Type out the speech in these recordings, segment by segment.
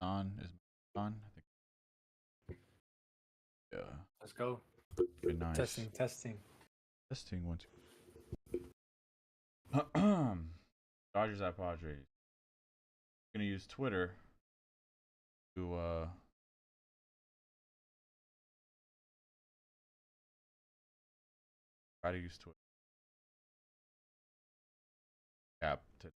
On is on. I think. Yeah. Let's go. Very nice. Testing. Testing 1, 2. Dodgers at Padres. I'm gonna use Twitter to try to use Twitter. Cap to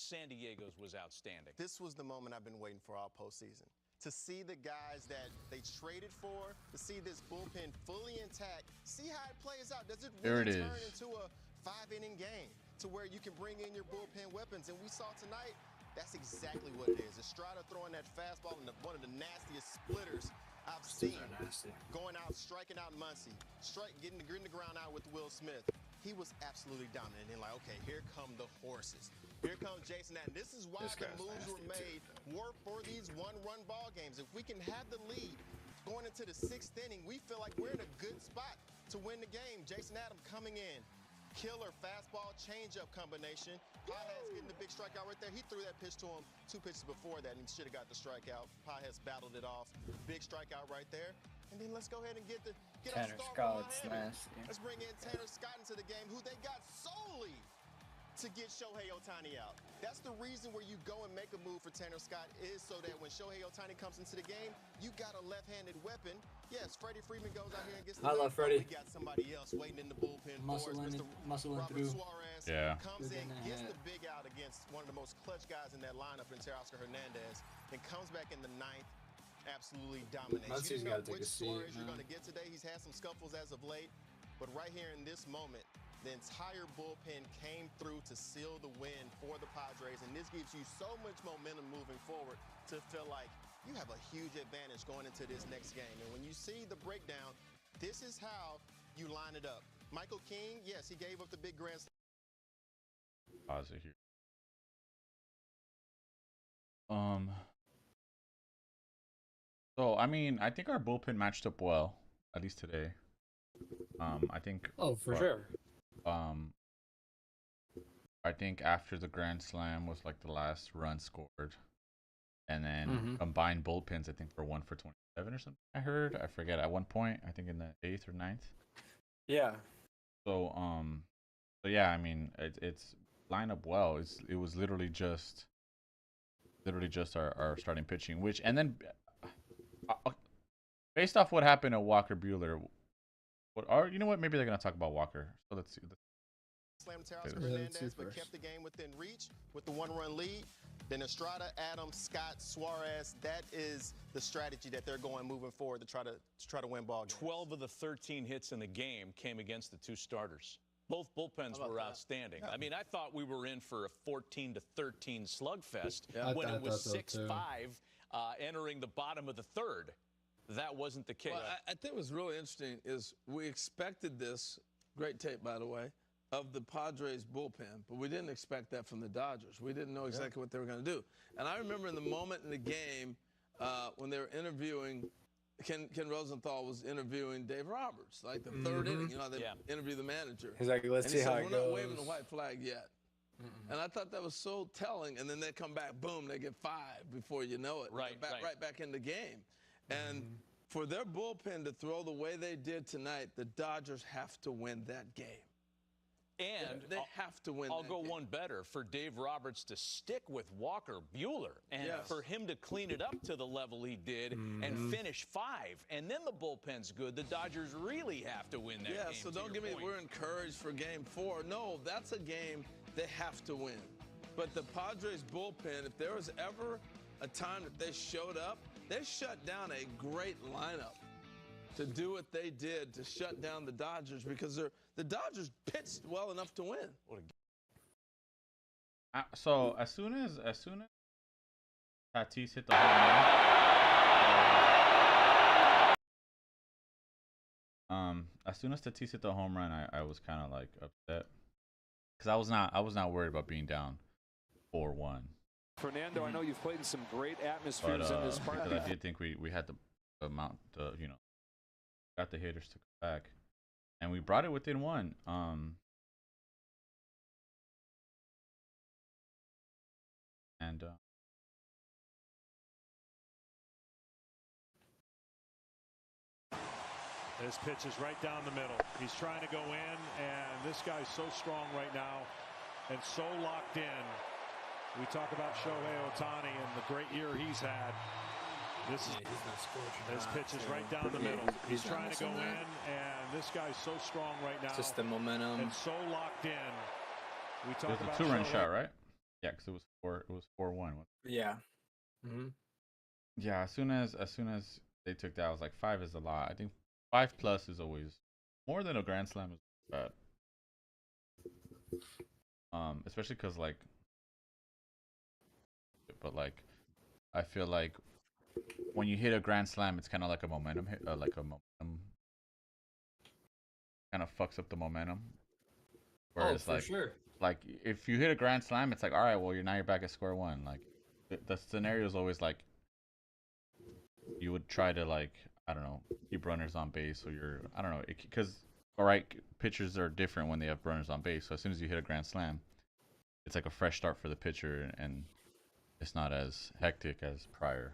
San Diego's was outstanding. This was the moment I've been waiting for all postseason. To see the guys that they traded for, to see this bullpen fully intact, see how it plays out. Does it really turn into a 5-inning game to where you can bring in your bullpen weapons? And we saw tonight, that's exactly what it is. Estrada throwing that fastball in one of the nastiest splitters I've seen. Going out, striking out Muncy, getting the ground out with Will Smith. He was absolutely dominant. And like, okay, here come the horses. Here comes Jason. And this is why the moves were made for these one-run ball games. If we can have the lead going into the 6th inning, we feel like we're in a good spot to win the game. Jason Adam coming in. Killer fastball changeup combination. Pajes getting the big strikeout right there. He threw that pitch to him 2 pitches before that, and he should have got the strikeout. Pajes battled it off. Big strikeout right there. And then let's go ahead and get Tanner Scott's nasty. Let's bring in Tanner Scott into the game, who they got solely to get Shohei Ohtani out. That's the reason where you go and make a move for Tanner Scott is so that when Shohei Ohtani comes into the game, you got a left-handed weapon. Yes, Freddie Freeman goes out here and gets the I love Freddie. We got somebody else waiting in the bullpen for us. Mr. Robert through. Suarez comes in, gets the big out against one of the most clutch guys in that lineup in Teoscar Hernandez, and comes back in the 9th. Absolutely dominates. You didn't know which Suarez you're going to get today. He's had some scuffles as of late, but right here in this moment, the entire bullpen came through to seal the win for the Padres, and this gives you so much momentum moving forward to feel like you have a huge advantage going into this next game. And when you see the breakdown, this is how you line it up. Michael King, yes, he gave up the big grand slam. Pause it here. So I mean, I think our bullpen matched up well, at least today. I think. Oh, for sure. I think after the grand slam was like the last run scored, and then combined bullpens, I think for 1 for 27 or something. I heard. I forget at one point. I think in the 8th or 9th. Yeah. So so yeah. I mean, it's line up well. It was literally just our starting pitching, which and then. Based off what happened at Walker Buehler, you know what? Maybe they're gonna talk about Walker. So let's see. Slam Teoscar Hernandez, but kept the game within reach with the 1-run lead. Then Estrada, Adams, Scott, Suarez. That is the strategy that they're going moving forward to try to win ball games. 12 of the 13 hits in the game came against the 2 starters. Both bullpens were outstanding. Yeah. I mean, I thought we were in for a 14-13 slugfest when it was 6-5 entering the bottom of the 3rd. That wasn't the case. Well, I think what's really interesting is we expected this, great tape, by the way, of the Padres bullpen, but we didn't expect that from the Dodgers. We didn't know exactly what they were going to do. And I remember in the moment in the game when they were interviewing, Ken Rosenthal was interviewing Dave Roberts, like the 3rd inning. You know, they interview the manager. He's like, let's see how it goes. We're not waving the white flag yet. And I thought that was so telling. And then they come back, boom, they get 5 before you know it. Right back in the game. And for their bullpen to throw the way they did tonight, the Dodgers have to win that game. And they have to win. I'll go one better for Dave Roberts to stick with Walker Buehler and for him to clean it up to the level he did and finish 5. And then the bullpen's good. The Dodgers really have to win that game. Yeah, so don't give me we're encouraged for game 4. No, that's a game they have to win. But the Padres bullpen, if there was ever a time that they showed up, they shut down a great lineup to do what they did to shut down the Dodgers because the Dodgers pitched well enough to win. So as soon as Tatis hit the home run. As soon as Tatis hit the home run, I was kind of like upset because I was not worried about being down 4-1. Fernando, I know you've played in some great atmospheres in this park. Because I did think we had the amount, got the hitters to come back, and we brought it within one. This pitch is right down the middle. He's trying to go in, and this guy's so strong right now and so locked in. We talk about Shohei Ohtani and the great year he's had. This pitch is right down the middle. He's trying to go in, and this guy's so strong right now. Just the momentum. And so locked in. We talk it was about a 2-run shot, right? Yeah, because it was 4-1. Yeah. Mm-hmm. Yeah, as soon as they took that, I was like, 5 is a lot. I think 5+ is always more than a grand slam is bad. Especially because I feel like when you hit a grand slam, it's kind of like a momentum hit, kind of fucks up the momentum. Whereas for sure. Like if you hit a grand slam, it's like, all right, well, you're back at square one. Like the scenario is always like you would try to I don't know, keep runners on base, or I don't know, because all right, pitchers are different when they have runners on base. So as soon as you hit a grand slam, it's like a fresh start for the pitcher, and it's not as hectic as prior.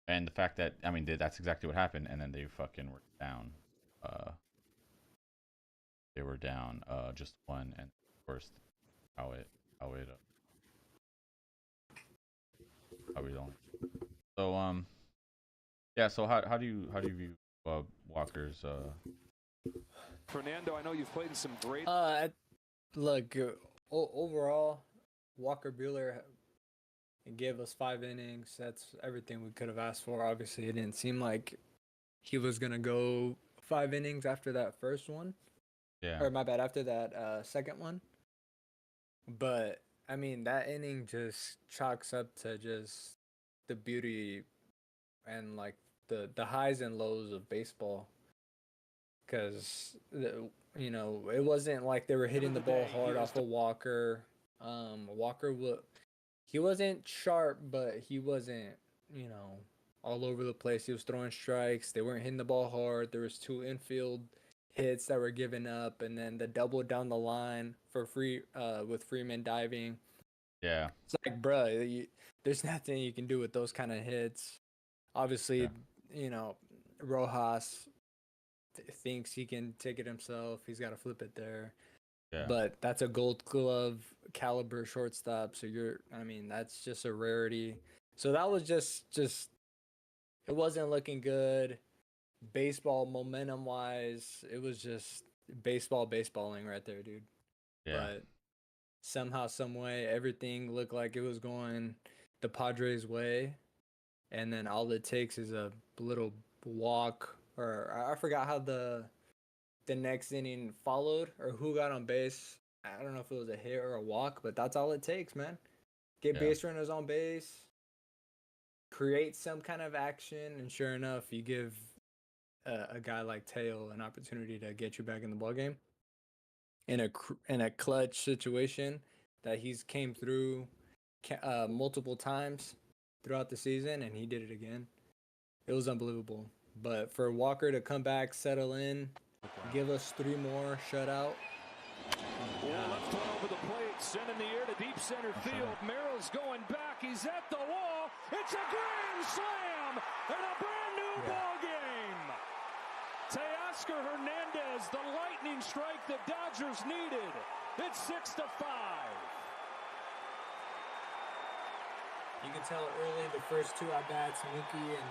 And the fact that that's exactly what happened, and then they fucking were down. They were down just one, and of course, how we don't. So yeah. So how do you view Walker's? Fernando, I know you've played in some great. Look, overall, Walker Buehler gave us 5 innings. That's everything we could have asked for. Obviously, it didn't seem like he was gonna go 5 innings after that first one. Yeah. Or my bad, after that second one. But I mean, that inning just chalks up to just the beauty and like the highs and lows of baseball. Because it wasn't like they were hitting the ball hard off of Walker. Walker he wasn't sharp, but he wasn't all over the place. He was throwing strikes. They weren't hitting the ball hard. There was 2 infield hits that were given up, and then the double down the line for with Freeman diving. Yeah, it's like, bruh, there's nothing you can do with those kind of hits. Obviously, Rojas thinks he can take it himself. He's got to flip it there. Yeah. But that's a Gold Glove caliber shortstop, so that's just a rarity. So that was just it wasn't looking good. Baseball momentum wise, it was just baseballing right there, dude. Yeah. But somehow, some way, everything looked like it was going the Padres' way, and then all it takes is a little walk, or I forgot how the next inning followed, or who got on base. I don't know if it was a hit or a walk, but that's all it takes, man. Get base runners on base, create some kind of action, and sure enough, you give a guy like Teo an opportunity to get you back in the ballgame in a clutch situation that he's came through multiple times throughout the season, and he did it again. It was unbelievable. But for Walker to come back, settle in, give us 3 more shutout. Left one over the plate, sent in the air to deep center field. Merrill's going back. He's at the wall. It's a grand slam and a brand new ball game. Teoscar Hernandez, the lightning strike the Dodgers needed. It's 6-5. You can tell early the first 2 at-bats, Mookie and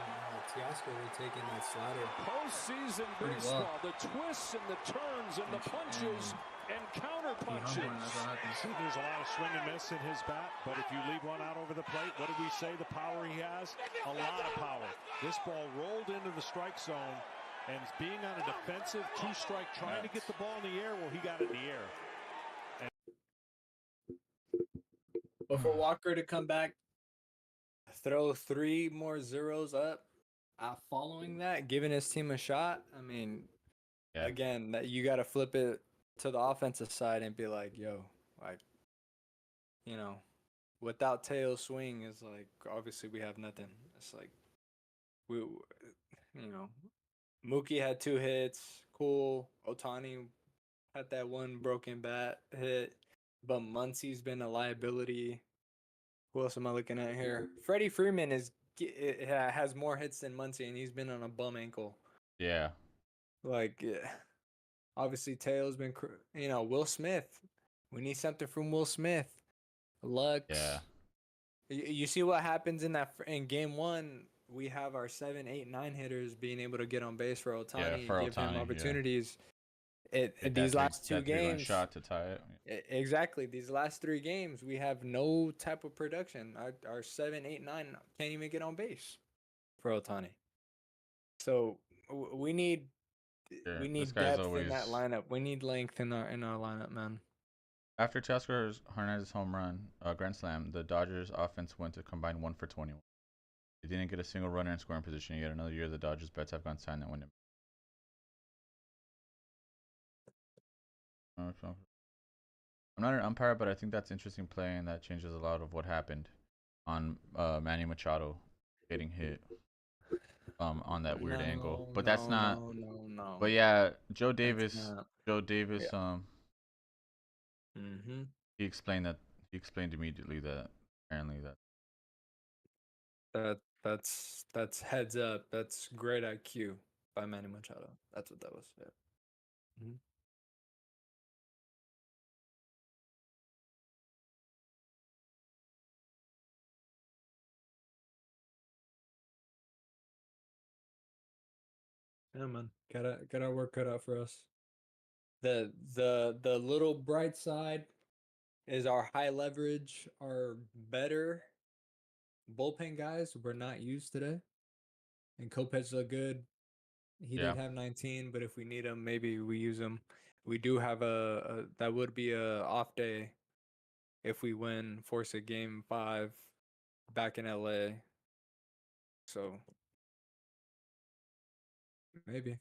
Teoscar were taking that slider. Postseason baseball, the twists and the turns and the punches and counter punches. There's a lot of swing and miss in his bat, but if you leave one out over the plate, what did we say the power he has? A lot of power. This ball rolled into the strike zone, and being on a defensive 2-strike, trying to get the ball in the air, well, he got it in the air. for Walker to come back, throw 3 more zeros up, following that, giving his team a shot. I mean, again, that you got to flip it to the offensive side and be like, yo, like, you know, without tail swing is like, obviously we have nothing. It's like, Mookie had 2 hits, cool. Ohtani had that 1 broken bat hit, but Muncy's been a liability. Who else am I looking at here? Freddie Freeman has more hits than Muncy, and he's been on a bum ankle. Yeah. Like, obviously, Taylor's been, Will Smith. We need something from Will Smith. Lux. Yeah. You see what happens in game 1? We have our 7, 8, 9 hitters being able to get on base for Ohtani and give him opportunities. These last 2 games, shot to tie it. Exactly. These last 3 games, we have no type of production. Our 7, 8, 9 can't even get on base for Ohtani. So we need depth in that lineup. We need length in our lineup, man. After Teoscar Hernandez's home run, grand slam, the Dodgers offense went to combine 1 for 21. They didn't get a single runner in scoring position yet. Another year, the Dodgers' bets have gone silent when I'm not an umpire, but I think that's interesting play, and that changes a lot of what happened on Manny Machado getting hit on that weird angle. But that's not. No. But yeah, Joe Davis. Yeah. He explained that. He explained immediately that apparently that's heads up. That's great IQ by Manny Machado. That's what that was. Yeah. Yeah, man. Got our work cut out for us. The little bright side is our high leverage, our better bullpen guys were not used today. And Kopech looked good. He did have 19, but if we need him, maybe we use him. We do have that would be a off day if we force a game 5 back in LA. So maybe.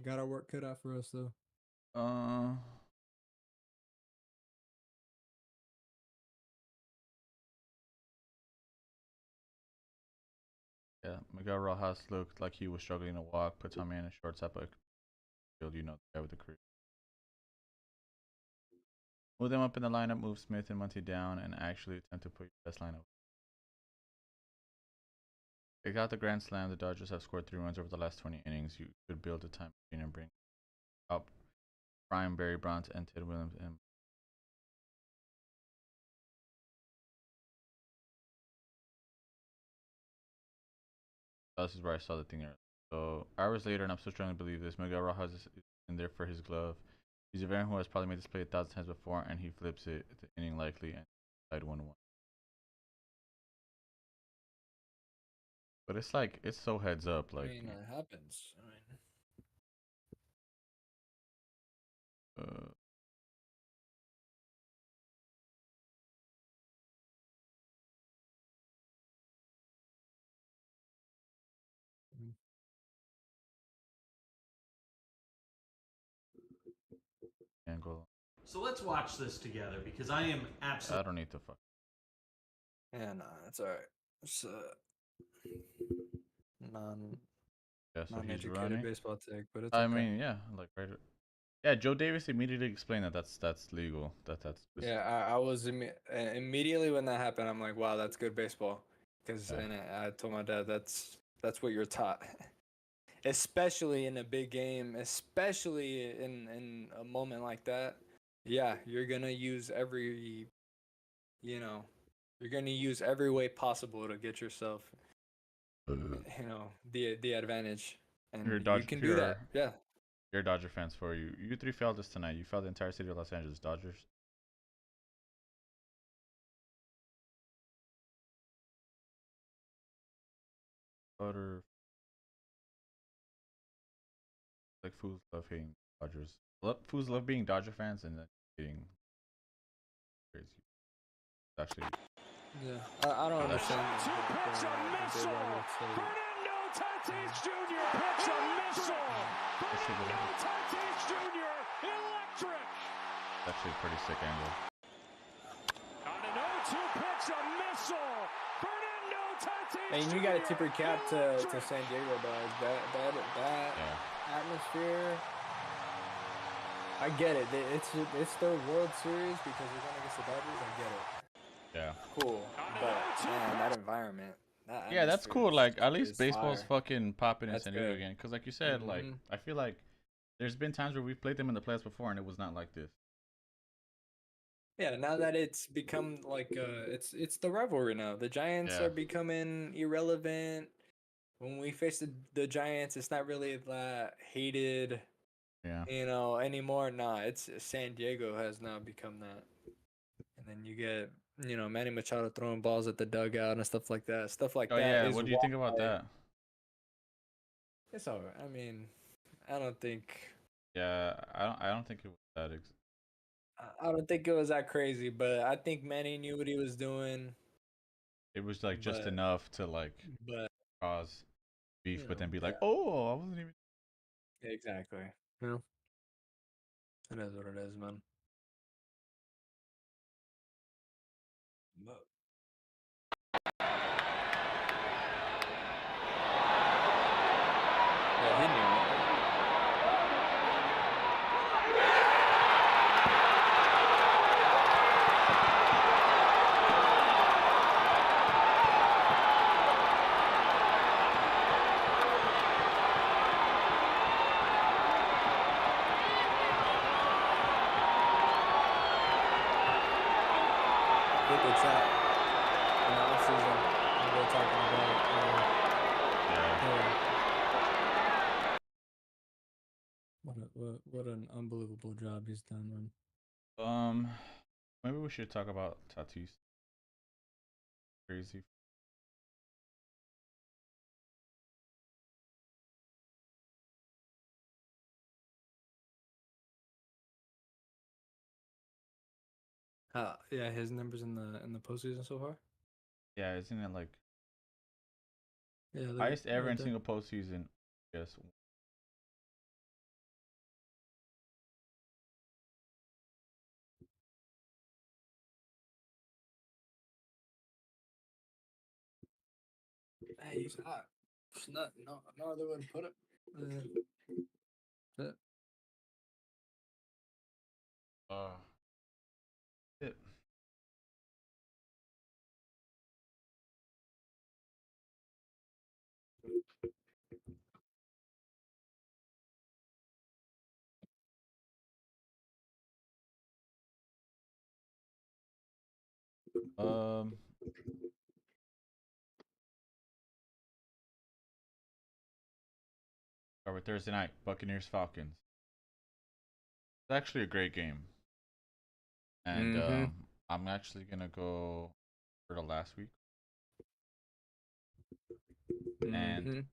Got our work cut out for us though. Yeah, Miguel Rojas looked like he was struggling to walk. Put Tommy in a shortstop, but the guy with the career. Move them up in the lineup, move Smith and Muncy down, and actually attempt to put your best lineup. They got the grand slam. The Dodgers have scored 3 runs over the last 20 innings. You could build a time machine and bring up Brian Barry Bonds and Ted Williams and this is where I saw the thing earlier. So hours later, and I'm still trying to believe this, Miguel Rojas is in there for his glove. He's a veteran who has probably made this play 1,000 times before, and he flips it at the inning likely and tied 1-1. But it's like, it's so heads up. Like, I mean, it happens. angle. So let's watch this together because I am absolutely. I don't need to fuck. Yeah, nah, it's alright. It's non-educated baseball take, but it's okay. I mean, yeah, like right. Yeah, Joe Davis immediately explained that that's legal. That's yeah. I was immediately when that happened. I'm like, wow, that's good baseball. Because and I told my dad that's what you're taught, especially in a big game, especially in a moment like that. Yeah, you're gonna use every way possible to get yourself, the advantage, and you can do that. Yeah. You're Dodger fans for you. You 3 failed this tonight. You failed the entire city of Los Angeles. Dodgers. Butter. Like fools love hating Dodgers. Fools love being Dodger fans and then hating. Crazy. Actually, yeah, I don't understand. Fernando Tatis Jr. pitch a missile. Fernando Tatis Jr. Electric. actually a pretty sick angle. On an 0-2 pitch, a missile. Fernando Tatis. And you got to tip your cap to San Diego, dog. That atmosphere. I get it. It's their World Series because we're going against the Dodgers. I get it. Yeah. Cool. But man, that environment. Yeah, that's cool. Like at least is baseball's fire. fucking popping in That's San Diego good. again. Because like you said, like I feel like there's been times where we've played them in the playoffs before and it was not like this. Yeah, now that it's become like it's the rivalry now. The Giants are becoming irrelevant. When we face the Giants, it's not really that hated. Anymore. Nah, it's San Diego has now become that. And then you get, Manny Machado throwing balls at the dugout and stuff like that. Stuff like that. Yeah, what do you think about that? It's all right. I mean, I don't think. Yeah, I don't think it was that. I don't think it was that crazy, but I think Manny knew what he was doing. It was like just enough to cause beef, but then be like, oh, I wasn't even. Exactly. Yeah. It is what it is, man. Yeah, he knew it. It's that in the offseason we're talking about. What an unbelievable job he's done, man. Maybe we should talk about Tatis. Crazy. Yeah, his numbers in the postseason so far. Yeah, isn't it like Yeah, highest ever in single postseason? Yes. Hey, he's hot. It's not no other way to put it. It. Over Thursday night, Buccaneers Falcons. It's actually a great game, and I'm actually gonna go for the last week, and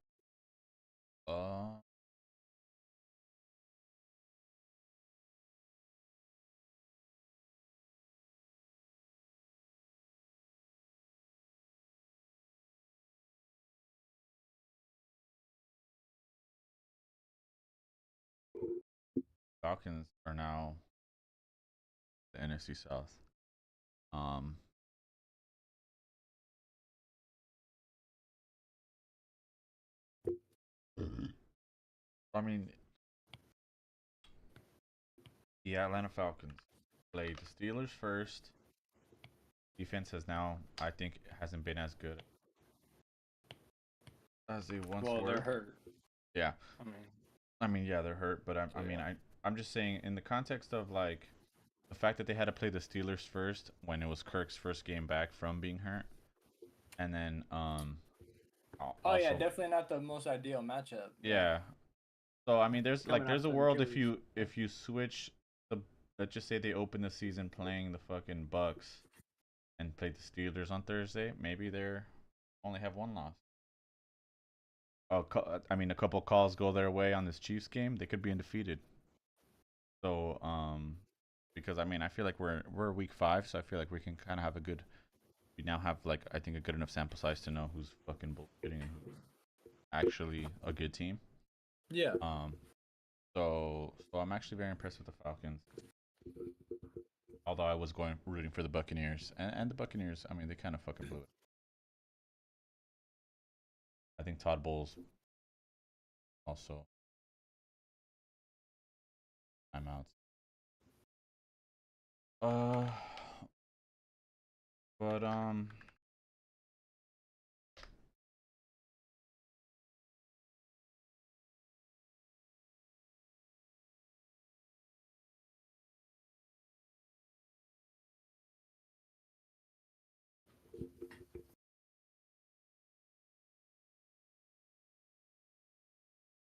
Falcons are now the NFC South. I mean, the Atlanta Falcons played the Steelers first. Defense has now, I think, hasn't been as good as they once were. Well, they're hurt. Yeah. I mean, yeah, they're hurt, but I'm just saying in the context of like the fact that they had to play the Steelers first when it was Kirk's first game back from being hurt, and then also, yeah, definitely not the most ideal matchup. Yeah. So I mean, there's a world if you switch the, let's just say they open the season playing the fucking Bucks and play the Steelers on Thursday, maybe they're only have one loss. I mean, a couple calls go their way on this Chiefs game, they could be undefeated. So because I mean I feel like we're week 5, so I feel like we can kind of have a good. We now have like I think a good enough sample size to know who's fucking bullshitting and who's actually a good team. Yeah. So I'm actually very impressed with the Falcons. Although I was rooting for the Buccaneers, and the Buccaneers, I mean, they kind of fucking blew it. I think Todd Bowles also timeouts. But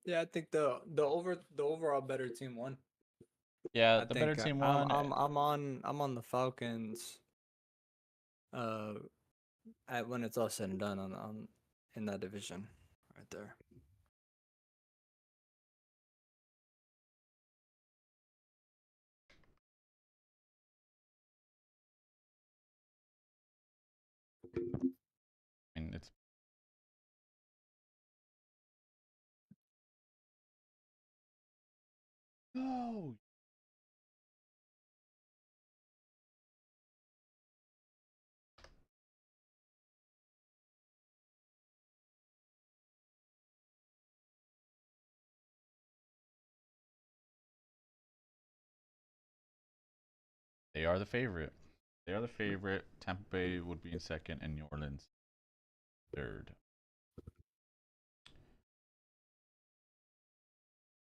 Yeah, I think the overall better team won. yeah, I the think better team won. I'm on the Falcons. When it's all said and done on in that division, right there. I mean, it's no. They are the favorite. They are the favorite. Tampa Bay would be in second, and New Orleans third.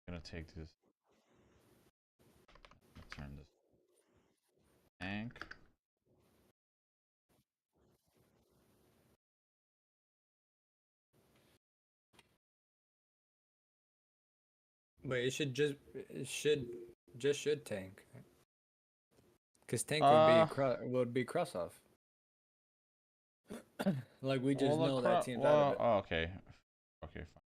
I'm gonna take this. Turn this tank. But it should tank. Because tank would be cross off. Like we just know that team's out of it. Oh, okay. Okay, fine.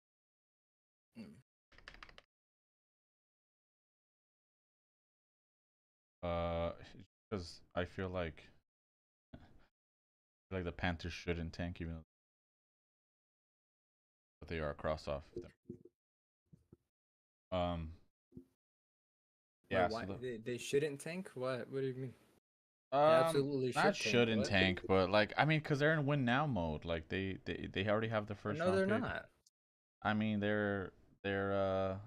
Because I feel like the Panthers shouldn't tank, even though but they are a cross off. Yeah. Wait, why, they shouldn't tank? What do you mean? They Not absolutely shouldn't tank, but like I mean, because they're in win now mode. Like they already have the first round pick. No, they're pick. not. I mean, they're do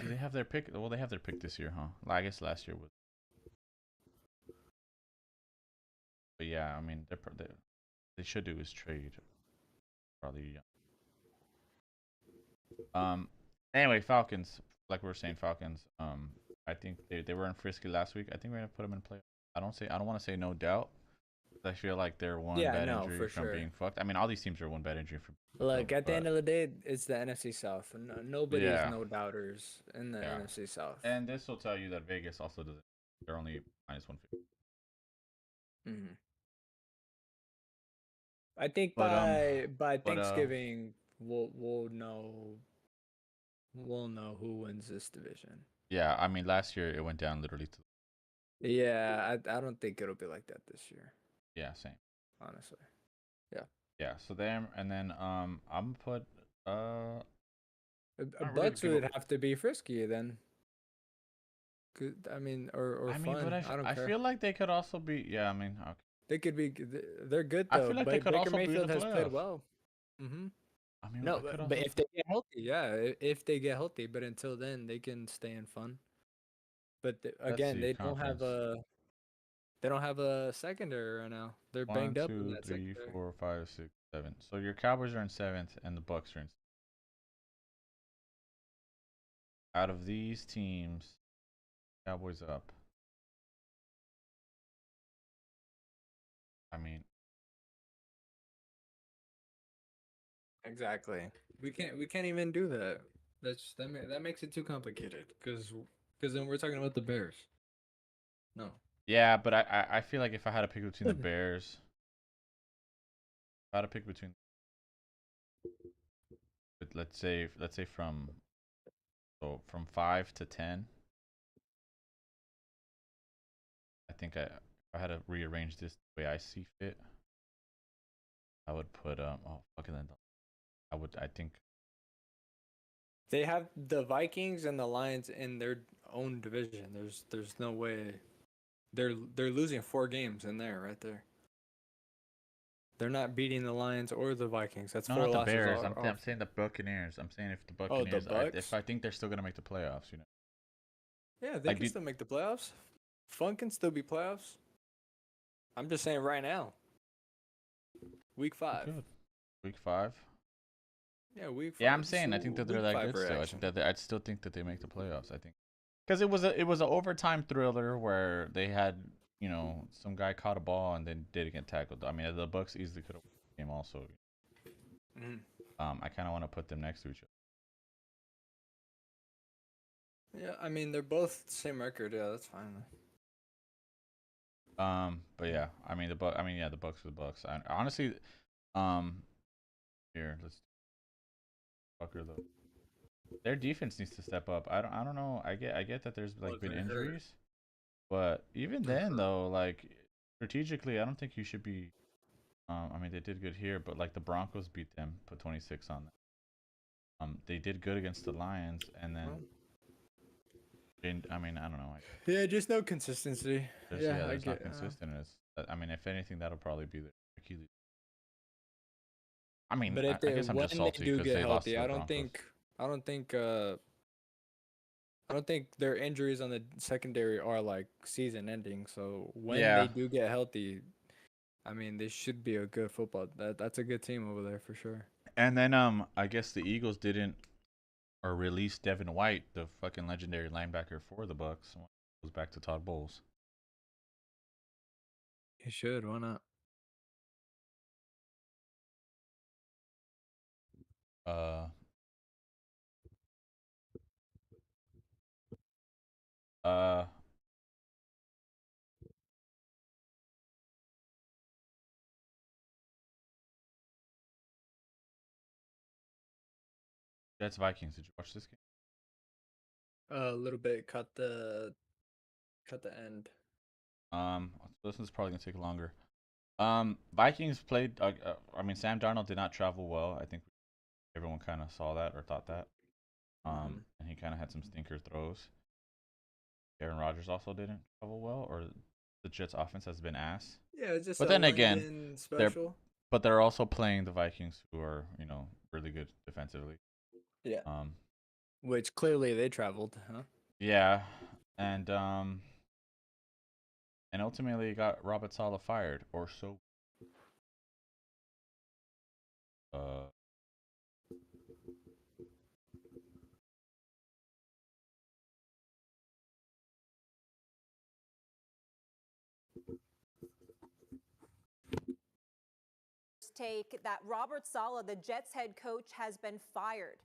they have their pick? Well, they have their pick this year, huh? I guess last year was. But yeah, I mean, they should do is trade. Probably. Yeah. Anyway, Falcons. Like we were saying, Falcons. I think they were in Frisky last week. I think we're gonna put them in play. I don't want to say no doubt. I feel like they're one bad injury from being fucked. I mean, all these teams are one bad injury from. Like at the end of the day, it's the NFC South. Nobody is no doubters in the NFC South. And this will tell you that Vegas also doesn't. They're only -150. I think by Thanksgiving we'll know who wins this division. Yeah, I mean last year it went down literally to. Yeah, I don't think it'll be like that this year. Yeah, same. Honestly. Yeah. Yeah, so them and then I'm gonna put Bucks would have to be Frisky then. I mean, or fun. But I feel like they could also be. Yeah, I mean, okay. They could be. They're good though. I feel like they could also Mayfield be the has played well. I mean, no, but if they get healthy, if they get healthy, but until then, they can stay in fun. But again, they don't have a secondary right now. They're banged up. 1, 2, 3, 4, 5, 6, 7. So your Cowboys are in 7th, and the Bucks are in. Out of these teams, Cowboys up. I mean, exactly. We can't even do that. That makes it too complicated because then we're talking about the Bears. No. Yeah, but I feel like if I had to pick between the Bears, if I had to pick between, let's say from 5 to 10. I think if I had to rearrange this the way I see fit, I would put I think They have the Vikings and the Lions in their own division. There's no way they're losing 4 games in there right there. They're not beating the Lions or the Vikings. That's 4 not the losses. Bears. I'm saying the Buccaneers. I'm saying if the Buccaneers, if I think they're still gonna make the playoffs, you know. Yeah, they can still make the playoffs. Fun can still be playoffs. I'm just saying right now. Week 5. Good. Week 5. Yeah, week 5. Yeah, I'm saying I think that they're that good still. I think that I still think that they make the playoffs. I think because it was an overtime thriller where they had some guy caught a ball and then didn't get tackled. I mean the Bucs easily could have won the game also. I kind of want to put them next to each other. Yeah, I mean they're both the same record. Yeah, that's fine. But yeah, I mean the Bucs are the Bucs. Honestly, here let's. Fucker though. Their defense needs to step up. I don't know. I get that there's been injuries, but even then though, like strategically, I don't think you should be. I mean they did good here, but like the Broncos beat them, put 26 on them. They did good against the Lions, and then. I mean I don't know. Yeah, just no consistency. There's not consistent. I mean if anything that'll probably be the Achilles. I mean, but I guess I'm just salty because they lost to the Broncos. I don't think their injuries on the secondary are like season ending. So when they do get healthy, I mean, they should be a good football. That's a good team over there for sure. And then I guess the Eagles didn't release Devin White, the fucking legendary linebacker for the Bucs. Goes back to Todd Bowles. He should. Why not? Jets Vikings. Did you watch this game? A little bit. Cut the end. This one's probably gonna take longer. Vikings played. I mean, Sam Darnold did not travel well. I think everyone kind of saw that or thought that. And he kind of had some stinker throws. Aaron Rodgers also didn't travel well, or the Jets' offense has been ass. Yeah, it's just. But then again, they're also playing the Vikings, who are really good defensively. Yeah. Which clearly they traveled, huh? Yeah, and ultimately got Robert Saleh fired, or so. Take that Robert Saleh, the Jets head coach, has been fired.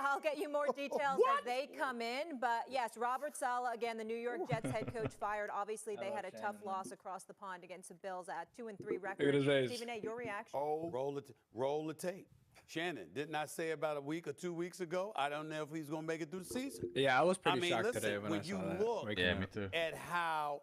I'll get you more details as they come in, but yes, Robert Saleh, again, the New York Jets head coach, fired. Obviously, they had a tough loss across the pond against the Bills at 2-3 record. Stephen A., your reaction? Oh, roll the tape. Shannon, didn't I say about a week or 2 weeks ago? I don't know if he's going to make it through the season. Yeah, I was pretty shocked today when I saw that. Look me too. At how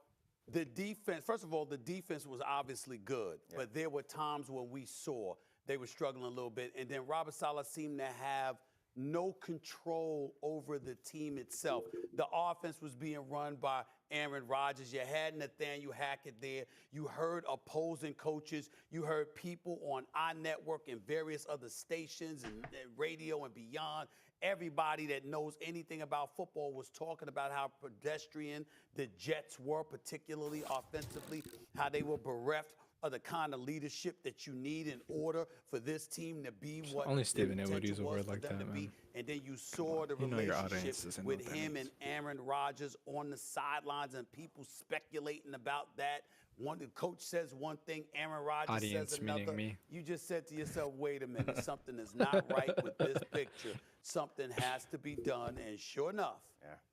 the defense, first of all, the defense was obviously good, but there were times when we saw they were struggling a little bit, and then Robert Saleh seemed to have no control over the team itself. The offense was being run by Aaron Rodgers. You had Nathaniel Hackett there. You heard opposing coaches. You heard people on our network and various other stations and radio and beyond. Everybody that knows anything about football was talking about how pedestrian the Jets were, particularly offensively, how they were bereft of the kind of leadership that you need in order for this team to be what only Stephen A. would use a word like that, man. And then you saw the relationship with him and Aaron Rodgers on the sidelines and people speculating about that. The coach says one thing, Aaron Rodgers says another. Me. You just said to yourself, wait a minute, something is not right with this picture. Something has to be done. And sure enough,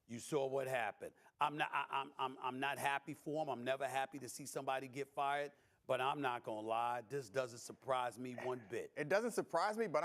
you saw what happened. I'm not happy for him. I'm never happy to see somebody get fired. But I'm not gonna lie, this doesn't surprise me one bit. It doesn't surprise me, but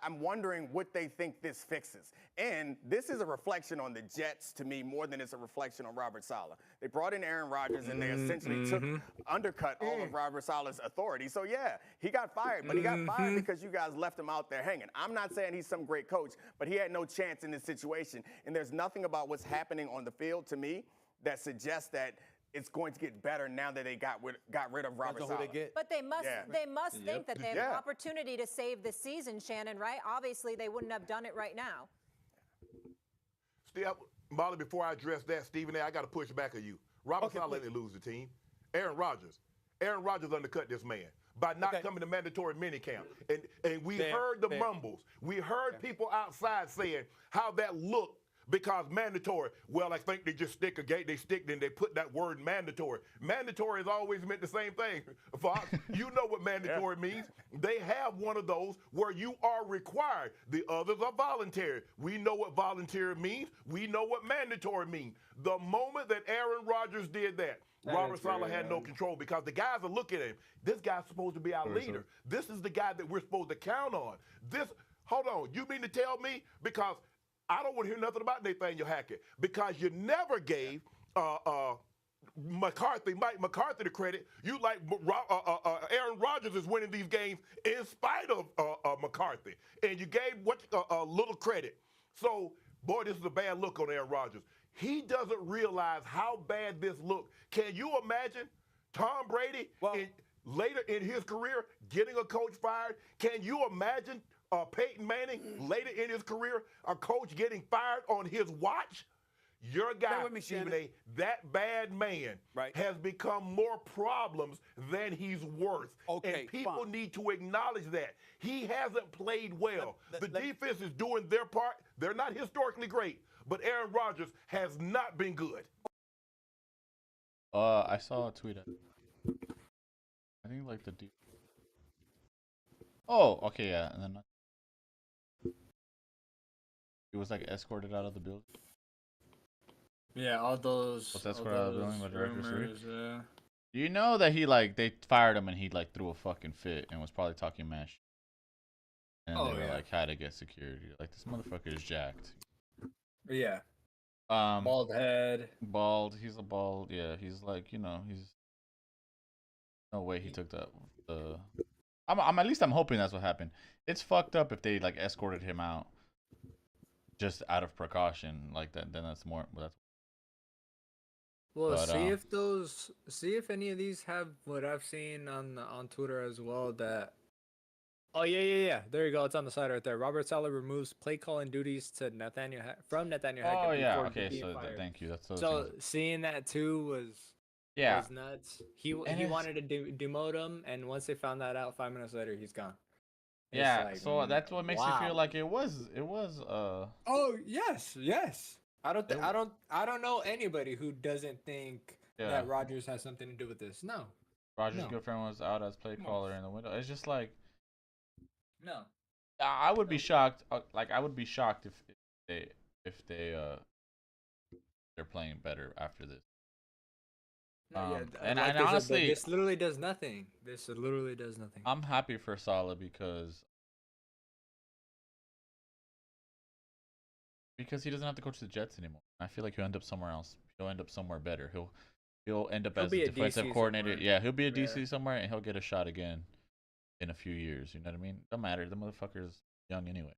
I'm wondering what they think this fixes. And this is a reflection on the Jets to me more than it's a reflection on Robert Saleh. They brought in Aaron Rodgers and they essentially undercut all of Robert Saleh's authority. So yeah, he got fired, but he got fired because you guys left him out there hanging. I'm not saying he's some great coach, but he had no chance in this situation. And there's nothing about what's happening on the field to me that suggests that it's going to get better now that they got rid of Robert Saleh. But they must think that they have an opportunity to save the season, Shannon, right? Obviously, they wouldn't have done it right now. Molly, before I address that, Stephen A., I got to push back on you. Robert Saleh didn't lose the team. Aaron Rodgers undercut this man by not coming to mandatory minicamp. And we heard the mumbles. We heard people outside saying how that looked. Because mandatory, well, I think they just stick then they put that word mandatory. Mandatory has always meant the same thing, Fox. You know what mandatory means. They have one of those where you are required. The others are voluntary. We know what voluntary means. We know what mandatory means. The moment that Aaron Rodgers did that, Robert Saleh had no control because the guys are looking at him. This guy's supposed to be our leader. This is the guy that we're supposed to count on. Hold on, you mean to tell me? Because I don't want to hear nothing about Nathaniel Hackett because you never gave Mike McCarthy the credit. You like Aaron Rodgers is winning these games in spite of McCarthy, and you gave a little credit. So, boy, this is a bad look on Aaron Rodgers. He doesn't realize how bad this looked. Can you imagine Tom Brady later in his career getting a coach fired? Can you imagine Peyton Manning later in his career, a coach getting fired on his watch? Your guy, Stephen A., that bad man has become more problems than he's worth. And people need to acknowledge that. He hasn't played well. The defense is doing their part. They're not historically great, but Aaron Rodgers has not been good. I saw a tweet. I think like the Oh, okay, yeah, and then he was like escorted out of the building. Yeah, all those. Was escorted out of the building by the referee? Yeah. You know that they fired him and he like threw a fucking fit and was probably talking mash. And they were like, had to get security. Like, this motherfucker is jacked. Yeah. Bald head. Bald. He's a bald. Yeah, he's like, he's. No way he took that. I'm at least I'm hoping that's what happened. It's fucked up if they like escorted him out just out of precaution like that. Then that's more. That's. Well, see if any of these have what I've seen on Twitter as well. That. Oh yeah. There you go. It's on the side right there. Robert Saleh removes play calling duties to Nathaniel Hackett. Oh yeah. Okay. So thank you. That's so seeing that too was. Yeah, it was nuts. He wanted to demote him, and once they found that out, 5 minutes later, he's gone. Yeah, like, so that's what makes you feel like it was. Oh yes. I don't know anybody who doesn't think that Rodgers has something to do with this. No. Rodgers' girlfriend was out as play caller in the window. It's just like. No. I would be shocked. I would be shocked if they're playing better after this. And honestly, this literally does nothing. I'm happy for Saleh because he doesn't have to coach the Jets anymore. I feel like he'll end up somewhere else. He'll end up somewhere better. He'll end up as a defensive coordinator. Yeah, he'll be a DC somewhere, and he'll get a shot again in a few years. You know what I mean? Don't matter. The motherfucker's young anyway.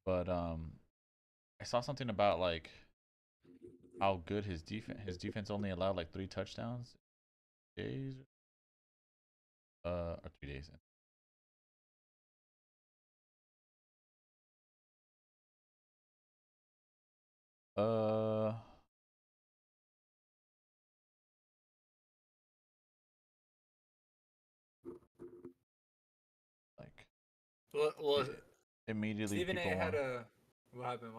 But I saw something about like. How good his defense only allowed like 3 touchdowns days or 3 days. Like well immediately Stephen A had what happened?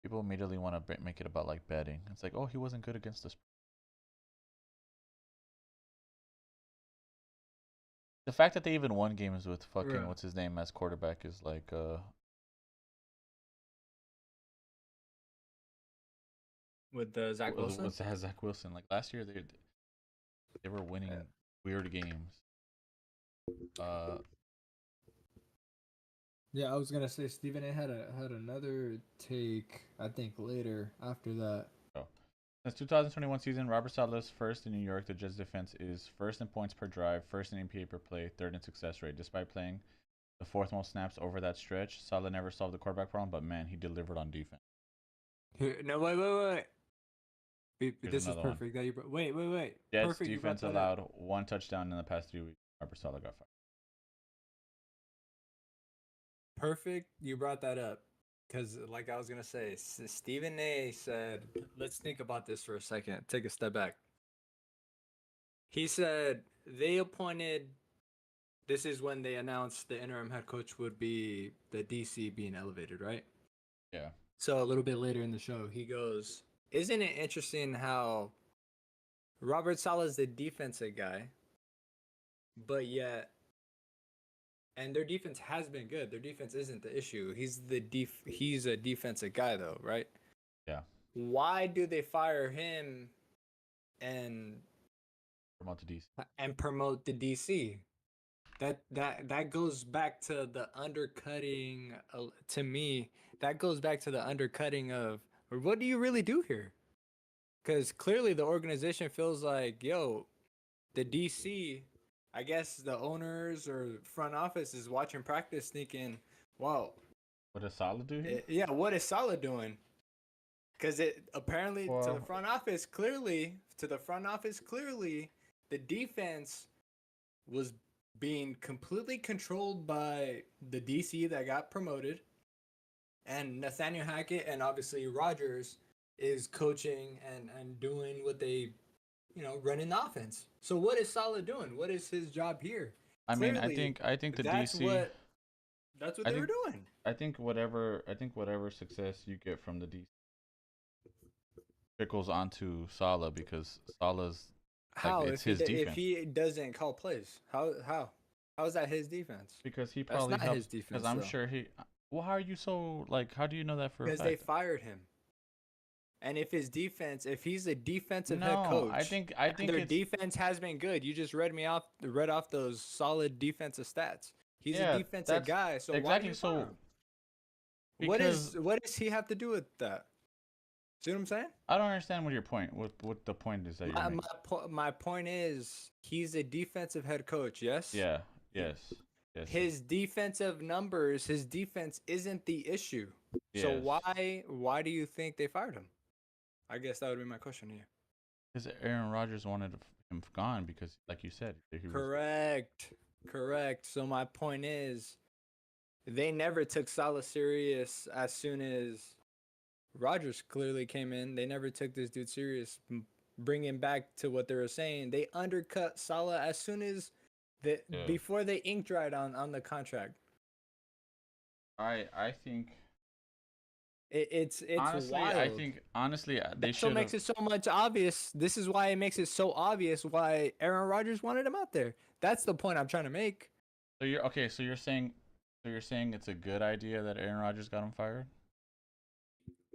People immediately want to make it about like betting. It's like, oh, he wasn't good against us. The fact that they even won games with fucking what's his name as quarterback is like with Zach Wilson. With Zach Wilson, like last year they They were winning weird games. Yeah, I was gonna say Stephen A. had another take. I think later after that. Since 2021 season, Robert Saleh's first in New York. The Jets' defense is first in points per drive, first in EPA per play, third in success rate. Despite playing the fourth most snaps over that stretch, Saleh never solved the quarterback problem, but man, he delivered on defense. No, wait. This is perfect. That you wait. Jets perfect, defense allowed 1 touchdown in the past 3 weeks. Robert Saleh got fired. Perfect. You brought that up. Because, like I was going to say, Stephen A. said, let's think about this for a second. Take a step back. He said they appointed, this is when they announced the interim head coach would be the DC being elevated, right? Yeah. So a little bit later in the show, he goes, isn't it interesting how Robert Saleh is the defensive guy, but yet, and their defense has been good. Their defense isn't the issue. He's a defensive guy though, right? Yeah. Why do they fire him and promote the DC? That goes back to the undercutting. To me, that goes back to the undercutting of what do you really do here? Because clearly the organization feels like, yo, the DC. I guess the owners or front office is watching practice thinking, wow. What does Saleh do here? Yeah, what is Saleh doing? Because it apparently to the front office, clearly, the defense was being completely controlled by the DC that got promoted. And Nathaniel Hackett and obviously Rodgers is coaching and doing what they running the offense. So what is Saleh doing? What is his job here? I mean, I think the DC. That's what they were doing. I think whatever success you get from the DC trickles onto Saleh because Saleh's it's his defense. If he doesn't call plays, how is that his defense? Because he probably That's not helps. his defense. Because I'm sure he. Well, how are you so How do you know that for a fact? Because they fired him. And if he's a defensive head coach, I think their defense has been good. You just read off those solid defensive stats. He's a defensive guy, so exactly. Why do you fire him? What does he have to do with that? See what I'm saying? I don't understand what your point. What the point is that you're making. My point is he's a defensive head coach. Yes. Yeah. Yes. His defensive numbers, his defense isn't the issue. Yes. So why do you think they fired him? I guess that would be my question to you. Because Aaron Rodgers wanted him gone because, like you said, Correct. So my point is, they never took Saleh serious as soon as Rodgers clearly came in. They never took this dude serious. Bringing back to what they were saying, they undercut Saleh as soon as before they ink dried on the contract. I think. It's honestly, wild. I think they should. That's what makes it so much obvious. This is why it makes it so obvious why Aaron Rodgers wanted him out there. That's the point I'm trying to make. So you're saying it's a good idea that Aaron Rodgers got him fired?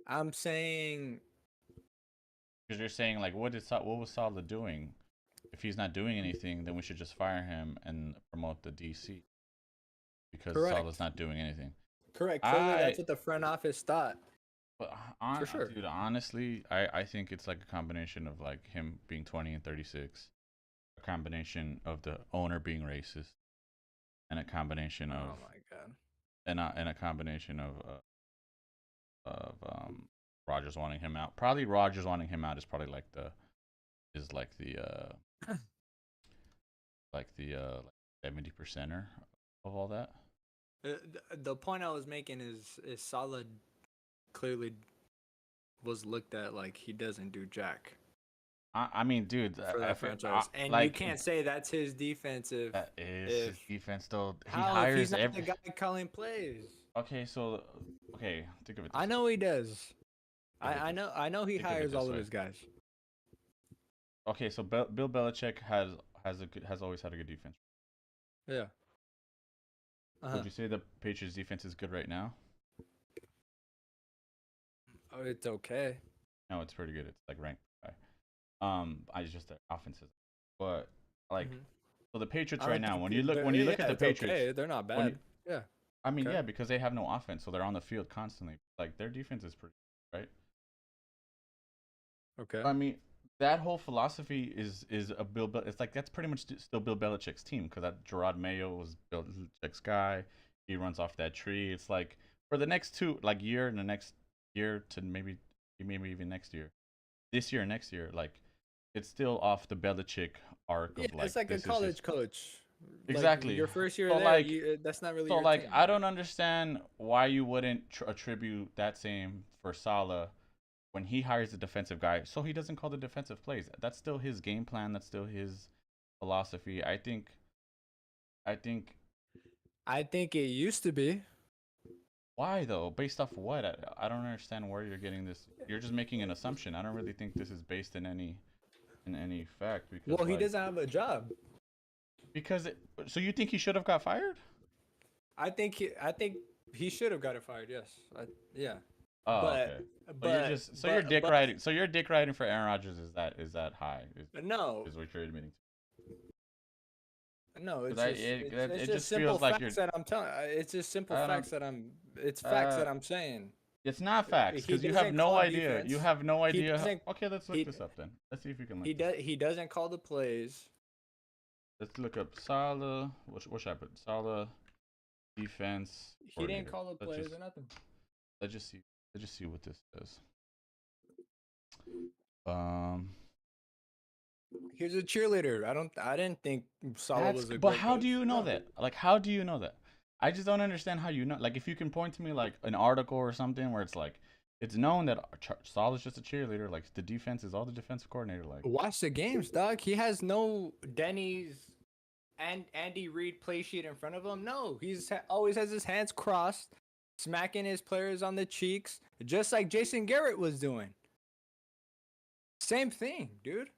I'm saying because you're saying what was Saleh doing? If he's not doing anything, then we should just fire him and promote the DC because Saleh's not doing anything. Correct. Clearly, that's what the front office thought. But for sure, dude. Honestly, I think it's a combination of him being 20 and 36, a combination of the owner being racist, and a combination of and a combination of Rodgers wanting him out. Probably Rodgers wanting him out is probably the 70%er of all that. The point I was making is Saleh clearly was looked at like he doesn't do jack. I mean, dude, for that franchise, and you can't say that's his defense if his defense though. If he's not the guy calling plays. Okay, think of it. I know he does. I know he hires all of his guys. Okay, so Bill Belichick has always had a good defense. Yeah. Would you say the Patriots defense is good right now? Oh, it's okay. No, it's pretty good. It's ranked high. I just their offense is But like, so the Patriots I right don't now, think when you look at the it's Patriots, okay. They're not bad. Yeah. I mean, Okay. yeah, because they have no offense, so they're on the field constantly. Like their defense is pretty right. Okay. I mean, that whole philosophy is a Bill. It's like that's pretty much still Bill Belichick's team because that Gerard Mayo was Bill Belichick's guy. He runs off that tree. It's like for the next year and the next year to maybe even next year, this year and next year, like it's still off the Belichick arc of like it's like a college coach. Exactly. Like your first year so there, like, that's not really. So your like, team, I don't understand why you wouldn't attribute that same for Saleh when he hires a defensive guy, so he doesn't call the defensive plays. That's still his game plan. That's still his philosophy. I think it used to be. Why though? Based off what? I don't understand where you're getting this. You're just making an assumption. I don't really think this is based in any fact. Because, well, he doesn't have a job. So you think he should have got fired? I think he should have got it fired. Yes. Yeah. Oh, okay. You're dick riding. So you're dick riding for Aaron Rodgers. Is that high? No. Is what you're admitting to? No, it just simple facts that I'm telling. It's just simple facts that I'm. It's facts that I'm saying. It's not facts because you have no idea. Defense. You have no idea. Okay, let's look this up then. Let's see if you can. He doesn't call the plays. Let's look up Saleh. What should I put? Saleh defense. He didn't call the plays or nothing. Let's just see what this says. He's a cheerleader. I didn't think Saleh was a. But how do you know that? Like, how do you know that? I just don't understand how you know. Like, if you can point to me like an article or something where it's like, it's known that Saleh's just a cheerleader. Like the defense is all the defensive coordinator. Like, watch the games, dog. He has no Denny's and Andy Reid play sheet in front of him. No, he's always has his hands crossed, smacking his players on the cheeks, just like Jason Garrett was doing. Same thing, dude.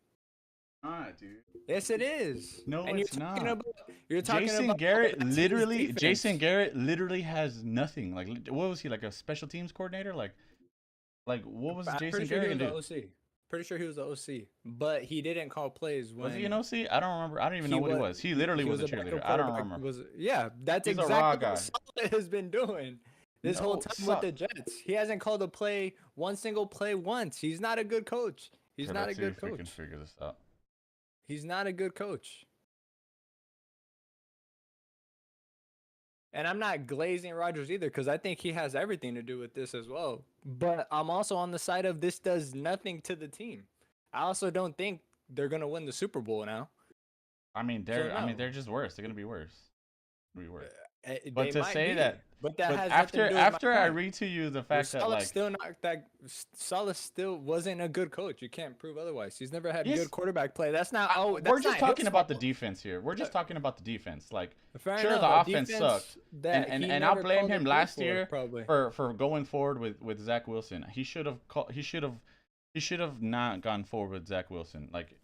Dude. Yes, it is. No, and it's not. You're talking Jason about Garrett literally has nothing. Like, what was he, like a special teams coordinator? Like what was Jason Garrett gonna do? Pretty sure he was the OC, but he didn't call plays. Was he an OC? I don't remember. I don't even know what he was. He literally was a cheerleader. I don't remember. That's exactly what Saleh has been doing this whole time with the Jets. He hasn't called a play, one single play once. He's not a good coach. He's not a good coach. We can figure this out. He's not a good coach. And I'm not glazing Rodgers either because I think he has everything to do with this as well. But I'm also on the side of this does nothing to the team. I also don't think they're going to win the Super Bowl now. I mean, they're just worse. They're going to be worse. But to say that, but has after I read to you the fact that Saleh still wasn't a good coach. You can't prove otherwise. He's never had good quarterback play. That's not. We're just talking about the defense here. We're just talking about the defense. Like, sure, the offense sucked, and I'll blame him last year for going forward with Zach Wilson. He should have not gone forward with Zach Wilson. Like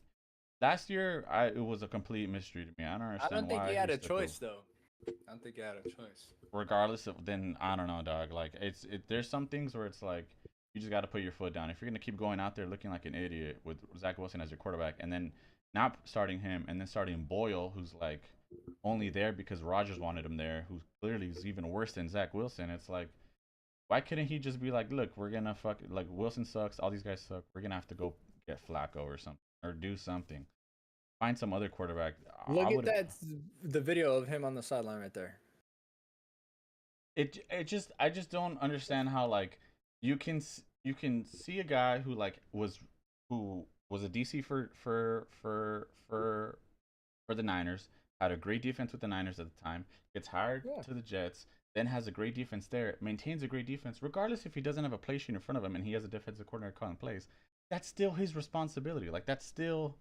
last year, it was a complete mystery to me. I don't understand. I don't think he had a choice though. I don't think he had a choice. Regardless of, then I don't know, dog. Like there's some things where it's like you just got to put your foot down. If you're gonna keep going out there looking like an idiot with Zach Wilson as your quarterback, and then not starting him, and then starting Boyle, who's like only there because Rodgers wanted him there, who clearly is even worse than Zach Wilson. It's like, why couldn't he just be like, look, we're gonna like Wilson sucks, all these guys suck. We're gonna have to go get Flacco or something, or do something. Find some other quarterback. Look at the video of him on the sideline right there. I just don't understand how like you can see a guy who like was a DC for the Niners, had a great defense with the Niners at the time, gets hired to the Jets, then has a great defense there, maintains a great defense regardless if he doesn't have a play sheet in front of him and he has a defensive coordinator calling plays. That's still his responsibility. Like that's still.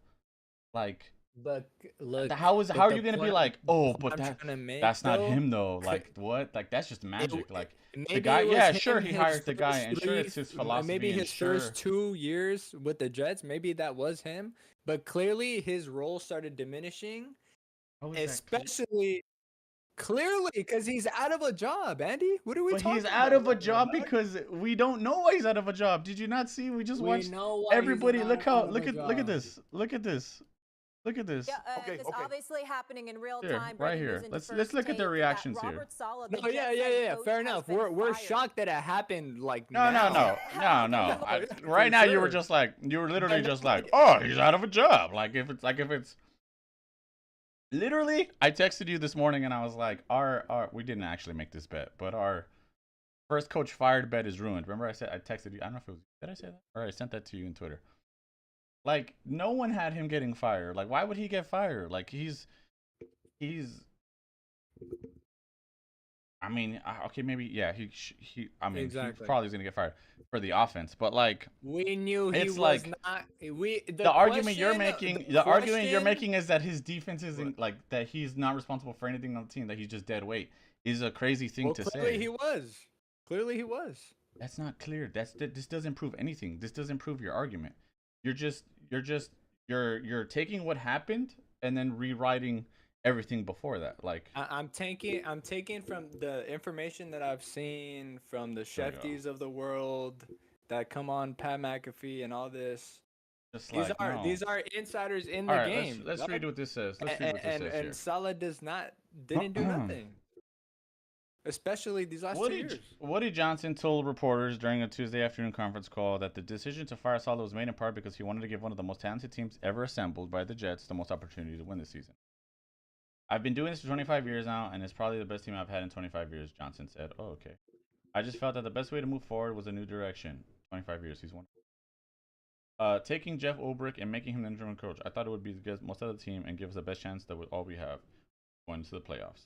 Like, but look, how are you gonna be like, oh, but that's not him though? Like what? Like that's just magic. Like the guy, sure, he hired the guy, and sure, it's his philosophy. Maybe his first 2 years with the Jets, maybe that was him. But clearly, his role started diminishing, especially clearly because he's out of a job. Andy, what are we talking about? He's out of a job because we don't know why he's out of a job. Did you not see? We just watched everybody. Look at this. Look at this. Yeah, it's obviously happening in real Here, time. right here. Let's look at their reactions here. Robert Saleh, No, yeah. Fair enough. We're shocked that it happened like no. Right now, you were just like, you were literally just like, oh, he's out of a job. Like if it's literally, I texted you this morning and I was like, we didn't actually make this bet, but our first coach fired bet is ruined. Remember I texted you. I don't know if it was, did I say that? Or I sent that to you in Twitter. Like, no one had him getting fired. Like, why would he get fired? Like, he's. I mean, okay, maybe, yeah. I mean, exactly. He probably was gonna get fired for the offense, but like, we knew he was like, not. The argument you're making is that his defense isn't like that. He's not responsible for anything on the team. That he's just dead weight is a crazy thing to say. Clearly, he was. That's not clear. This doesn't prove anything. This doesn't prove your argument. You're taking what happened and then rewriting everything before that. Like I'm taking from the information that I've seen from the Shefties of the world that come on Pat McAfee and all this. These are insiders in the game. Let's read what this says. And Saleh didn't do nothing. Especially these last 2 years. Woody Johnson told reporters during a Tuesday afternoon conference call that the decision to fire Saleh was made in part because he wanted to give one of the most talented teams ever assembled by the Jets the most opportunity to win this season. I've been doing this for 25 years now, and it's probably the best team I've had in 25 years, Johnson said. Oh, okay. I just felt that the best way to move forward was a new direction. 25 years, he's won. Taking Jeff Ulbrich and making him the interim coach, I thought it would be the most of the team and give us the best chance that all we have going to the playoffs.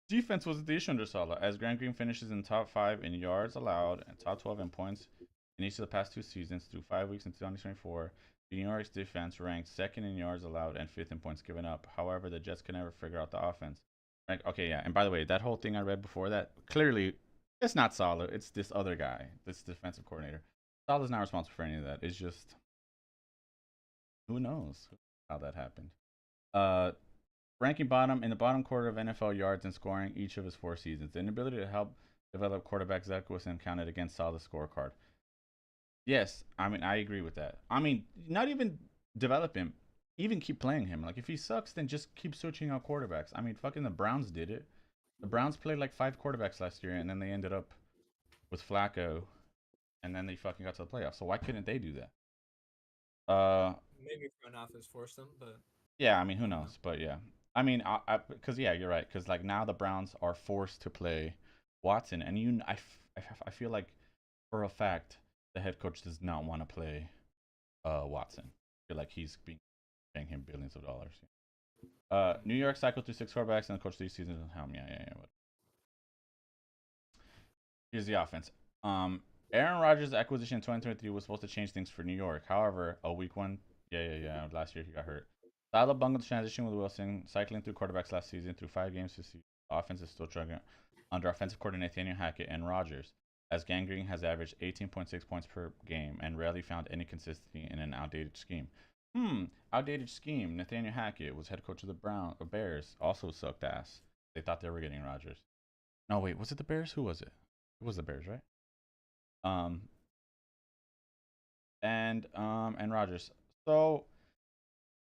Defense was the issue under Saleh, as Grant Green finishes in top 5 in yards allowed and top 12 in points in each of the past 2 seasons through 5 weeks in 2024. The New York's defense ranked 2nd in yards allowed and 5th in points given up. However, the Jets could never figure out the offense. Okay, yeah, and by the way, that whole thing I read before that, clearly, it's not Saleh. It's this other guy, this defensive coordinator. Saleh's not responsible for any of that. It's just, who knows how that happened. Ranking bottom in the bottom quarter of NFL yards and scoring each of his 4 seasons. The inability to help develop quarterback Zach Wilson counted against Saleh's scorecard. Yes, I mean, I agree with that. I mean, not even develop him, even keep playing him. Like, if he sucks, then just keep switching out quarterbacks. I mean, fucking the Browns did it. The Browns played like 5 quarterbacks last year, and then they ended up with Flacco, and then they fucking got to the playoffs. So why couldn't they do that? Maybe front office forced them, but yeah, I mean, who knows? But yeah, I mean, because yeah, you're right. Because like now the Browns are forced to play Watson, and I feel like for a fact the head coach does not want to play Watson. I feel like he's paying him billions of dollars. New York cycled through 6 quarterbacks and coached 3 seasons with Helm. Yeah. Here's the offense. Aaron Rodgers' acquisition in 2023 was supposed to change things for New York. However, a week 1, last year he got hurt. Saleh bungled the transition with Wilson, cycling through quarterbacks last season through 5 games this season. The offense is still struggling under offensive coordinator Nathaniel Hackett and Rodgers, as Gangrene has averaged 18.6 points per game and rarely found any consistency in an outdated scheme. Outdated scheme. Nathaniel Hackett was head coach of the Bears, also sucked ass. They thought they were getting Rodgers. No, wait, was it the Bears? Who was it? It was the Bears, right? And Rodgers. So,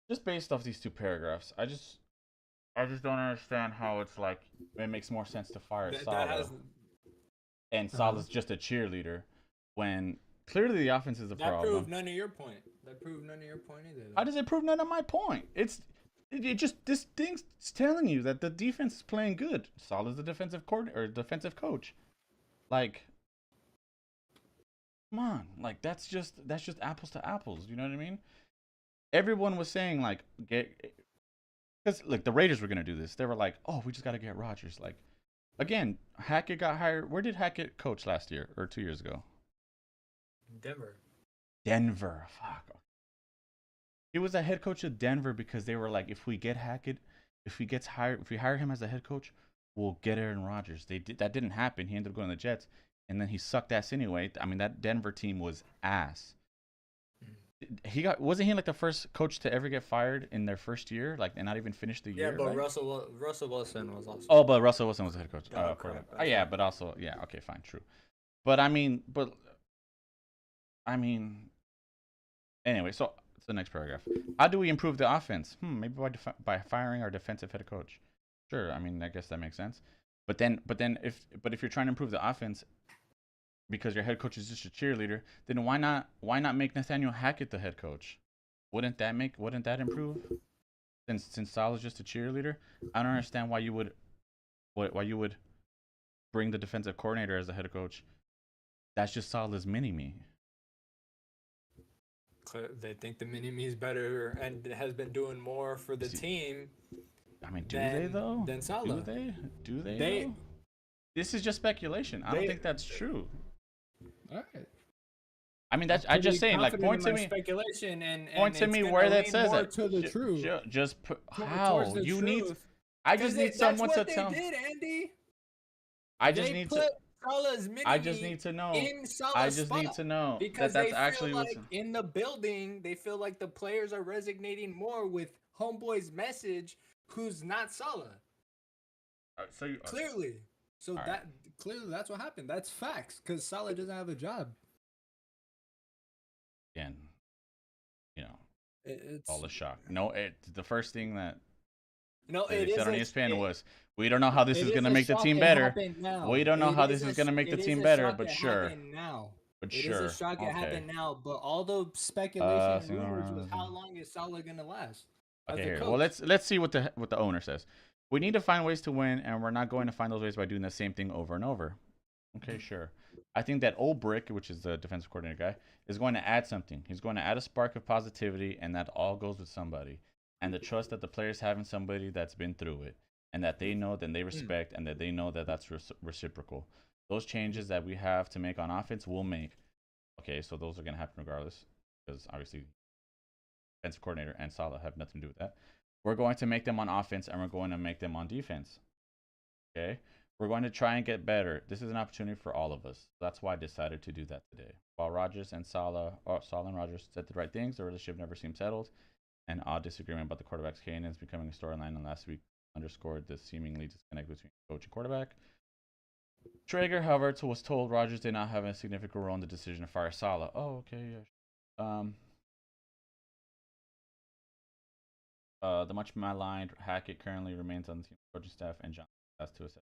just based off these 2 paragraphs, I just don't understand how it's like it makes more sense to fire Saleh. And Saleh's just a cheerleader when clearly the offense is the problem. That proved none of your point. Either. How does it prove none of my point? It just this thing's telling you that the defense is playing good. Saleh's the defensive coordinator or defensive coach. Like, come on, like that's just apples to apples. You know what I mean? Everyone was saying like because look, the Raiders were gonna do this. They were like, oh, we just gotta get Rodgers. Like, again, Hackett got hired. Where did Hackett coach last year or 2 years ago? Denver. Fuck. He was a head coach of Denver because they were like, if we get Hackett, if we hire him as a head coach, we'll get Aaron Rodgers. That didn't happen. He ended up going to the Jets, and then he sucked ass anyway. I mean, that Denver team was ass. Wasn't he like the first coach to ever get fired in their first year, like, and not even finish the year? Yeah, but right? Russell Wilson was also. Oh, but Russell Wilson was the head coach. Yeah, but also, yeah, okay, fine, true. But I mean, anyway, so the next paragraph. How do we improve the offense? Maybe by firing our defensive head coach. Sure, I mean, I guess that makes sense. But if you're trying to improve the offense because your head coach is just a cheerleader, then why not make Nathaniel Hackett the head coach? Wouldn't that improve? Since Salah's just a cheerleader, I don't understand why you would bring the defensive coordinator as the head coach. That's just Salah's mini-me. They think the mini-me is better and has been doing more for the team. I mean, they though? Than Salah. Do they though? This is just speculation. I don't think that's true. All right. I mean, I'm just saying, like, point to me. Speculation and point to me where that says it. To the truth. Just put how you need. I just need someone to tell. That's what they did, Andy. I just need to. I just need to know. I just need to know because that's actually what's in the building. They feel like the players are resonating more with homeboy's message, who's not Salah. Clearly, clearly that's what happened. That's facts because Salah doesn't have a job. Again, it's all the shock. No, the first thing that they said on ESPN was, we don't know how this is going to make the team better. We don't know how this is going to make the team better, but sure. But sure. It is a shock it happened now, but all the speculation and rumors was how long is Salah going to last? Okay, here. Well, let's see what the owner says. We need to find ways to win, and we're not going to find those ways by doing the same thing over and over. Okay, sure. I think that old Brick, which is the defensive coordinator guy, is going to add something. He's going to add a spark of positivity, and that all goes with somebody. And the trust that the players have in somebody that's been through it, and that they know, that they respect, and that they know that that's reciprocal. Those changes that we have to make on offense, we'll make. Okay, so those are going to happen regardless, because obviously defensive coordinator and Salah have nothing to do with that. We're going to make them on offense, and we're going to make them on defense. Okay? We're going to try and get better. This is an opportunity for all of us. That's why I decided to do that today. While Rodgers and Salah and Rodgers said the right things, the relationship never seemed settled. An odd disagreement about the quarterback's cadence becoming a storyline, and last week underscored the seemingly disconnect between coach and quarterback. Traeger, however, was told Rodgers did not have a significant role in the decision to fire Salah. Oh, okay, yeah. The much maligned Hackett currently remains on the team coaching staff, and John has to assess.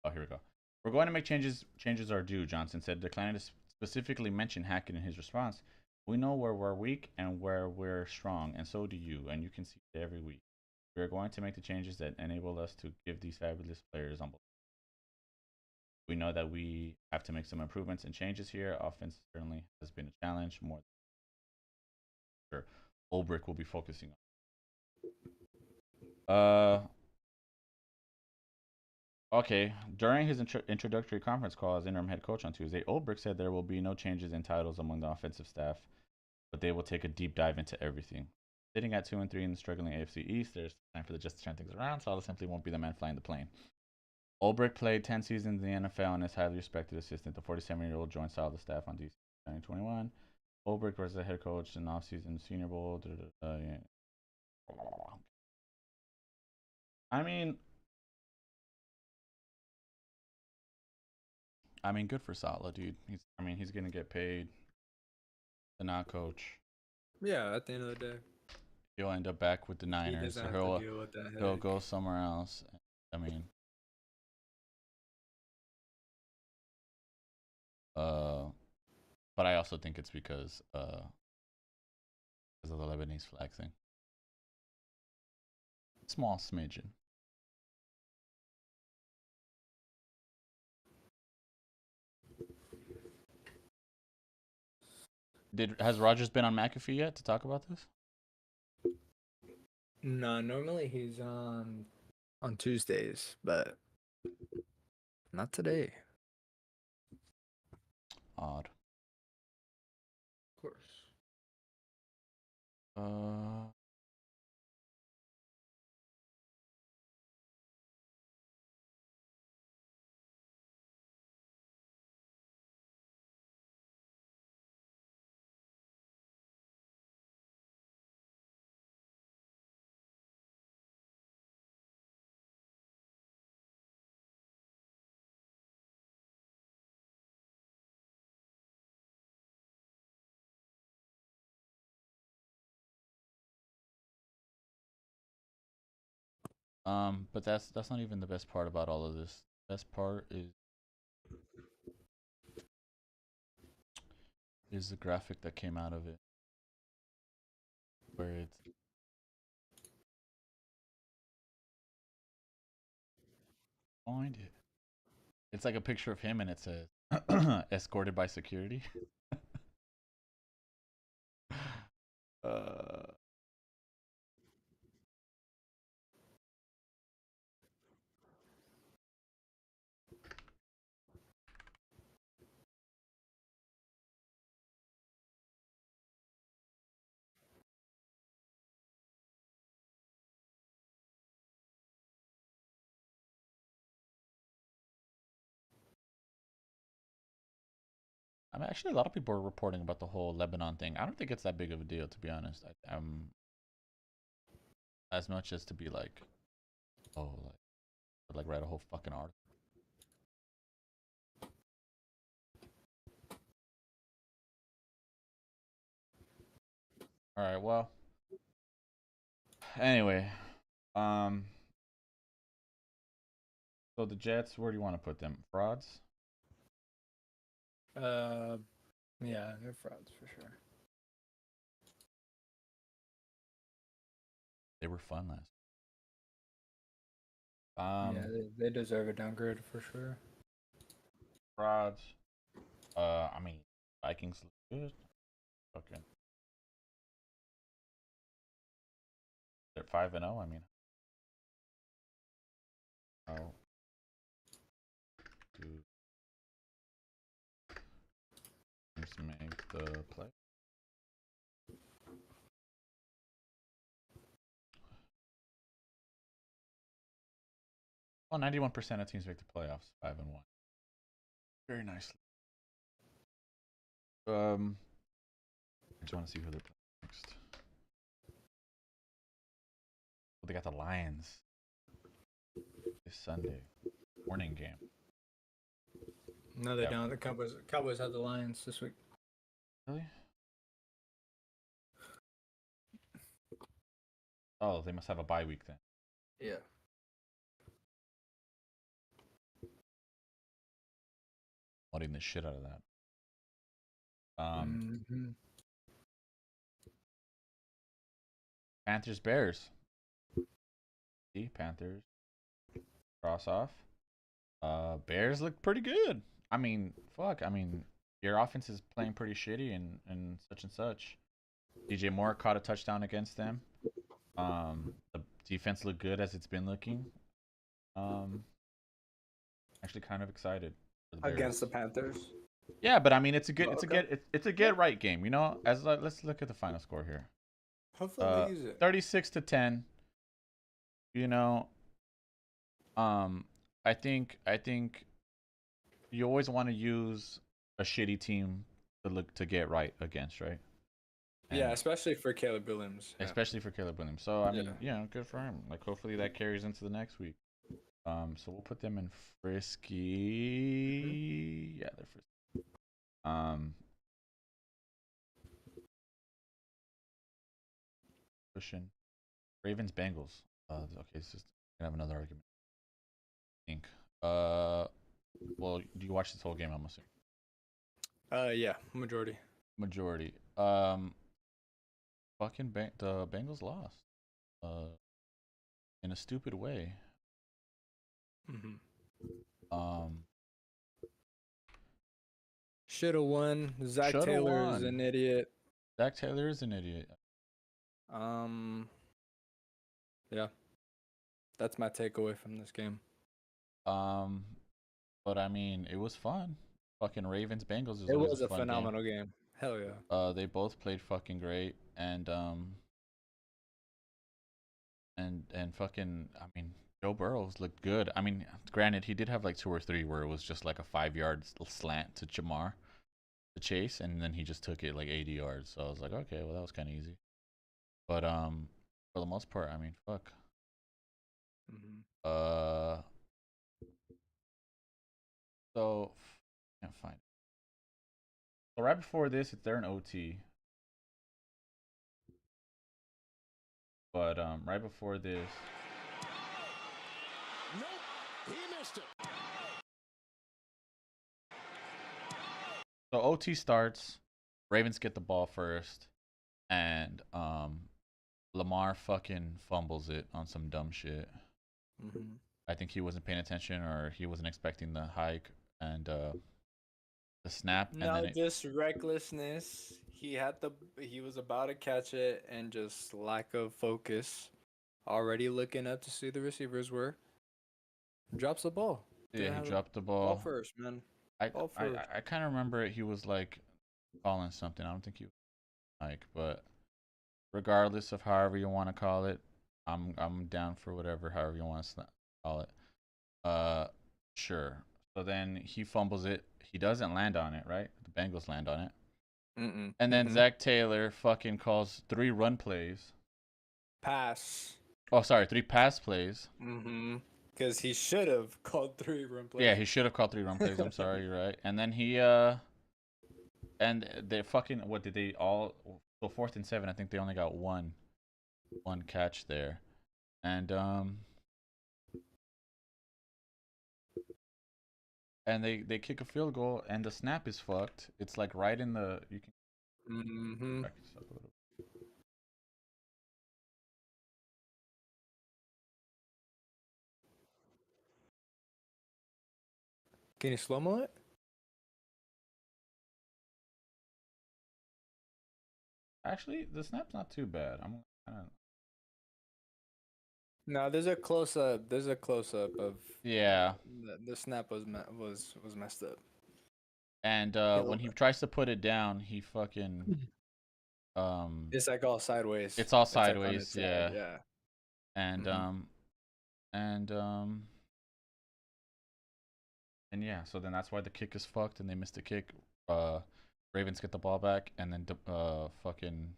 Oh, here we go. We're going to make changes. Changes are due, Johnson said, declining to specifically mention Hackett in his response. We know where we're weak and where we're strong, and so do you, and you can see it every week. We are going to make the changes that enable us to give these fabulous players on both. We know that we have to make some improvements and changes here. Offense certainly has been a challenge. More than sure. Ulbrich will be focusing on. Okay, during his introductory conference call as interim head coach on Tuesday, Ulbrich said there will be no changes in titles among the offensive staff, but they will take a deep dive into everything. Sitting at 2-3 in the struggling AFC East, there's time for the just to turn things around. Salah simply won't be the man flying the plane. Ulbrich played 10 seasons in the NFL and is highly respected assistant. The 47-year-old joined Salah's staff on DC 2021. Ulbrich was the head coach in off-season Senior Bowl. Yeah. I mean, good for Salah, dude. He's gonna get paid to not coach. Yeah, at the end of the day, he'll end up back with the Niners, or he'll go somewhere else. I mean, but I also think it's because of the Lebanese flag thing. Small smidgen. Has Rodgers been on McAfee yet to talk about this? No, normally he's on Tuesdays, but not today. Odd. Of course. But that's not even the best part about all of this. The best part is the graphic that came out of it, where it's find it. It's like a picture of him, and it says escorted by security. I mean, actually, a lot of people are reporting about the whole Lebanon thing. I don't think it's that big of a deal, to be honest. As much as to be like, oh, like write a whole fucking article. All right, well. Anyway, so the Jets, where do you want to put them? Frauds? Yeah, they're frauds for sure. They were fun last. Yeah, they deserve a downgrade for sure. Frauds. I mean, Vikings look good. Okay. They're 5-0. I mean, oh, do teams make the play? Well, 91% of teams make the playoffs. 5-1. Very nicely. I just want to see who they're playing next. Well, they got the Lions this Sunday morning game. No, they don't. The Cowboys have the Lions this week. Really? Oh, they must have a bye week then. Yeah. Loading the shit out of that. Panthers Bears. See, Panthers cross off. Bears look pretty good. I mean, fuck. I mean, your offense is playing pretty shitty and such and such. DJ Moore caught a touchdown against them. The defense looked good as it's been looking. Actually, kind of excited for the Bears. Against the Panthers. Yeah, but I mean, it's a get right game. You know, let's look at the final score here. Hopefully they use it. 36-10. You know, I think you always want to use a shitty team to get right against, right? And yeah, especially for Caleb Williams. Especially for Caleb Williams. So I mean, yeah, good for him. Like, hopefully that carries into the next week. So we'll put them in Frisky. Yeah, they're Frisky. Pushing Ravens Bengals. Okay, this is gonna have another argument. I think. Well, do you watch this whole game? I'm assuming. Yeah, majority. Fucking the Bengals lost. In a stupid way. Should have won. Zach Taylor is an idiot. Yeah. That's my takeaway from this game. But I mean, it was fun. Fucking Ravens Bengals It was a phenomenal game. Hell yeah. They both played fucking great, and fucking, I mean, Joe Burrows looked good. I mean, granted, he did have like 2 or 3 where it was just like a 5-yard slant to Jamar to chase, and then he just took it like 80 yards. So I was like, okay, well, that was kind of easy. But for the most part, I mean, fuck. So can't find it. So right before this, they're in OT. But right before this, Nope, he missed it. So OT starts, Ravens get the ball first, and Lamar fucking fumbles it on some dumb shit. I think he wasn't paying attention, or he wasn't expecting the hike and the snap. No, And then just recklessness. He was about to catch it, and just lack of focus. Already looking up to see the receivers were. Drops the ball. Yeah, he dropped the ball. Ball first, man. I kind of remember he was like calling something. I don't think he was like, but regardless of however you want to call it, I'm down for whatever, however you want to call it. Sure. So then he fumbles it. He doesn't land on it, right? The Bengals land on it. And then Zach Taylor fucking calls 3 run plays. Pass. Oh, sorry, 3 pass plays. Because he should have called 3 run plays. Yeah, he should have called 3 run plays. I'm sorry, you're right. And then he and they fucking, what did they all? So 4th and 7, I think they only got one catch there, and they kick a field goal, and the snap is fucked. It's like right in the, you can. Can you slow-mo it? Actually, the snap's not too bad. I'm kind of. No, there's a close-up. There's a close-up of. Yeah. The snap was messed up. And when he tries to put it down, he fucking. It's like all sideways. It's all sideways, like yeah. Yeah. And and yeah, so then that's why the kick is fucked, and they missed the kick. Ravens get the ball back, and then fucking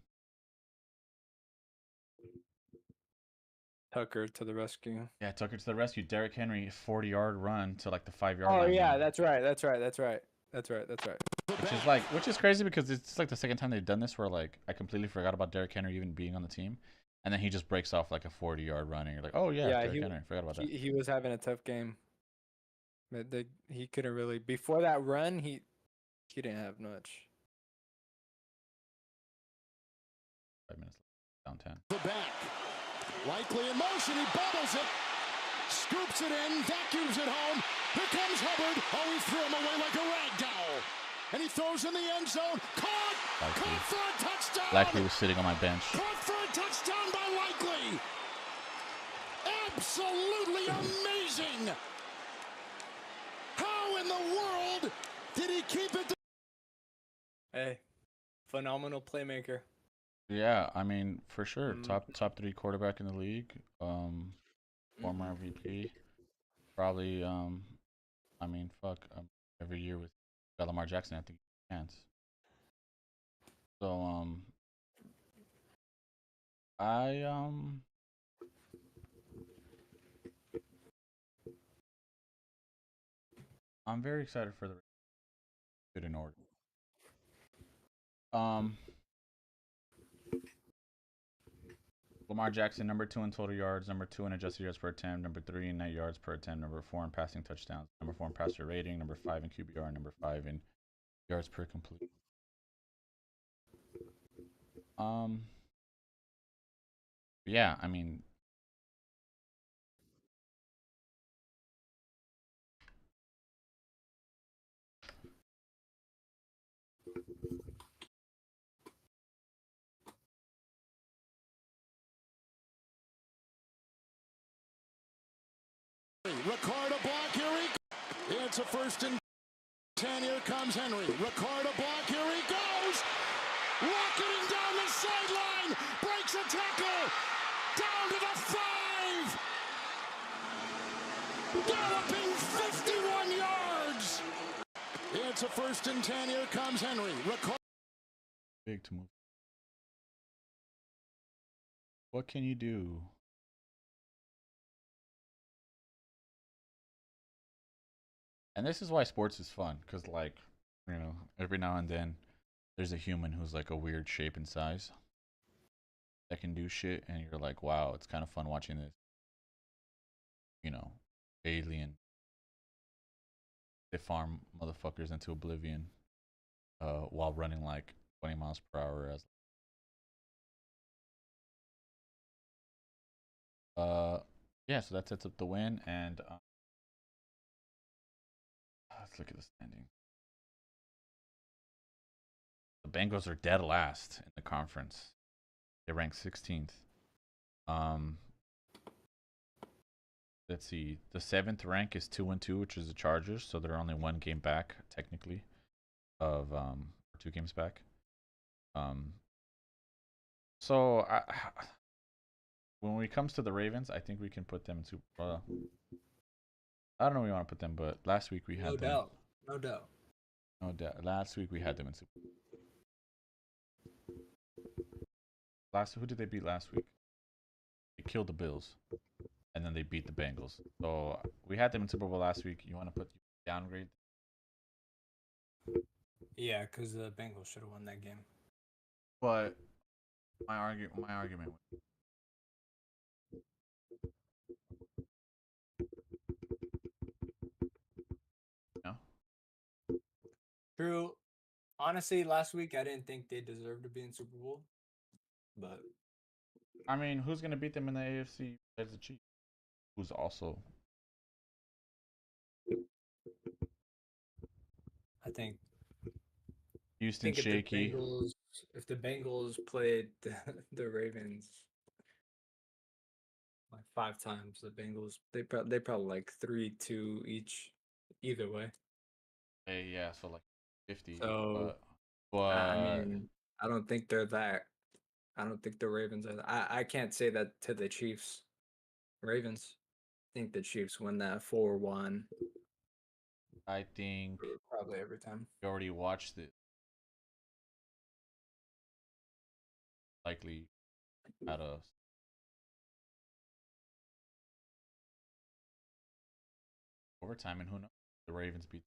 Tucker to the rescue. Yeah, Tucker to the rescue. Derrick Henry, 40-yard run to like the 5-yard line. Oh yeah, that's right. Which is crazy, because it's like the second time they've done this where like I completely forgot about Derrick Henry even being on the team, and then he just breaks off like a 40-yard run, and you're like, oh yeah, Derrick Henry, forgot about that. He was having a tough game. He couldn't really, before that run, he didn't have much. 5 minutes down 10. The back, likely in motion. He bobbles it, scoops it in, vacuums it home. Here comes Hubbard. Oh, he threw him away like a rag doll, and he throws in the end zone. Caught for a touchdown. Likely was sitting on my bench. Caught for a touchdown by Likely. Absolutely amazing. How in the world did he keep it? Hey, phenomenal playmaker. Yeah, I mean, for sure, top 3 quarterback in the league. Former MVP. Probably. I mean, fuck. Every year with Lamar Jackson, I think he chance. So I'm very excited for the good in order. Lamar Jackson, number 2 in total yards, number 2 in adjusted yards per attempt, number 3 in net yards per attempt, number 4 in passing touchdowns, number 4 in passer rating, number 5 in QBR, number 5 in yards per complete. Yeah, I mean, Ricardo block, here he goes. It's a 1st and 10. Here comes Henry. Ricardo block, here he goes. Rocketing down the sideline. Breaks a tackle. Down to the 5. Galloping 51 yards. It's a 1st and 10. Here comes Henry. Big to move. What can you do? And this is why sports is fun, because, like, you know, every now and then there's a human who's like a weird shape and size that can do shit, and you're like, wow, it's kind of fun watching this, you know, alien. They farm motherfuckers into oblivion while running like 20 miles per hour. Yeah, so that sets up the win, and let's look at the standing. The Bengals are dead last in the conference. They rank 16th. Let's see. The 7th rank is 2-2, which is the Chargers, so they're only 1 game back technically of 2 games back. So when it comes to the Ravens, I think we can put them in Super Bowl. I don't know where we want to put them, but last week we had them. No doubt. Last week we had them in Super Bowl. Who did they beat last week? They killed the Bills, and then they beat the Bengals. So we had them in Super Bowl last week. You want to put downgrade? Yeah, because the Bengals should have won that game. But my argument. No. True. Honestly, last week I didn't think they deserved to be in Super Bowl, but I mean, who's gonna beat them in the AFC? There's the Chiefs, who's also. I think Houston's shaky. If the Bengals played the Ravens like 5 times, the Bengals they probably like 3-2 each, either way. Hey, yeah, so like 50. So, but I mean, I don't think they're that. I don't think the Ravens are. I can't say that to the Chiefs. Ravens. I think the Chiefs win that 4-1. I think probably every time. You already watched it. Likely at a overtime, and who knows? The Ravens beat.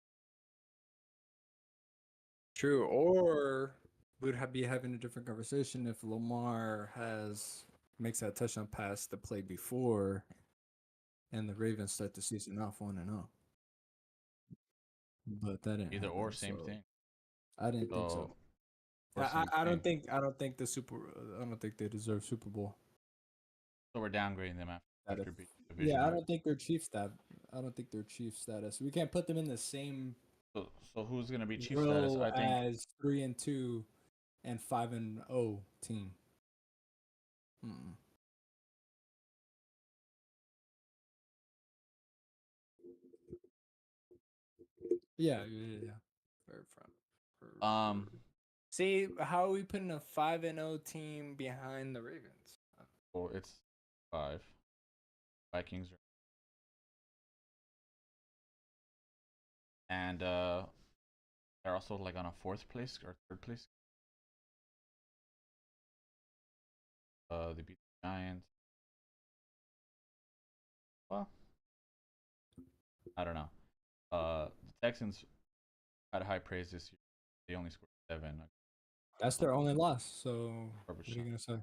True, or we'd be having a different conversation if Lamar makes that touchdown pass the play before, and the Ravens start the season off 1-0. But that didn't either happen, or same thing. I didn't think so. I don't think they deserve Super Bowl. So we're downgrading them after beating the division. Yeah, I don't think they're Chiefs status. We can't put them in the same. So who's gonna be Chiefs status? I think as 3-2 and 5-0 team. Yeah. Very front. See, how are we putting a 5-0 team behind the Ravens? Well, it's 5. Vikings are. And they're also like on a 4th place or 3rd place. They beat the Giants. Well, I don't know. The Texans had high praise this year. They only scored 7. That's their only loss. So what are you gonna say?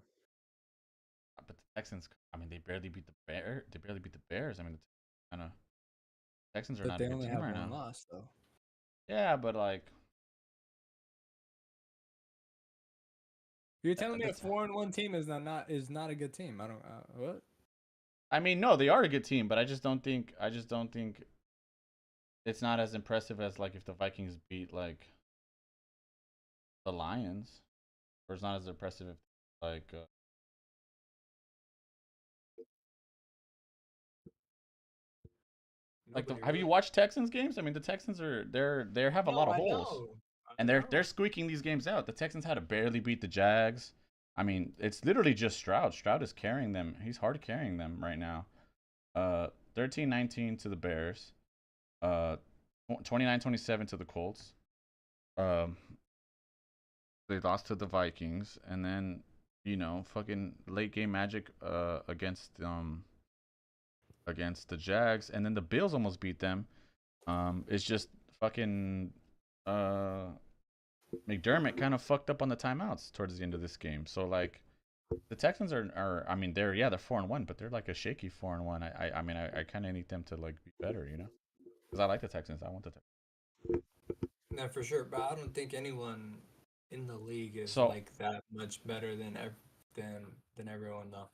But the Texans, I mean, they barely beat the Bears. I mean, Texans are not a good team right now. They only have 1 loss, though. Yeah, but like, you're telling me a 4-1 team is not a good team? I don't. What? I mean, no, they are a good team, but I just don't think it's not as impressive as like if the Vikings beat like the Lions, or it's not as impressive if like. Have you watched Texans games? I mean, the Texans they have a lot of holes, and they're squeaking these games out. The Texans had to barely beat the Jags. I mean, it's literally just Stroud. Stroud is carrying them. He's hard carrying them right now. 13-19 to the Bears. 29-27 to the Colts. They lost to the Vikings, and then fucking late game magic against the Jags, and then the Bills almost beat them. It's just fucking McDermott kind of fucked up on the timeouts towards the end of this game. So like, The Texans are I mean they're 4-1, but they're like a shaky 4-1. I mean I kind of need them to like be better, you know, because I like the Texans. I want the Texans. No, for sure, but I don't think anyone in the league is So like that much better than everyone though.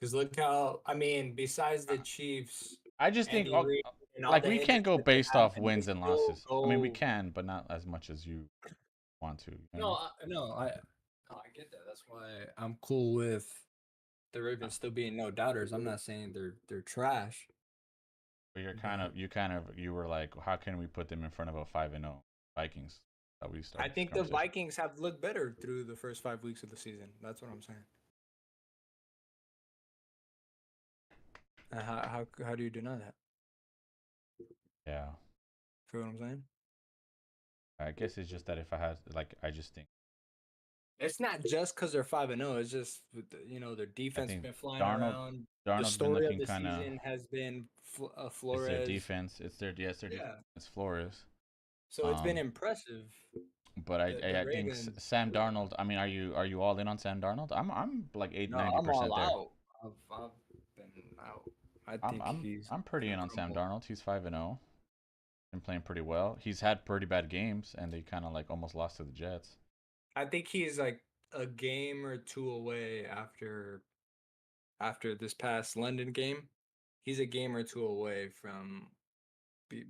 Because look how besides the Chiefs, I just think Andy Reid, and all like the we can't injuries go that they based have, off and they wins and still losses. I mean we can, but not as much as you want to. You know I get that. That's why I'm cool with the Ravens still being no doubters. I'm not saying they're trash. But you were like, how can we put them in front of a 5-0 Vikings? That we I think the Vikings have looked better through the first 5 weeks of the season. That's what I'm saying. How do you deny that? Yeah. Feel what I'm saying? I guess it's just that if I had like I just think it's not just because they're 5-0. It's just their defense has been flying around. Darnold's the story been of the season has been Flores. It's their defense. It's their defense. It's Flores. So it's been impressive. But I think Sam Darnold. I mean, are you all in on Sam Darnold? I'm like 90% there. I'm all out. I've been out. I think I'm pretty in on Sam Darnold. He's 5-0. Been playing pretty well. He's had pretty bad games, and they kind of like almost lost to the Jets. I think he's like a game or two away after this past London game. He's a game or two away from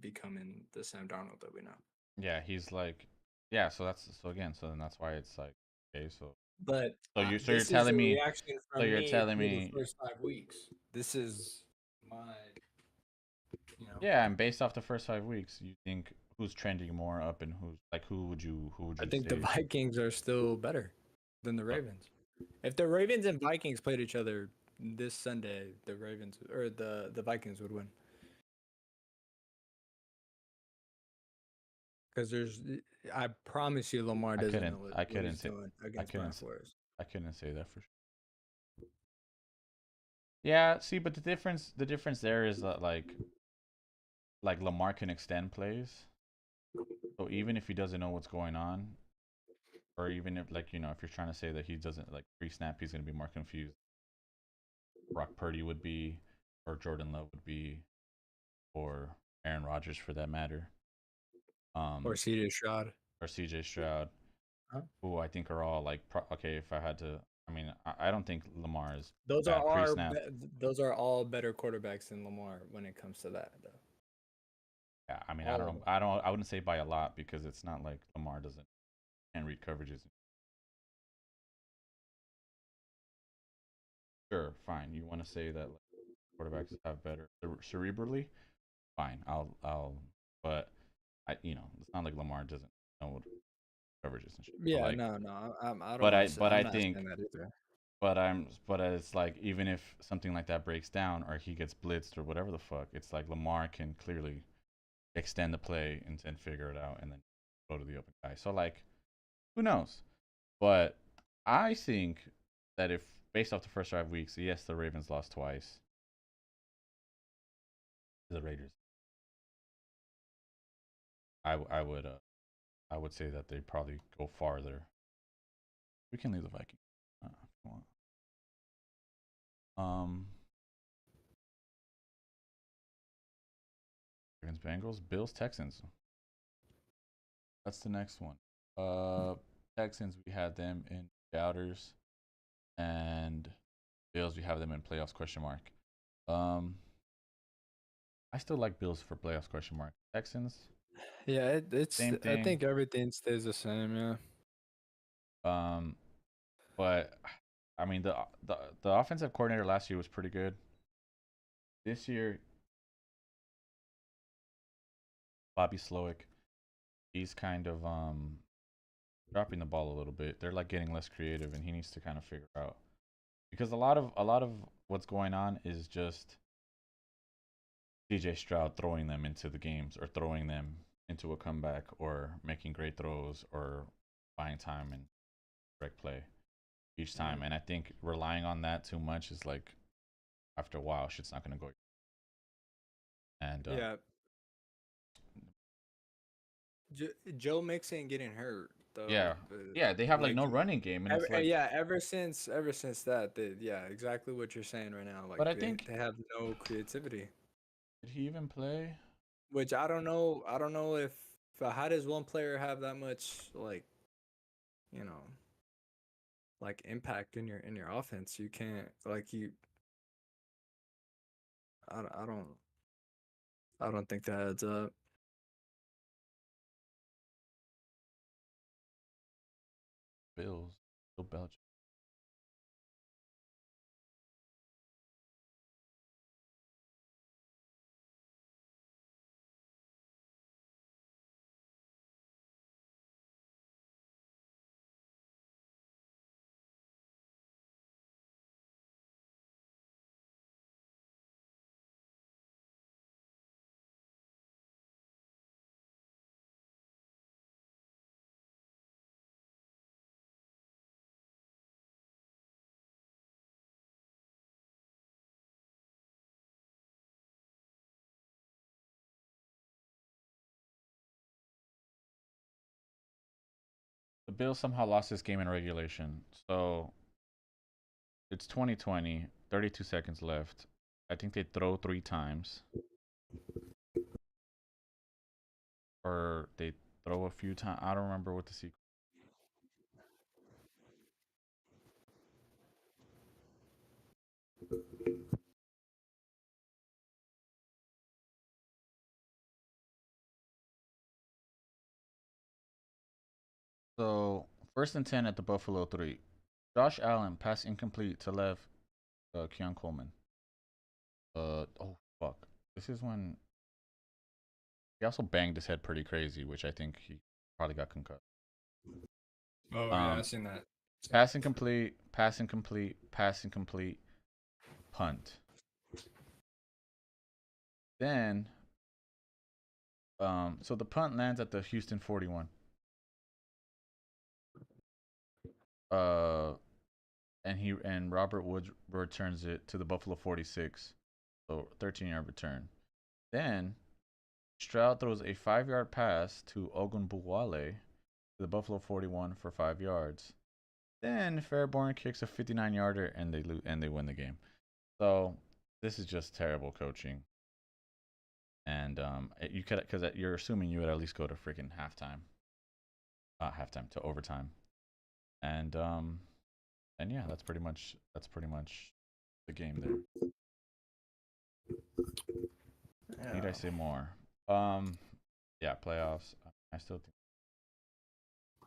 becoming the Sam Darnold that we know. Yeah, he's like, So then that's why it's like, okay, so. But you're telling me. So you're telling me the first 5 weeks. This is my. Yeah, and based off the first 5 weeks, you think who's trending more up and who would you I think the Vikings are still better than the Ravens. If the Ravens and Vikings played each other this Sunday, the Ravens or the Vikings would win. Because I promise you, Lamar doesn't know what he's doing against Brian Flores. I couldn't say that for sure. Yeah, see, but the difference there is that like Lamar can extend plays. So even if he doesn't know what's going on, or even if if you're trying to say that he doesn't like pre-snap, he's going to be more confused. Brock Purdy would be, or Jordan Love would be, or Aaron Rodgers for that matter. Or CJ Stroud. Who I think are all like okay. If I had to, I mean, I don't think Lamar is. Those are all better quarterbacks than Lamar when it comes to that, though. Yeah, I mean, I wouldn't say by a lot because it's not like Lamar can't read coverages. Sure, fine. You want to say that quarterbacks have better cerebrally? Fine, but it's not like Lamar doesn't know what coverages and shit. Yeah, I don't. But it's like even if something like that breaks down or he gets blitzed or whatever the fuck, it's like Lamar can clearly extend the play and figure it out and then go to the open guy. So like, who knows? But I think that if based off the first 5 weeks, yes, the Ravens lost twice. The Raiders. I would say that they probably go farther. We can leave the Vikings. If you want. Ravens, Bengals, Bills, Texans. That's the next one. Texans, we had them in doubters, and Bills, we have them in playoffs ? I still like Bills for playoffs ? Texans. Yeah, it's same thing. I think everything stays the same. Yeah. But I mean the offensive coordinator last year was pretty good. This year, Bobby Slowick, he's kind of dropping the ball a little bit. They're like getting less creative, and he needs to kind of figure out because a lot of what's going on is just CJ Stroud throwing them into the games or throwing them into a comeback or making great throws or buying time and correct play each time. And I think relying on that too much is like after a while shit's not going to go. And yeah. Joe Mixon getting hurt though. Yeah, they have like no running game, and it's like ever since that, exactly what you're saying right now. Like, but I think they have no creativity. Did he even play? Which I don't know. I don't know if how does one player have that much like, like impact in your offense? You can't like you. I don't think that adds up. Bills, Bill Belichick. The Bills somehow lost this game in regulation. So it's 2020, 32 seconds left. I think they throw 3 times. Or they throw a few times. I don't remember what the sequence. So 1st and 10 at the Buffalo 3. Josh Allen pass incomplete to left Keon Coleman. Oh fuck. This is when he also banged his head pretty crazy, which I think he probably got concussed. Oh yeah, I've seen that. Pass incomplete, pass incomplete, pass incomplete, punt. Then so the punt lands at the Houston 41. And Robert Woods returns it to the Buffalo 46. So 13-yard return. Then Stroud throws a 5-yard pass to Ogunbowale to the Buffalo 41 for 5 yards. Then Fairborn kicks a 59-yarder and they win the game. So this is just terrible coaching. And you could, because you're assuming you would at least go to freaking halftime, to overtime. And yeah, that's pretty much the game there. Yeah. Need I say more? Yeah, playoffs. I still think,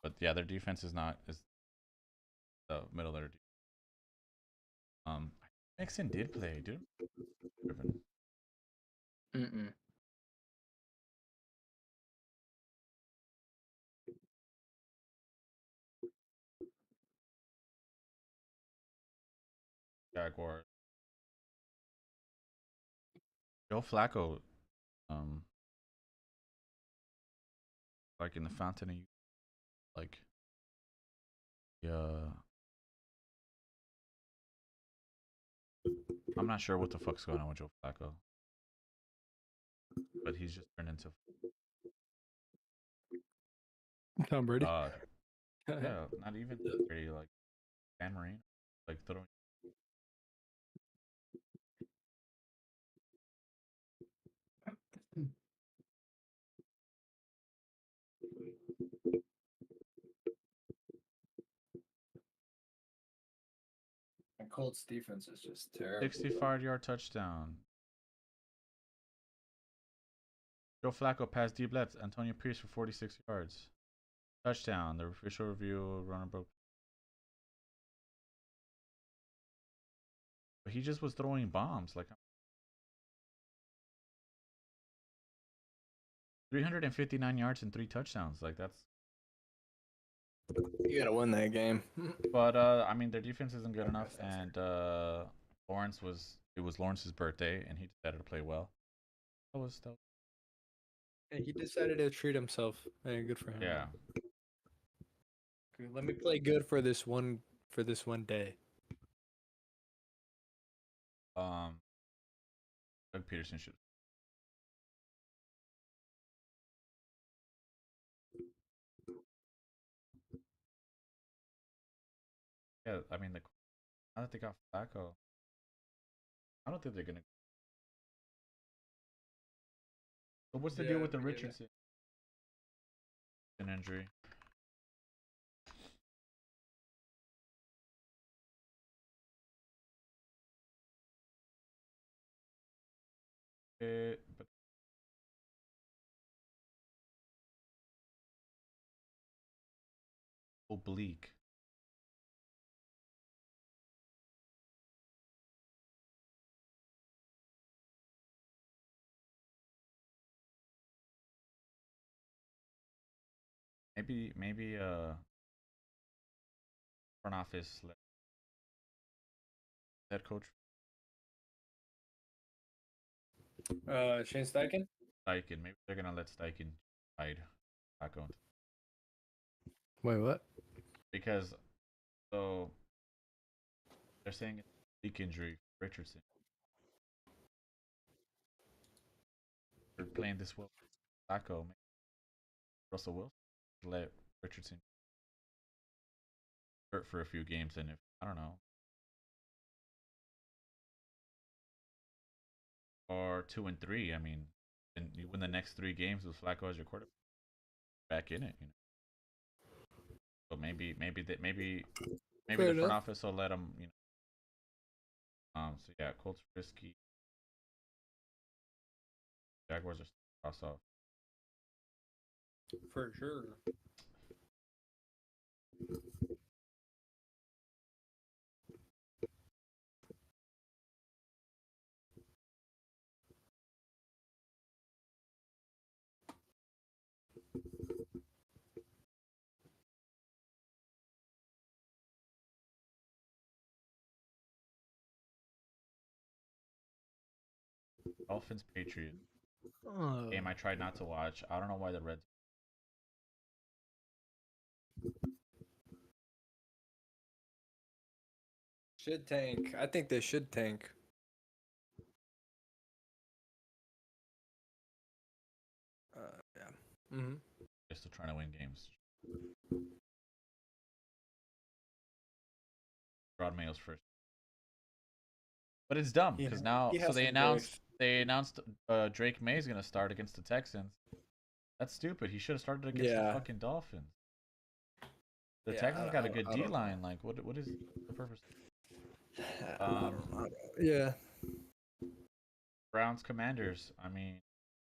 but yeah, their defense is the middle of their defense. Mixon did play, dude. Jaguars. Joe Flacco, like in the fountain of youth, like, yeah. I'm not sure what the fuck's going on with Joe Flacco, but he's just turned into Tom Brady. Yeah, not even Brady, like Dan Marino, like throwing. And Colts defense is just terrible. 65-yard touchdown. Joe Flacco passed deep left. Antonio Pierce for 46 yards. Touchdown. The official review runner broke. But he just was throwing bombs. Like 359 yards and 3 touchdowns. Like that's. You gotta win that game. But I mean, their defense isn't good enough, and it was Lawrence's birthday, and he decided to play well. That was. Yeah, he decided to treat himself. Hey, good for him. Yeah. Let me play good for this one day. Doug Peterson should. Yeah, I mean, now that they got Flacco, I don't think they're gonna. But what's the deal with the Richardson injury? But oblique. Maybe front office head coach Shane Steichen. Steichen. Maybe they're gonna let Steichen hide back on. Wait, what? Because so they're saying it's a leak injury for Richardson. They're playing this well. Flacco, maybe Russell Wilson let Richardson hurt for a few games, and if I don't know, or 2-3, I mean, and you win the next 3 games with Flacco as your quarterback, back in it, you know. So maybe the front office will let him, you know. So yeah, Colts risky. Jaguars are cross off for sure. Dolphins Patriots game. I tried not to watch. I don't know why the Reds. Should tank. I think they should tank. Yeah. They're still trying to win games. Rod Mayo's first, but it's dumb because now so they announced Drake May's gonna start against the Texans. That's stupid. He should have started against the fucking Dolphins. The Texans got a good D line. Like, what is the purpose? Yeah. Browns Commanders. I mean,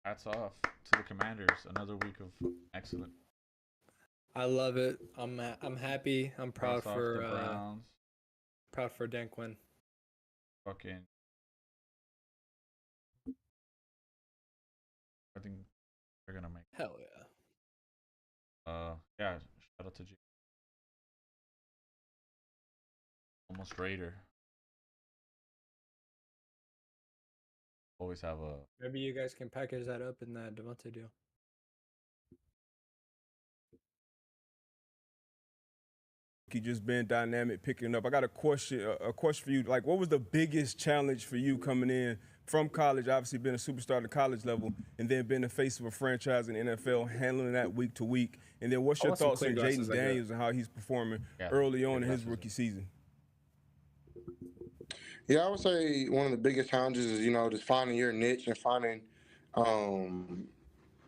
hats off to the Commanders. Another week of excellent. I love it. I'm happy. I'm proud for the Browns. Proud for Dan Quinn. Fucking. I think they're gonna make. Hell yeah. Yeah. Shout out to G. Almost Raider. Always have a. Maybe you guys can package that up in that Devontae deal. He just been dynamic, picking up. I got a question for you. Like, what was the biggest challenge for you coming in from college? Obviously, being a superstar at the college level, and then being the face of a franchise in the NFL, handling that week to week. And then, what's your thoughts on Jaden Daniels and how he's performing early on in his rookie season? Yeah, I would say one of the biggest challenges is, just finding your niche and finding,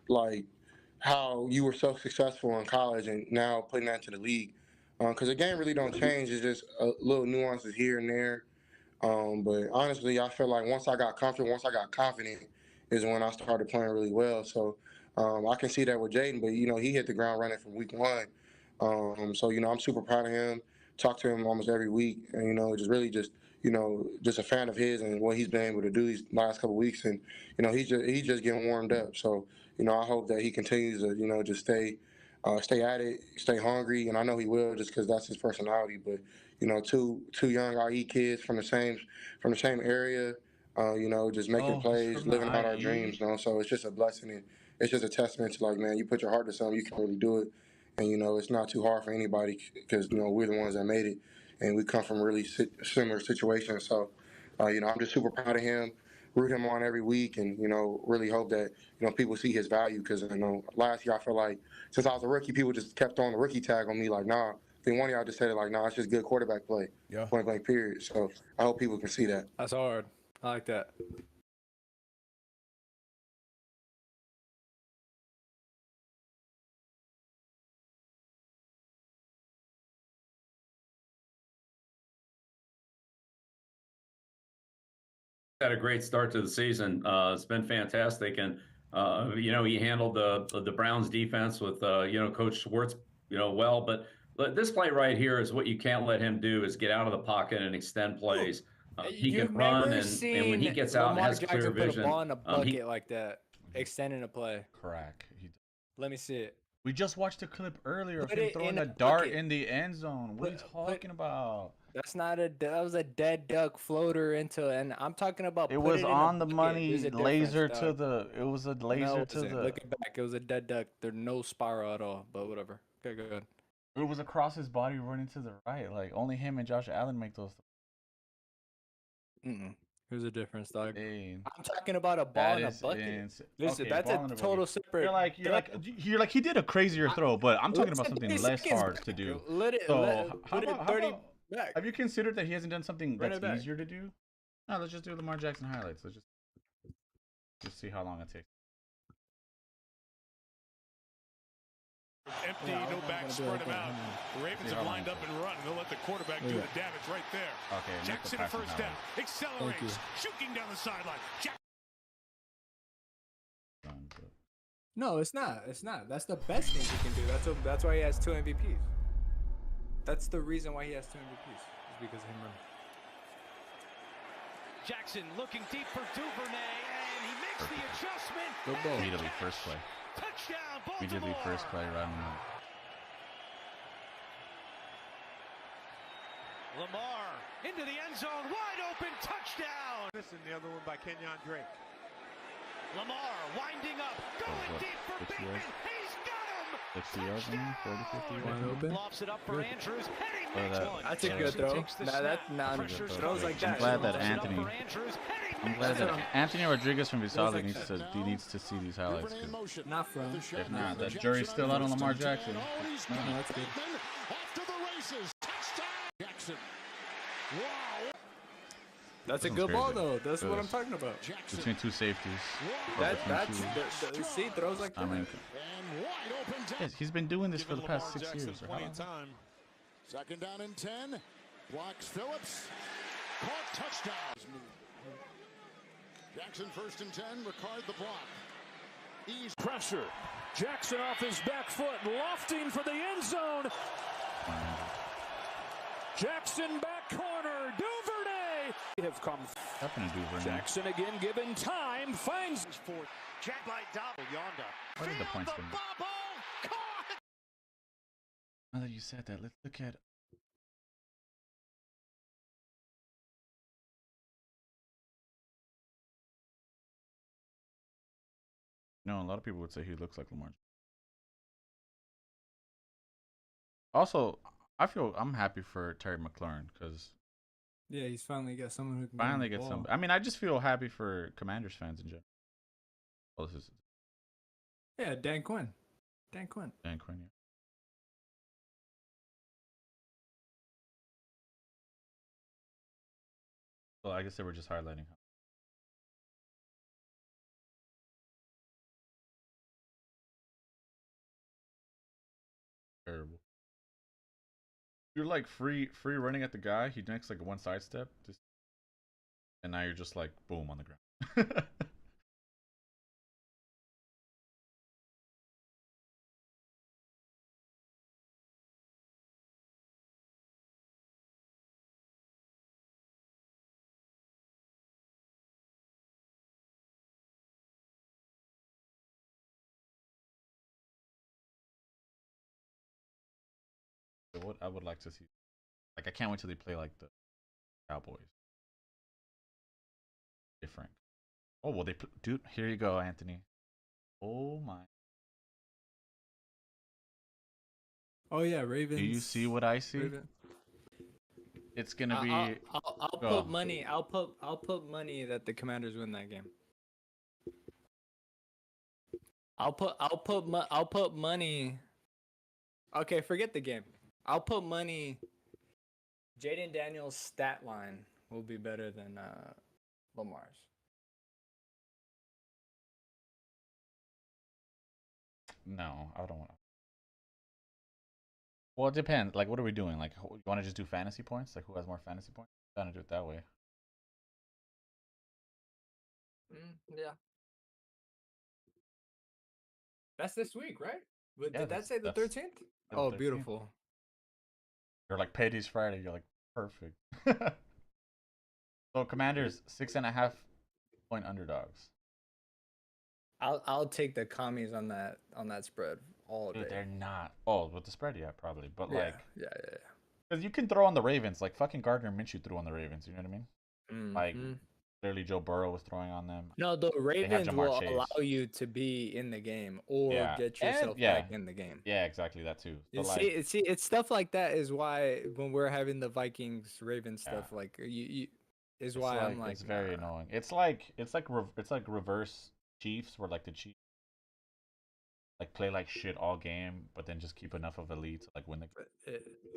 like, how you were so successful in college and now putting that to the league. Because the game really don't change. It's just little nuances here and there. But honestly, I feel like once I got comfortable, once I got confident, is when I started playing really well. So I can see that with Jaden, but, he hit the ground running from week 1. So, I'm super proud of him. Talk to him almost every week. And, just really just a fan of his and what he's been able to do these last couple of weeks. And, he's just getting warmed up. So, I hope that he continues to, just stay at it, stay hungry. And I know he will just because that's his personality. But, two young IE kids from the same area, just making plays, living out our dreams, So it's just a blessing. And it's just a testament to, like, man, you put your heart to something, you can really do it. And, it's not too hard for anybody because, we're the ones that made it. And we come from really similar situations. So, I'm just super proud of him, root him on every week, and, really hope that, people see his value. Because, last year I feel like since I was a rookie, people just kept throwing the rookie tag on me like, nah, I think one of y'all just said it like, no, it's just good quarterback play. Yeah. Point blank, period. So I hope people can see that. That's hard. I like that. Had a great start to the season. It's been fantastic, and he handled the Browns defense with Coach Schwartz well. But this play right here is what you can't let him do: is get out of the pocket and extend plays. He can run, and when he gets out and has clear vision, put a ball in a bucket like that, extending a play. Crack. Let me see it. We just watched a clip earlier of him throwing a dart in the end zone. What are you talking about? That's not that was a dead duck floater and I'm talking about. It was on the money, laser to the. It was a laser to the. Look it back. It was a dead duck. There's no spiral at all. But whatever. Okay, good. It was across his body, running to the right. Like only him and Josh Allen make those. There's a difference, dog. Dang. I'm talking about a ball in a bucket. Listen, okay, that's a total separate. You're like he did a crazier throw, but I'm talking about something less hard to do. Let it 30 back. Have you considered that he hasn't done something that's easier to do? No, let's just do Lamar Jackson highlights. Let's just see how long it takes. Empty, no back, spread him out. The Ravens have lined up and run. They'll let the quarterback do the damage right there. Okay, Jackson first down. Accelerates. Shooting down the sideline. No, it's not. It's not. That's the best thing he can do. That's why he has 2 MVPs. That's the reason why he has 2 MVPs. Is because of him running. Jackson looking deep for Duvernay, and he makes the adjustment. Good ball. Immediately first play. Touchdown, Baltimore. Immediately first play, right on Lamar into the end zone, wide open, touchdown. Missing the other one by Kenyon Drake. Lamar winding up, going deep for Bateman. He's got him. 50 yards, 40, 50. Wide open. Lofts it up for Andrews, and he makes one. That's a good throw. Throws like that. I'm glad that Anthony Rodriguez from Visala needs to see these highlights. Not from. If not, that jury's still out on Lamar Jackson. No, that's good. After the races, touchdown, Jackson. Wow. That's a good ball, though. That's what I'm talking about. Between two safeties. See, throws like that. Yes, he's been doing this for the past 6 years. Second down and 10. Blocks Phillips. Caught, touchdown. Jackson first and 10. Ricard the block. Ease pressure. Jackson off his back foot. Lofting for the end zone. Jackson back corner. Duvernay have come. Jackson again given time. Finds for Jack by double yonder. What are the points for me? Now that you said that, let's look at. No, a lot of people would say he looks like Lamar. Also, I'm happy for Terry McLaurin because. Yeah, he's finally got someone who can finally get some. I mean, I just feel happy for Commanders fans in general. Oh, this is. Yeah, Dan Quinn. Dan Quinn, yeah. Well, I guess they were just highlighting how. Terrible. You're like free running at the guy. He makes like one sidestep, and now you're just like boom on the ground. What I would like to see, like I can't wait till they play like the Cowboys. Different. Oh well, dude. Here you go, Anthony. Oh my. Oh yeah, Ravens. Do you see what I see? It's gonna be. I'll put money. I'll put money that the Commanders win that game. I'll put money. Okay, forget the game. I'll put money. Jaden Daniels' stat line will be better than Lamar's. No, I don't want to. Well, it depends. Like, what are we doing? Like, you want to just do fantasy points? Like, who has more fantasy points? I'm trying to do it that way. Yeah. That's this week, right? Yeah, Did that say the 13th? Oh, 13th. Beautiful. You're like, Paydays Friday. You're like, perfect. So, Commanders, 6.5 point underdogs. I'll take the commies on that spread all day. Dude, they're not. Oh, with the spread, yeah, probably. But yeah, like, yeah. Because you can throw on the Ravens, like fucking Gardner Minshew threw on the Ravens. You know what I mean? Like, clearly Joe Burrow was throwing on them. No, the Ravens will allow you to be in the game or get yourself back in the game. Yeah, exactly that too. So see, it's stuff like that is why when we're having the Vikings Ravens stuff, like is why I'm like, it's very annoying. It's like reverse Chiefs, where like the Chiefs like play like shit all game, but then just keep enough of a lead to like win the.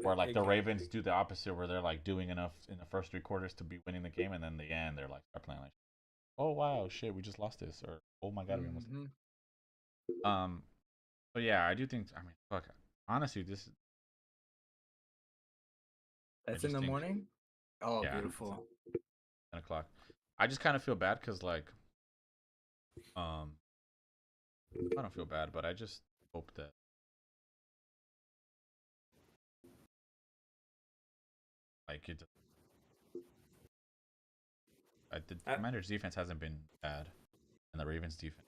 Or like the Ravens do the opposite, where they're like doing enough in the first 3 quarters to be winning the game, and then the end they're like start playing like, oh wow, shit, we just lost this, or oh my god, we almost. So yeah, I do think. I mean, fuck. Honestly, this. That's in the morning. Oh, yeah, beautiful. 10 o'clock. I just kind of feel bad because like, I don't feel bad, but I just hope that. Like it. The Commanders' defense hasn't been bad, and the Ravens' defense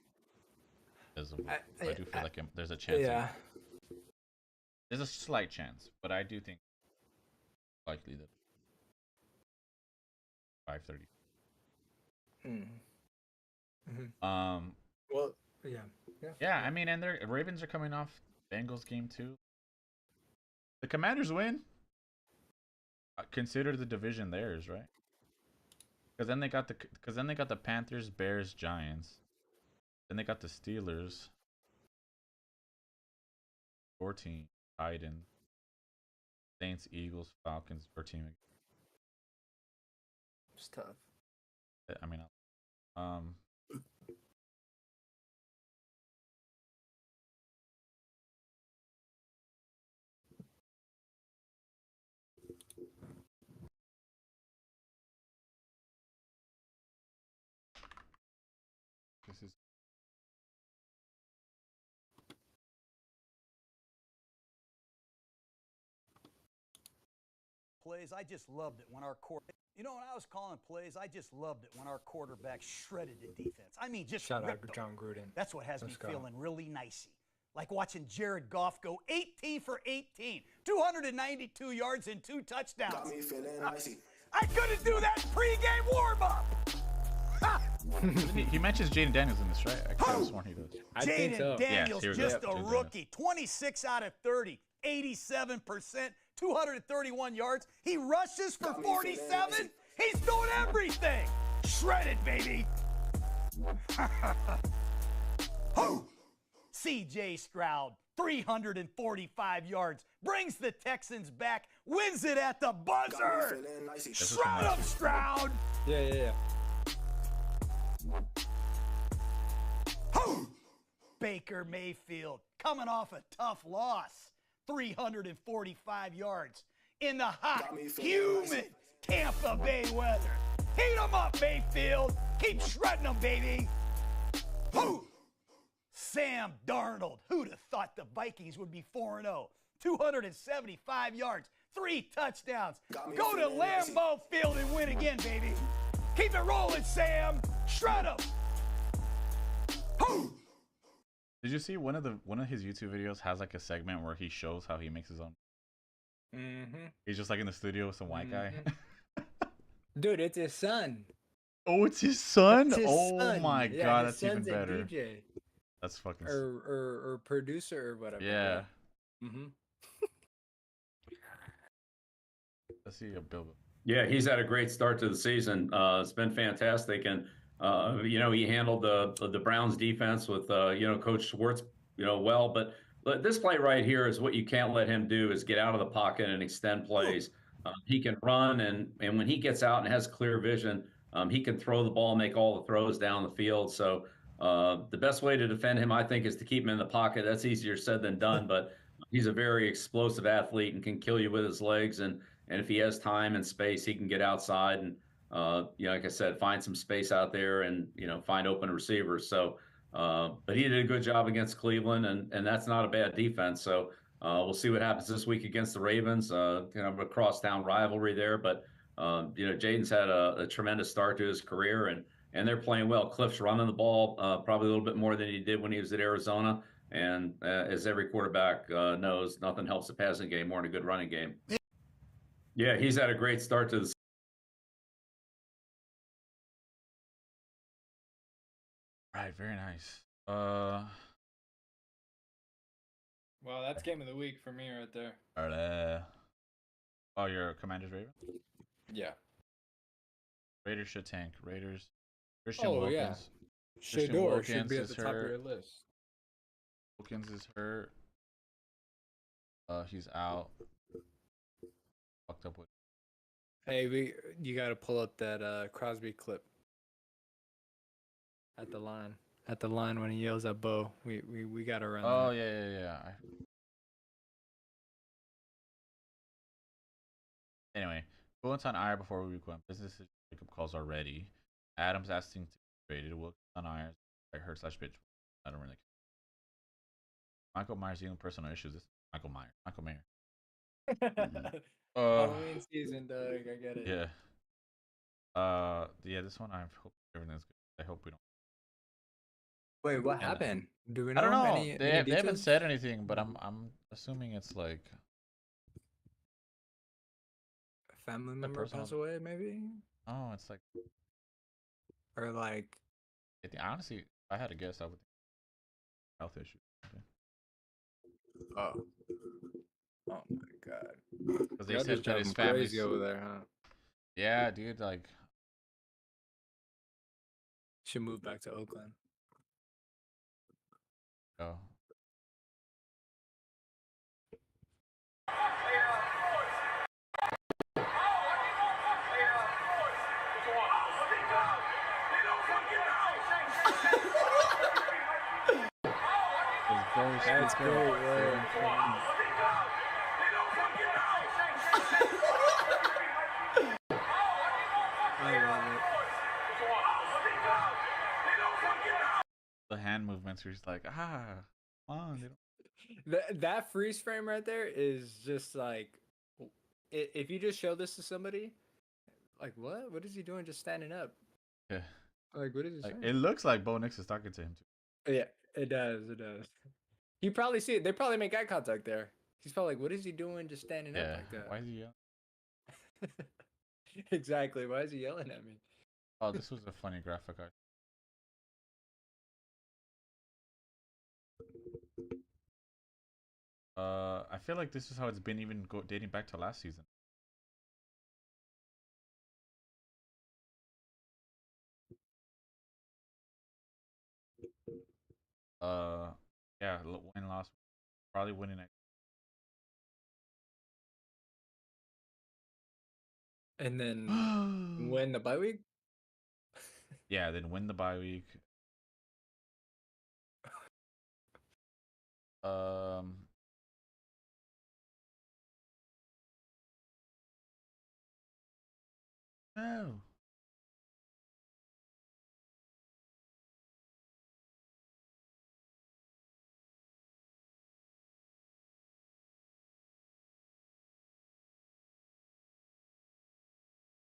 is. I do feel like there's a chance. Yeah. There's a slight chance, but I do think likely that 5:30. Well, yeah. Yeah, I mean, and the Ravens are coming off Bengals game too. The Commanders win. Consider the division theirs, right? Because then they got the Panthers, Bears, Giants. Then they got the Steelers, 14, Titans, Saints, Eagles, Falcons, 14. It's tough. I mean, this is. Plays, I just loved it when our when I was calling plays, I just loved it when our quarterback shredded the defense. I mean, just shout out to John Gruden. That's what has me feeling really nicey. Like watching Jared Goff go 18 for 18, 292 yards and 2 touchdowns. Got me feeling nicey. I couldn't do that pregame warm-up. He mentions Jaden Daniels in this, right? I could have sworn he does. Jaden Daniels, just a rookie. 26 out of 30, 87%, 231 yards. He rushes for 47. He's doing everything. Shredded, baby. C.J. Stroud, 345 yards, brings the Texans back, wins it at the buzzer. Shred him, Stroud. Yeah. Baker Mayfield, coming off a tough loss, 345 yards in the hot, humid Tampa Bay weather. Heat them up, Mayfield. Keep shredding them, baby. Sam Darnold. Who'd have thought the Vikings would be 4-0? 275 yards, 3 touchdowns. Go to Lambeau Field and win again, baby. Keep it rolling, Sam. Shred them. Did you see one of his YouTube videos has like a segment where he shows how he makes his own? He's just like in the studio with some white guy. Dude, it's his son. Oh, it's his son? It's his son. My god, that's even son's better. a DJ. That's fucking or producer or whatever. Yeah. Let's see a Bill. Yeah, he's had a great start to the season. It's been fantastic, and he handled the Browns defense with Coach Schwartz well. But this play right here is what you can't let him do, is get out of the pocket and extend plays. He can run, and when he gets out and has clear vision, he can throw the ball, make all the throws down the field. So the best way to defend him, I think, is to keep him in the pocket. That's easier said than done, but he's a very explosive athlete and can kill you with his legs. And if he has time and space, he can get outside and, like I said, find some space out there and, find open receivers. So, but he did a good job against Cleveland, and that's not a bad defense. So we'll see what happens this week against the Ravens, kind of a crosstown rivalry there. But, Jaden's had a tremendous start to his career, and they're playing well. Cliff's running the ball probably a little bit more than he did when he was at Arizona. And as every quarterback knows, nothing helps the passing game more than a good running game. Yeah, he's had a great start to the season. Right, very nice. Wow, that's game of the week for me right there. Oh, your Commanders Ravens? Yeah. Raiders should tank. Raiders. Christian Oh, Wilkins. yeah. Christian Shador Wilkins should be at is the top of hurt. your list. Wilkins is hurt. He's out. Fucked up with. Hey, you got to pull up that Crosby clip at the line. At the line when he yells at Bo. We got to run. Oh, that. yeah. Anyway, Wilkins on IR before week 1. Business pickup calls are ready. Adams asking to be traded. Wilkins on IR. I heard /bitch. I don't really care. Michael Myers dealing personal issues. This is Michael Mayer. Halloween season, Doug. I get it. Yeah. Yeah. This one, I hope everything's good. I hope we don't. Wait, what happened? Do we know? I don't know. Any They haven't details? said anything, but I'm assuming it's like A family member passed away, maybe? Oh, it's like, or like. Honestly, if I had to guess, I would think health issue. Oh my God! Because they said that his family's crazy over there, huh? Yeah, dude. Like, should move back to Oakland. Oh. That's great. I love it. The hand movements where he's like, come on. That freeze frame right there is just like, if you just show this to somebody, like, what is he doing just standing up? Yeah. Like, what is he saying? It looks like Bo Nix is talking to him too. Yeah, it does. You probably see it. They probably make eye contact there. He's probably like, what is he doing just standing up like that? Why is he yelling? Exactly. Why is he yelling at me? Oh, this was a funny graphic. I feel like this is how it's been even dating back to last season. Yeah, win loss, probably winning it. And then win the bye week? Yeah, then win the bye week. No.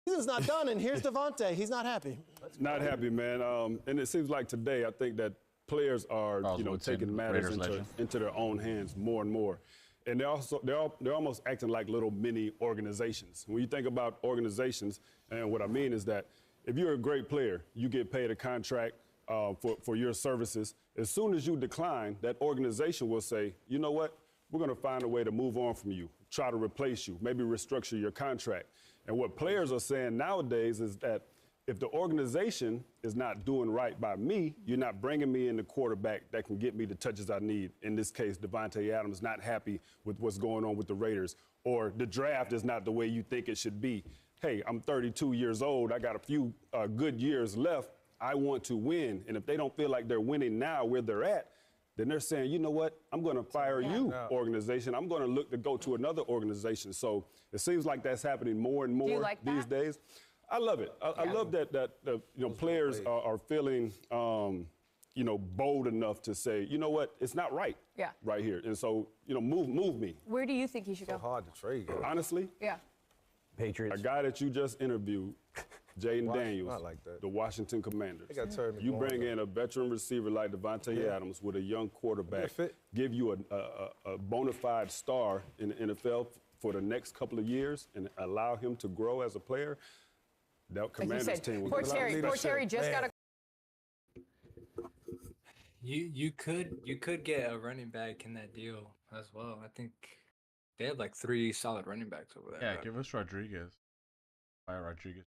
Season's not done, and here's Devontae. He's not happy. Not happy, man. And it seems like today, I think that players are, taking matters into their own hands more and more. And they're almost acting like little mini organizations. When you think about organizations, and what I mean is that if you're a great player, you get paid a contract for your services. As soon as you decline, that organization will say, you know what, we're going to find a way to move on from you, try to replace you, maybe restructure your contract. And what players are saying nowadays is that if the organization is not doing right by me, you're not bringing me in the quarterback that can get me the touches I need. In this case, Davante Adams not happy with what's going on with the Raiders, or the draft is not the way you think it should be. Hey, I'm 32 years old. I got a few good years left. I want to win. And if they don't feel like they're winning now where they're at, then they're saying, you know what, I'm going to fire you, organization. I'm going to look to go to another organization. So it seems like that's happening more and more these days. I love it. I love that players are feeling, bold enough to say, you know what, it's not right right here. And so, move me. Where do you think he should go? Hard to trade. Honestly? Yeah. Patriots. A guy that you just interviewed, Jaden Daniels, I like that. the Washington Commanders. They got Terry You McLaurin, bring though. in a veteran receiver like Davante Adams with a young quarterback, give you a bona fide star in the NFL for the next couple of years and allow him to grow as a player. That Commanders team will poor Terry just got a. You could get a running back in that deal as well. I think they have like 3 solid running backs over there. Yeah, give us Rodriguez. Buy Rodriguez.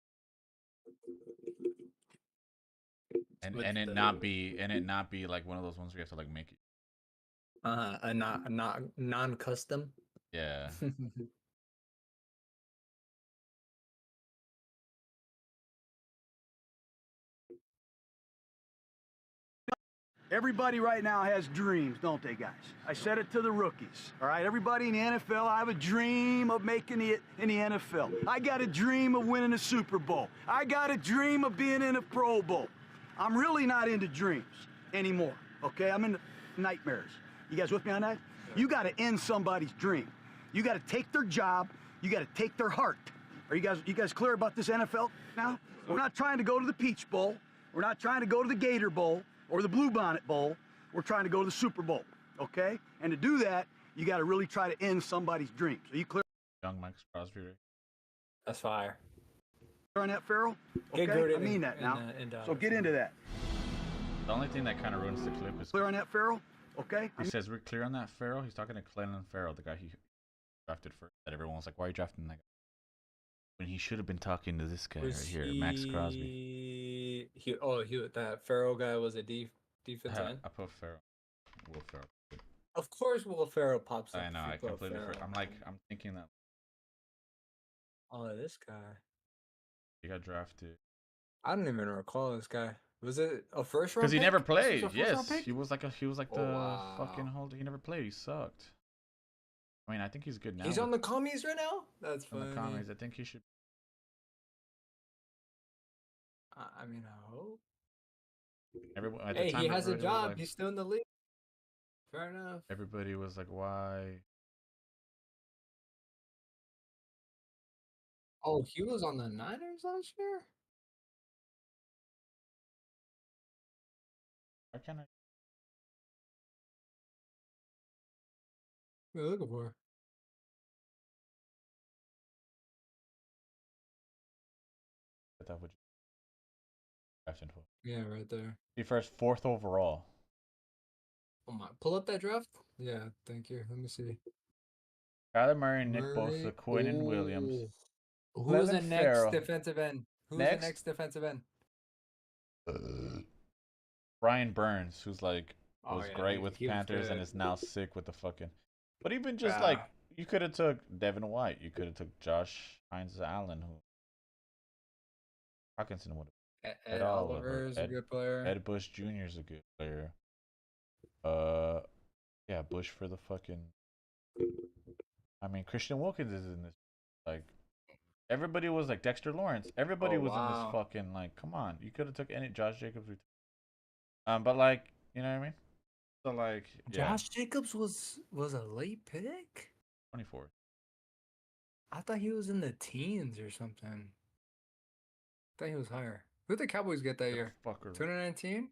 And it not be like one of those ones where you have to like make it. A non-custom. Yeah. Everybody right now has dreams, don't they, guys? I said it to the rookies, all right? Everybody in the NFL, I have a dream of making it in the NFL. I got a dream of winning a Super Bowl. I got a dream of being in a Pro Bowl. I'm really not into dreams anymore, okay? I'm into nightmares. You guys with me on that? You got to end somebody's dream. You got to take their job. You got to take their heart. Are you guys clear about this NFL now? We're not trying to go to the Peach Bowl. We're not trying to go to the Gator Bowl or the Bluebonnet Bowl. We're trying to go to the Super Bowl, okay? And to do that, you got to really try to end somebody's dreams. Are you clear? Young Mike Crosby. That's fire. On that, Farrell? Okay, I mean that now. So get into that. The only thing that kind of ruins the clip is clear on that, Farrell? Okay. He says we're clear on that, Farrell. He's talking to Cleveland Farrell, the guy he drafted first. That everyone was like, "Why are you drafting that guy?" When he should have been talking to this guy right here, Max Crosby. That Farrell guy was a defense end. I put Farrell. Will Farrell. Of course, Will Farrell pops up. I know. I completely forgot. I'm thinking that. Oh, this guy. He got drafted. I don't even recall this guy. Was it a first round? Because he pick? never played. Yes, Pick? he was like the fucking holder. He never played. He sucked. I mean, I think he's good now. He's on the commies right now. That's funny. On the commies. I think he should. I mean, I hope. Hey, he has a job. He's still in the league. Fair enough. Everybody was like, "Why?" Oh, he was on the Niners last year? Why can't I? What are you looking for? That would drafting for. Yeah, right there. He first 4th overall. Oh my! Pull up that draft. Yeah, thank you. Let me see. Kyler Murray, Nick Bosa, Quinnen Williams. Who's the next defensive end? Who's the next defensive end? Brian Burns, who's like was great with Panthers and is now sick with the fucking. But even just like you could have took Devin White, you could have took Josh Hines-Allen, who Hawkinson would have. Ed Oliver is a good player. Ed Bush Jr. is a good player. Yeah, Bush for the fucking. I mean, Christian Wilkins is in this. Like, everybody was like Dexter Lawrence. Everybody was in this fucking like. Come on, you could have took any Josh Jacobs. But like, you know what I mean? So like, Josh Jacobs was a late pick. 24th. I thought he was in the teens or something. I thought he was higher. Who did the Cowboys get that year? 2019?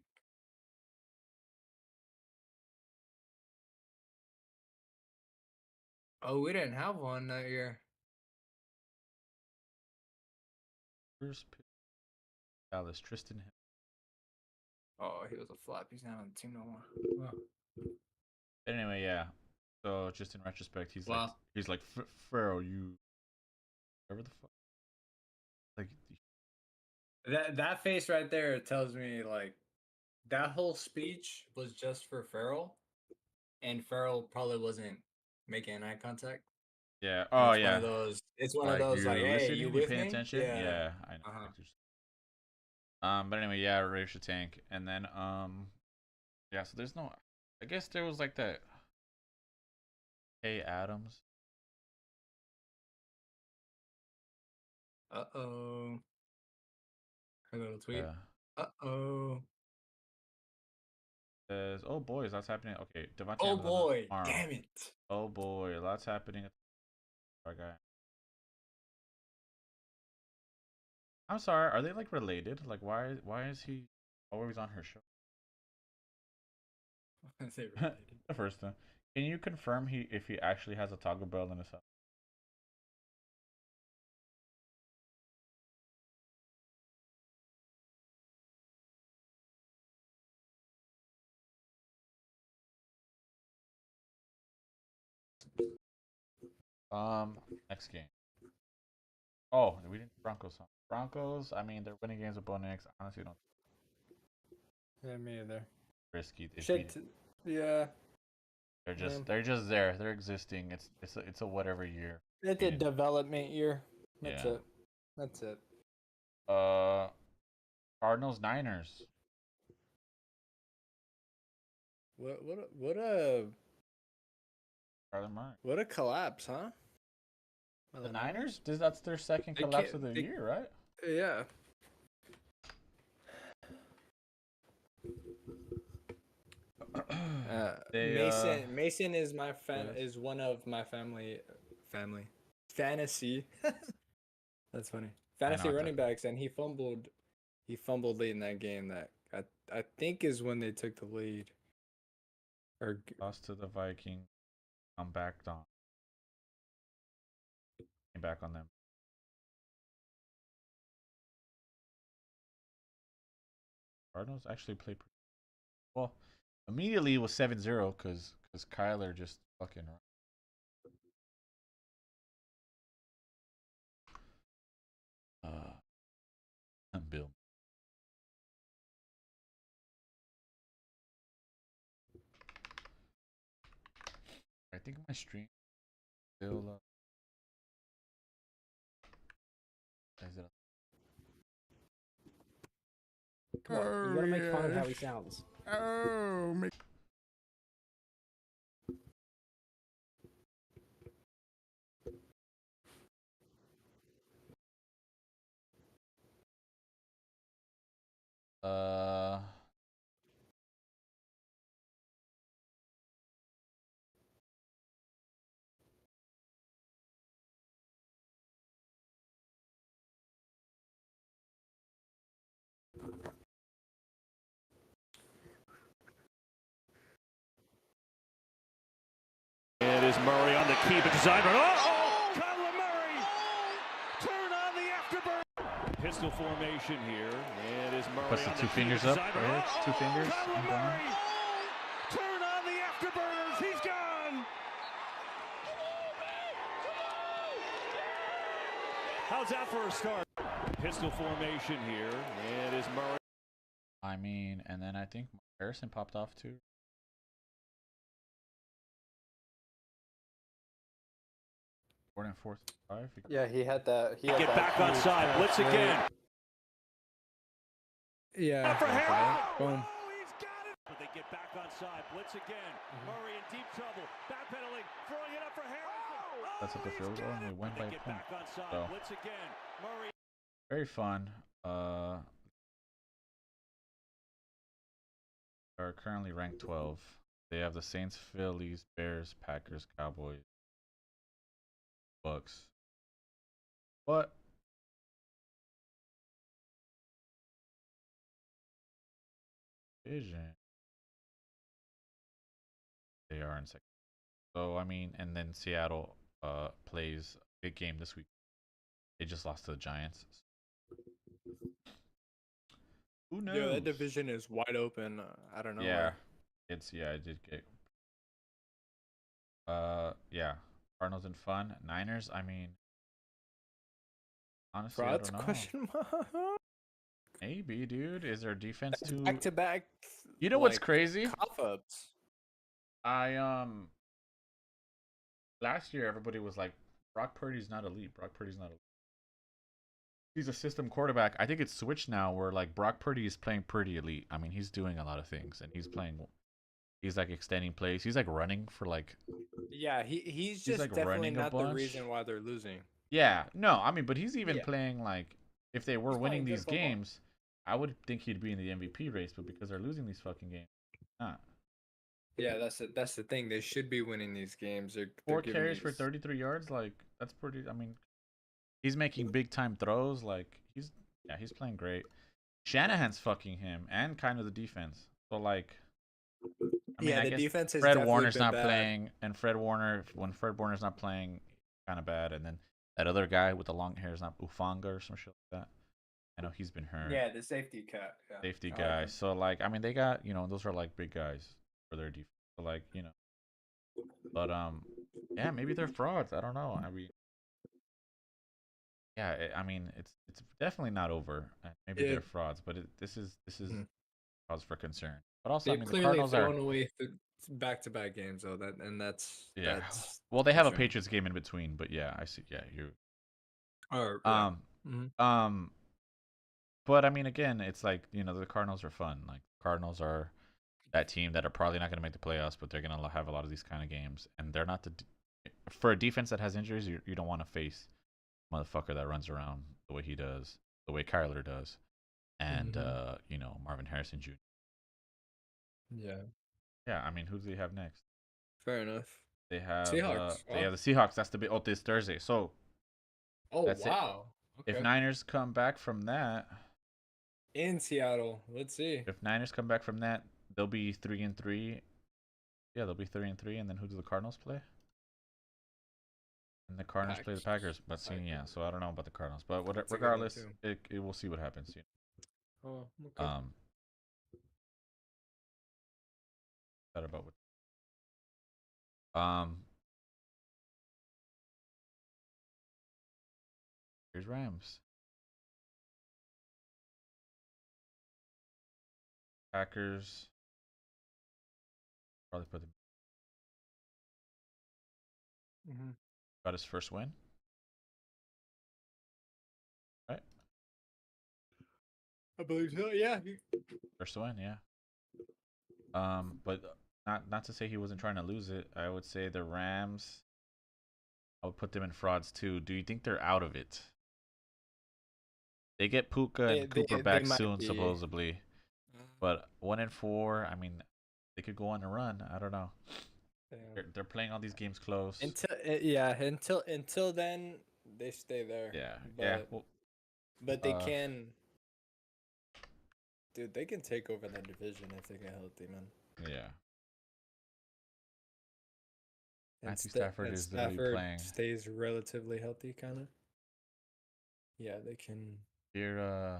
Oh, we didn't have one that year. First pick. Dallas, Tristan Hill. Oh, he was a flop. He's not on the team no more. Wow. Anyway, yeah. So just in retrospect, he's like Farrell, you whatever the fuck. Like That face right there tells me like that whole speech was just for Farrell, and Farrell probably wasn't making eye contact. Yeah. And Oh it's one yeah. of those. It's one of Like those. Like, you're hey, listening, you you with paying me? attention. Yeah, I know. But anyway, yeah, Raiders should tank, and then yeah. So there's no. I guess there was like that. Hey Adams. Uh-oh. Her little tweet. Yeah. Uh-oh. Says, oh boys, that's happening. Okay, Devontae Oh Adams boy, tomorrow. damn it. Oh boy, lots happening. Our guy. I'm sorry, are they like related? Like why is he always on her show? Is it related? The first time. Can you confirm if he actually has a Taco Bell in his house? Next game. Oh, we didn't Broncos. Broncos. I mean, they're winning games with Bo Nix. I honestly don't. Yeah, me either. Risky. Yeah. They're just there. They're existing. It's a whatever year. It's a development year. That's Yeah. it. That's it. Cardinals Niners. What a Kyler Murray. what a collapse, huh? The Niners? That's their second collapse of the year, right? Yeah. Mason is my is one of my family fantasy. That's funny. Fantasy running backs, and he fumbled late in that game. That I think is when they took the lead. Or lost to the Vikings. I'm back on. Came back on them. Cardinals actually played pretty well. Immediately it was 7-0 because Kyler just fucking Bill. I think my stream still is it? Come on, you gotta make fun of how he sounds. Oh, me. It is Murray on the key, but design run. Oh, Kyler Murray! Turn on the afterburn. Pistol formation here. It is Murray. Puts the two fingers up. Right? Two fingers. Turn on the afterburners. He's gone. How's that for a start? Pistol formation here. It is Murray. I mean, and then I think Harrison popped off too. And fourth, 5. Yeah, he had that. He get back on side. Blitz again. Yeah. Boom. But they get back on side. Blitz again. Murray in deep trouble. Backpedaling. Throwing it up for Harrison. That's at the field goal, and they went by a point. Back on side. So, Blitz again. Murray. very fun. Are currently ranked 12. They have the Saints, Phillies, Bears, Packers, Cowboys, Bucks. But division, they are in second. So I mean, and then Seattle plays a big game this week. They just lost to the Giants. Who knows? Yeah, that division is wide open. I don't know. Yeah, it did get. Yeah, Cardinals and fun. Niners. I mean, honestly, I don't know. Question mark. Maybe, dude. Is their defense too back-to-back? You know what's crazy? Cough-ups. Last year everybody was like, Brock Purdy's not elite. Brock Purdy's not elite. He's a system quarterback. I think it's switched now where like Brock Purdy is playing pretty elite. I mean, he's doing a lot of things and he's like extending plays. He's like running for like Yeah, he's just like definitely running a not the bunch. reason why they're losing. Yeah, no, I mean, but he's even Yeah. playing like if they were He's winning playing good these football. games, I would think he'd be in the MVP race, but because they're losing these fucking games, not. Yeah, that's the thing. They should be winning these games. They're 4 giving carries for these- 33 yards, like that's pretty. I mean, he's making big time throws. Like he's playing great. Shanahan's fucking him and kind of the defense. So like, I mean, Yeah, I the guess defense has Fred definitely Warner's been not bad. playing, and when Fred Warner's not playing, kind of bad. And then that other guy with the long hair is not Ufanga or some shit like that. I know he's been hurt. Yeah, the safety cut. Yeah. Safety I like guy. him. So like, I mean, they got those are like big guys for their defense. So like, but yeah, maybe they're frauds. I don't know. I mean, yeah, I mean, it's definitely not over. Maybe they're frauds, but this is cause for concern. But also, I They've mean, the clearly Cardinals are thrown away back-to-back games, though. That's yeah. That's Well, they have a concerning. Patriots game in between, but yeah, I see. Yeah, you. Yeah. But I mean, again, it's like the Cardinals are fun. Like Cardinals are that team that are probably not going to make the playoffs, but they're going to have a lot of these kind of games, and they're not for a defense that has injuries. You don't want to face a motherfucker that runs around the way he does, the way Kyler does, and Marvin Harrison Jr. Yeah. Yeah, I mean, who do they have next? Fair enough. They have Seahawks. They have the Seahawks. That's the big this Thursday. So. Oh That's it. wow. Okay. If Niners come back from that, in Seattle, let's see. If Niners come back from that, they'll be 3-3. Yeah, they'll be 3-3, and then who do the Cardinals play? And the Cardinals play the Packers. But yeah, so I don't know about the Cardinals, but regardless, we'll see what happens. Oh, okay. That about what? Here's Rams. Packers. Probably put them. Got his first win. Right? I believe so. Yeah. First win, yeah. But not to say he wasn't trying to lose it. I would say the Rams. I would put them in frauds too. Do you think they're out of it? They get Puka and Cooper back soon, supposedly. But 1-4. I mean, they could go on a run. I don't know. They're playing all these games close. Until then, they stay there. Yeah. But they can. Dude, they can take over that division if they get healthy, man. Yeah. And Matthew Stafford is literally playing. Stays relatively healthy, kind of. Yeah, they can. Here,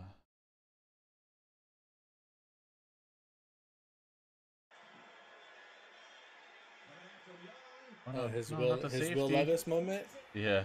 his Will Levis moment. Yeah.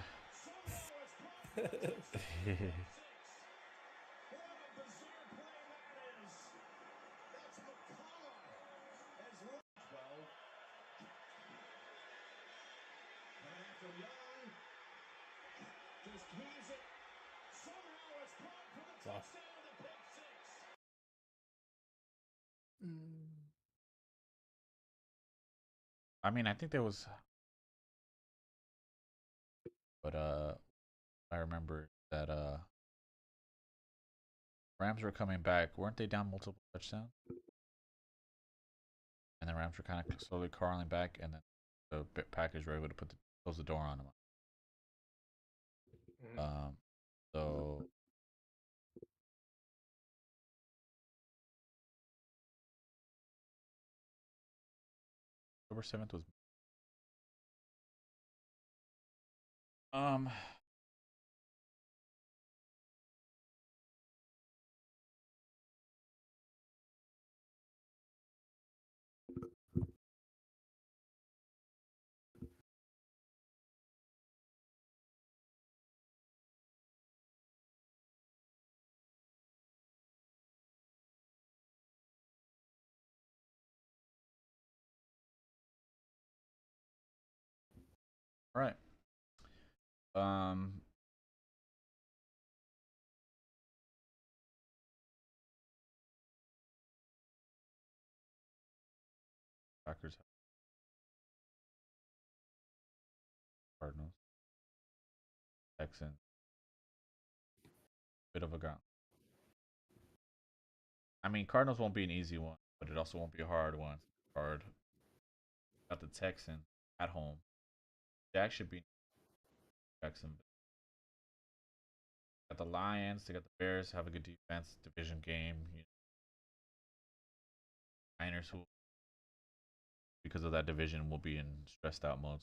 I mean, I think there was, but I remember that Rams were coming back. Weren't they down multiple touchdowns? And the Rams were kind of slowly crawling back, and then the Packers were able to close the door on them. So. October 7th was All right. Packers. Cardinals. Texans. Bit of a gauntlet. I mean, Cardinals won't be an easy one, but it also won't be a hard one. Got the Texans at home. Jack should be Jacksonville. Got the Lions. They got the Bears. Have a good defense. Division game. Niners, who because of that division will be in stressed out mode.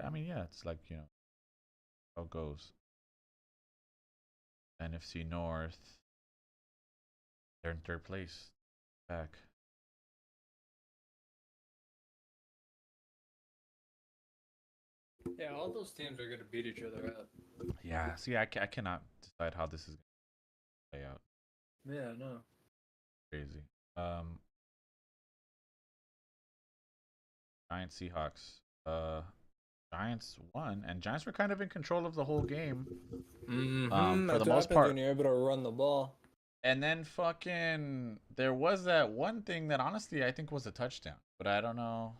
I mean, yeah, it's like, how it goes. NFC North. They're in third place. Back. Yeah, all those teams are going to beat each other up. Yeah, see, I cannot decide how this is going to play out. Yeah, no. Crazy. Giants, Seahawks. Giants won, and Giants were kind of in control of the whole game. For the most part. When you're able to run the ball. And then fucking, there was that one thing that honestly I think was a touchdown, but I don't know.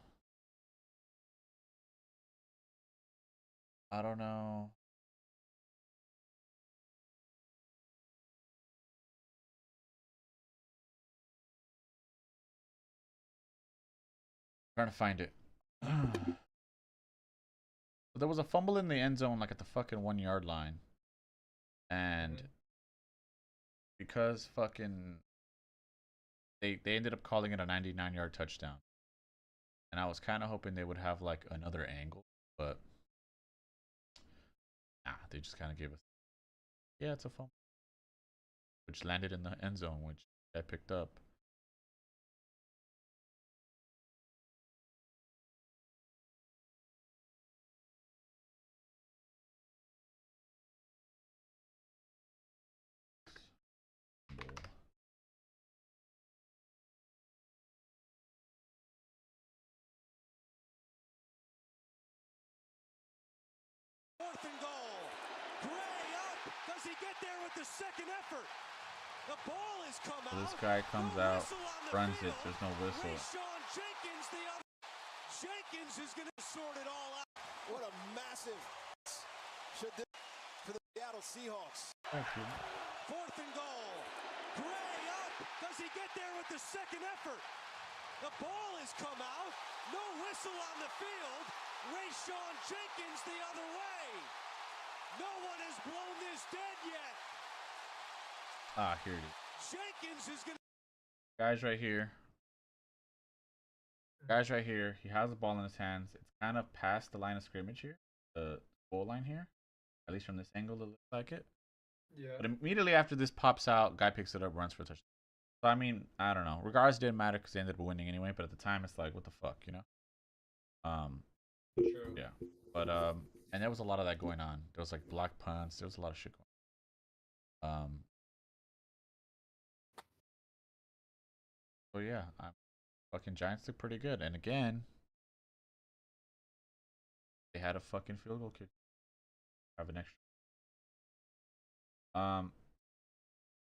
Trying to find it. There was a fumble in the end zone, like at the fucking 1 yard line. And because fucking they ended up calling it a 99-yard touchdown. And I was kind of hoping they would have like another angle, but nah, they just kind of gave us, yeah, it's a fumble, which landed in the end zone, which I picked up. Fourth and goal. Gray up. Does he get there with the second effort? The ball has come out. This guy comes out, runs it. There's no whistle. Jenkins is going to sort it all out. What a massive should this for the Seattle Seahawks. Thank you. Fourth and goal. Gray up. Does he get there with the second effort? The ball has come out. No whistle on the field. Rayshawn Jenkins the other way. No one has blown this dead yet. Ah, here it is. Jenkins is going to... Guys right here. He has the ball in his hands. It's kind of past the line of scrimmage here. The goal line here. At least from this angle, it looks like it. Yeah. But immediately after this pops out, guy picks it up, runs for a touchdown. So, I mean, I don't know. Regardless, it didn't matter because they ended up winning anyway. But at the time, it's like, what the fuck, True. Yeah. But, and there was a lot of that going on. There was, like, block punts. There was a lot of shit going on. So, yeah. Fucking Giants look pretty good. And again, they had a fucking field goal kick. Have an extra.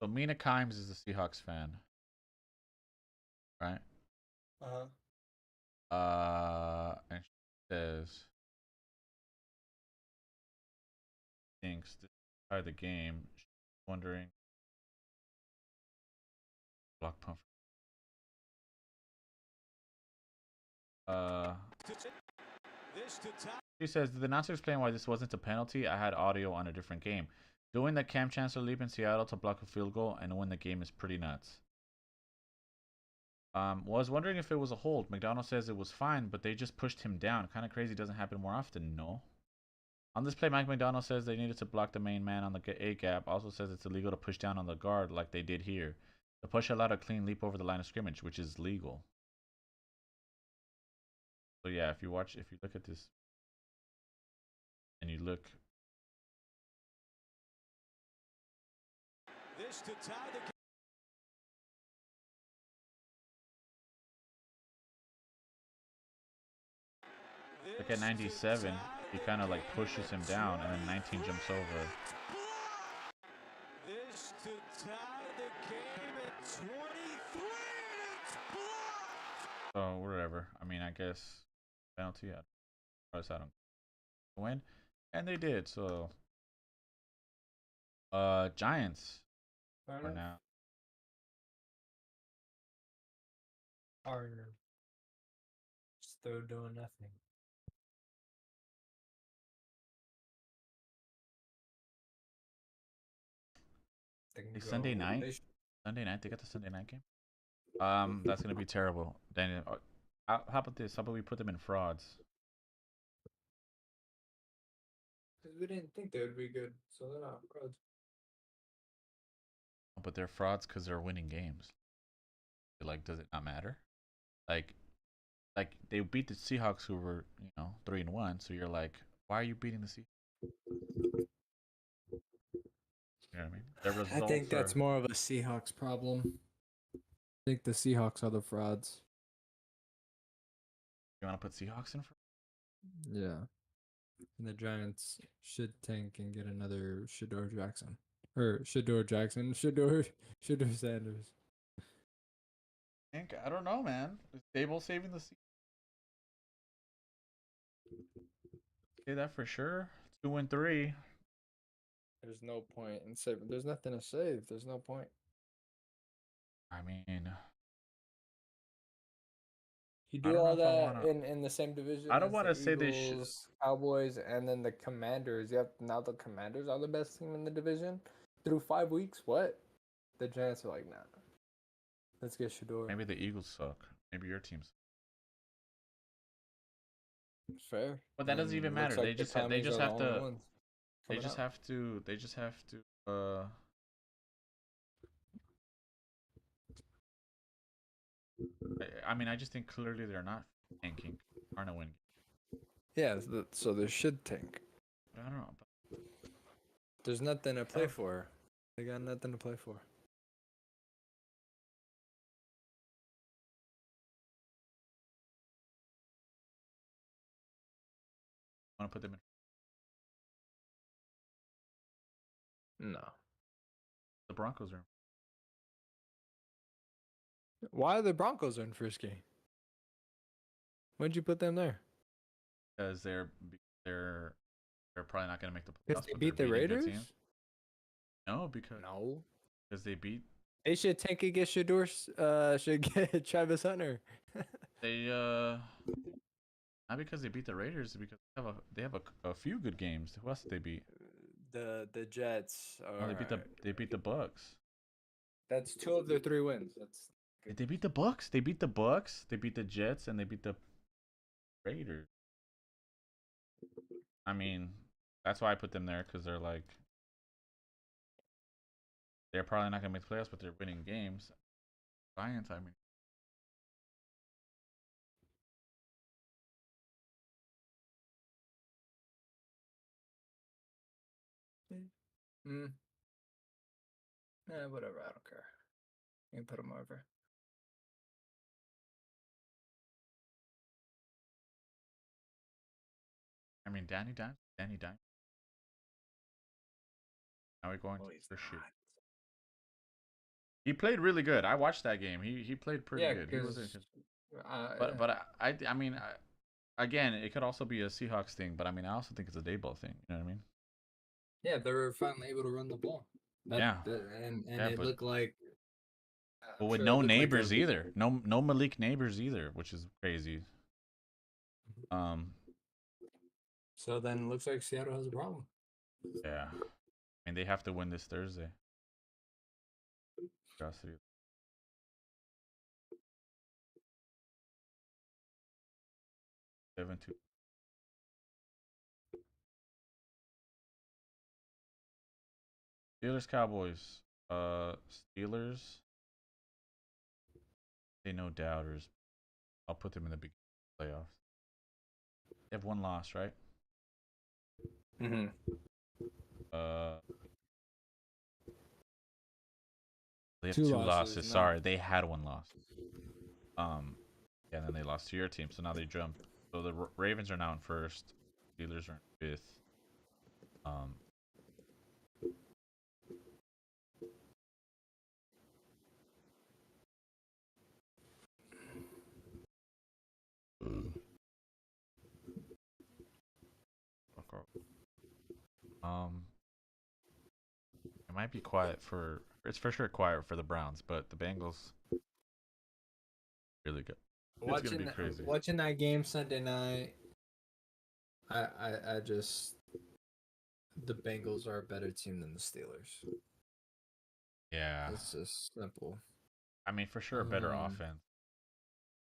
So Mina Kimes is a Seahawks fan, right? And she says thinks this is the game. She's wondering block punt. She says, did the announcer explain why this wasn't a penalty? I had audio on a different game. Doing the Cam Chancellor leap in Seattle to block a field goal and win the game is pretty nuts. Was wondering if it was a hold. McDonald says it was fine, but they just pushed him down. Kind of crazy. Doesn't happen more often. No. On this play, Mike McDonald says they needed to block the main man on the A gap. Also says it's illegal to push down on the guard like they did here. The push allowed a clean leap over the line of scrimmage, which is legal. So yeah, if you look at this, and you look. This to tie the game. like at 97, he kind of like pushes him down, and then 19 jumps over. This to tie the game at 23. So whatever. I mean, I guess penalty. I don't win, and they did. So, Giants are now. Are still doing nothing. Sunday night. Sunday night. They got the Sunday night game. That's gonna be terrible. Daniel, how about this? How about we put them in frauds? Because we didn't think they would be good, so they're not frauds. But they're frauds because they're winning games. Like, does it not matter? Like they beat the Seahawks, who were 3-1. So you're like, why are you beating the Seahawks? You know what I mean? Their results I think that's more of a Seahawks problem. I think the Seahawks are the frauds. You want to put Seahawks in? Yeah. And the Giants should tank and get another Shedeur Jackson. Or Shedeur Jackson. Shedeur Sanders. I don't know, man. Is Dable saving the Seahawks? Say that for sure. 2-3. There's no point in saving. There's nothing to save. There's no point. I mean, you do all that in the same division. I don't want to say Eagles, they should. Cowboys, and then the Commanders. Yep, now the Commanders are the best team in the division through 5 weeks. What? The Giants are like, nah. Let's get Shedeur. Maybe the Eagles suck. Maybe your team's. Fair. But that doesn't even matter. They just have to. They just have to. I mean, I just think clearly they're not tanking. Aren't a win. Yeah, so they should tank. I don't know. There's nothing to play for. They got nothing to play for. Want to put them in? No. The Broncos are. Why are the Broncos in Frisky? Why'd you put them there? Because they're probably not going to make the playoffs. Because they beat the Raiders? No, because they beat. They should tank against Shedeur. Should get Travis Hunter. They not because they beat the Raiders, because they have a few good games. Who else did they beat? The Jets. No, they beat the Bucks. That's 2 of their 3 wins. Did they beat the Bucks? They beat the Bucks. They beat the Jets, and they beat the Raiders. I mean, that's why I put them there, because they're probably not gonna make the playoffs, but they're winning games. Giants, I mean. Whatever. I don't care. You can put them over. I mean, Danny Dimes. Now we're going to shoot. He played really good. I watched that game. He played pretty good. He wasn't. But I mean, again, it could also be a Seahawks thing. But I mean, I also think it's a Dayball thing. You know what I mean? Yeah, they were finally able to run the ball. And it looked like. But with no neighbors either. No Malik neighbors either, which is crazy. So then it looks like Seattle has a problem. Yeah. I mean, they have to win this Thursday. 7-2. Steelers, Cowboys. Steelers. They no doubters. I'll put them in the big playoffs. They have 1 loss, right? Mm-hmm. They have 2 losses. Sorry, they had 1 loss. Yeah, and then they lost to your team, so now they jump So the Ravens are now in first. Steelers are in fifth. It might be quiet for. It's for sure quiet for the Browns, but the Bengals really good. It's gonna be crazy. Watching that game Sunday night, I just the Bengals are a better team than the Steelers. Yeah, it's just simple. I mean, for sure, a better offense.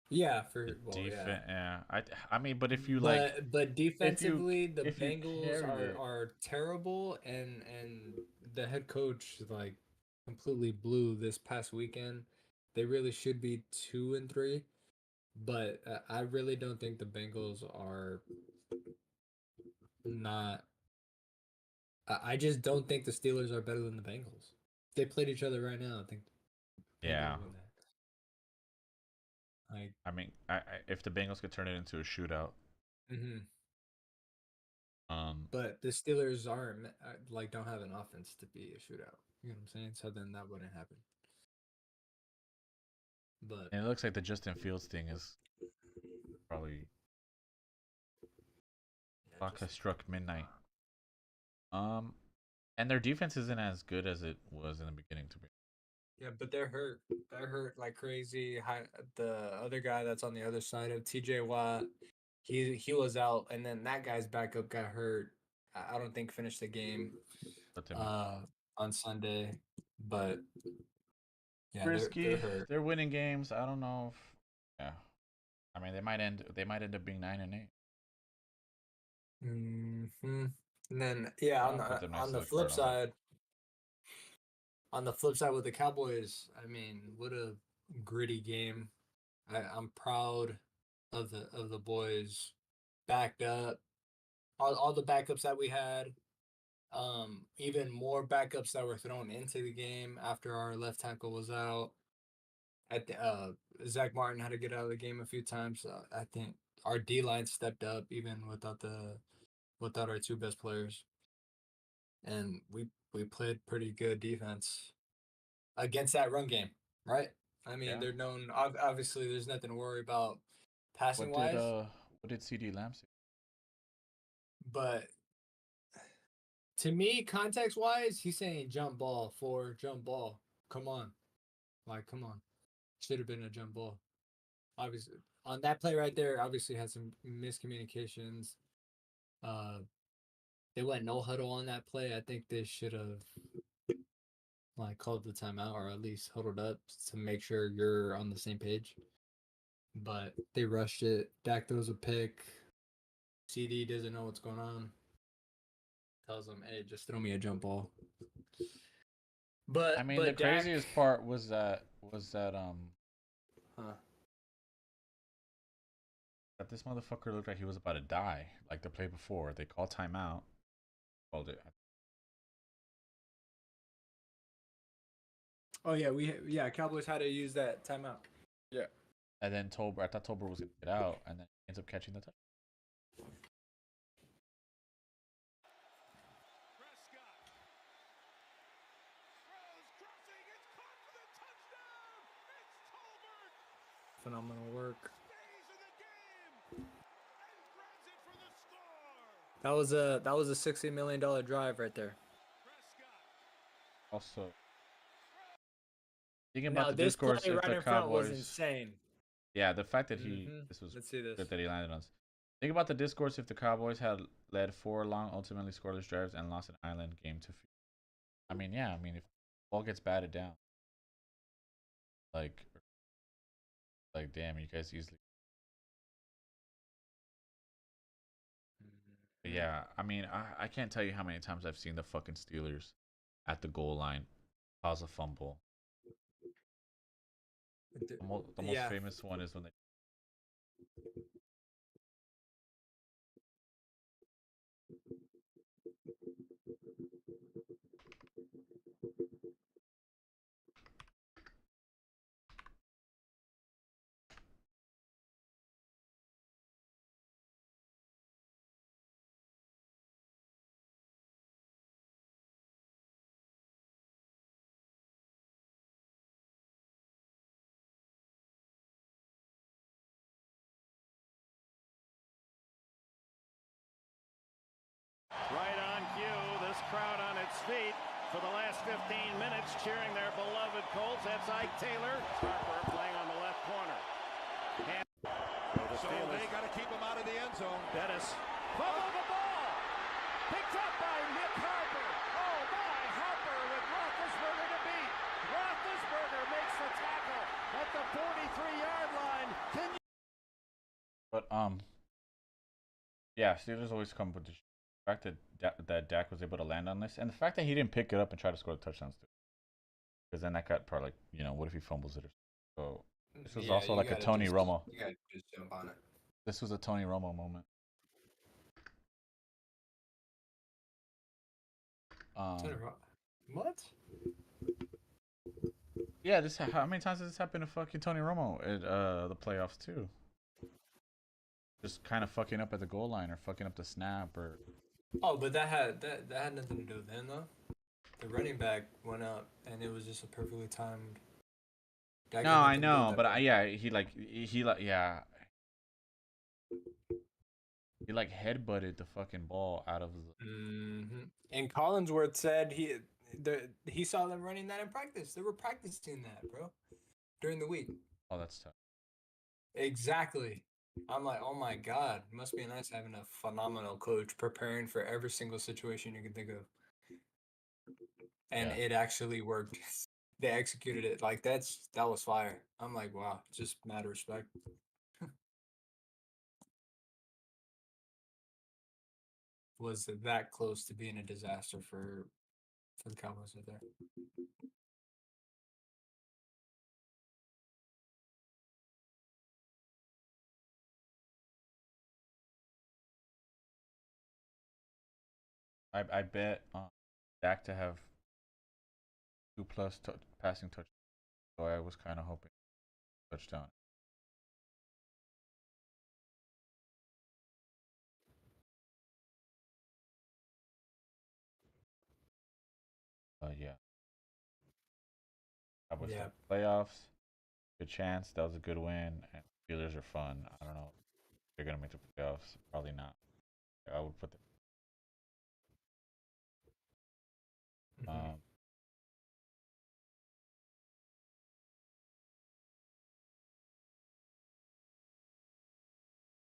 Yeah, for defense. Yeah, I mean, but if you but defensively, the if you Bengals are terrible, and the head coach like completely blew this past weekend. They really should be 2-3, but I really don't think the Bengals are not. I just don't think the Steelers are better than the Bengals. They played each other right now. I think. Yeah. Like, I mean, if the Bengals could turn it into a shootout. But the Steelers aren't like don't have an offense to be a shootout. You know what I'm saying? So then that wouldn't happen. But and it looks like the Justin Fields thing is probably clock has struck midnight. And their defense isn't as good as it was in the beginning to be. Yeah, but they're hurt. They're hurt like crazy. The other guy that's on the other side of TJ Watt, he was out, and then that guy's backup got hurt. I don't think finished the game on Sunday, but yeah, risky. They're hurt. They're winning games. I don't know if I mean, they might end up being 9-8. And then on the flip side. On the flip side with the Cowboys, I mean, what a gritty game. I'm proud of the boys backed up. All the backups that we had. Even more backups that were thrown into the game after our left tackle was out. Zach Martin had to get out of the game a few times. I think our D line stepped up even without our two best players, and we played pretty good defense against that run game, right? I mean, they're known. Obviously, there's nothing to worry about passing wise. What did CD Lamb say? But to me, context wise, he's saying jump ball. Come on, come on. Should have been a jump ball. Obviously, on that play right there, obviously had some miscommunications. They went no huddle on that play. I think they should have called the timeout or at least huddled up to make sure you're on the same page. But they rushed it. Dak throws a pick. CD doesn't know what's going on. Tells him, "Hey, just throw me a jump ball." But I mean, the craziest part was that that this motherfucker looked like he was about to die. Like the play before, they called timeout. Called it. Oh yeah, Cowboys had to use that timeout. Yeah. And then I thought Tolbert was gonna get out, and then ends up catching the touch. Phenomenal work. That was a $60 million drive right there. Also, thinking about the discourse play if right the in front was Cowboys. insane. Yeah, the fact that this was Let's see this. good that he landed on us. Think about the discourse if the Cowboys had led 4 long, ultimately scoreless drives and lost an island game to. I mean, yeah. I mean, if the ball gets batted down, like damn, you guys easily. But yeah, I mean, I can't tell you how many times I've seen the fucking Steelers at the goal line cause a fumble. The most famous one is when they. crowd on its feet for the last 15 minutes, cheering their beloved Colts. That's Ike Taylor. Harper playing on the left corner. And so they got to keep him out of the end zone. Bettis fumbled the ball. Picked up by Nick Harper. Oh my, Harper with Roethlisberger to beat. Roethlisberger makes the tackle at the 43-yard line. But yeah, Steelers always come with the fact that Dak was able to land on this, and the fact that he didn't pick it up and try to score the touchdowns too, because then that got probably what if he fumbles it or something. So this was also like a Tony Romo. You gotta just jump on it. This was a Tony Romo moment. What? Yeah, how many times has this happened to fucking Tony Romo at the playoffs too? Just kind of fucking up at the goal line or fucking up the snap or. Oh, but that had nothing to do with him though. The running back went up and it was just a perfectly timed. No, I know, but he headbutted the fucking ball out of the. Mm-hmm. And Collinsworth said he saw them running that in practice. They were practicing that, bro, during the week. Oh, that's tough. Exactly. I'm like, oh my god, it must be nice having a phenomenal coach preparing for every single situation you can think of. And it actually worked. They executed it. Like that was fire. I'm like, wow, just mad respect. Was that close to being a disaster for the Cowboys right there. I bet Dak to have 2+ passing touchdowns. So I was kind of hoping touchdown. Yeah. Cowboys playoffs. Good chance. That was a good win. And Steelers are fun. I don't know. They're gonna make the playoffs. Probably not. I would put them.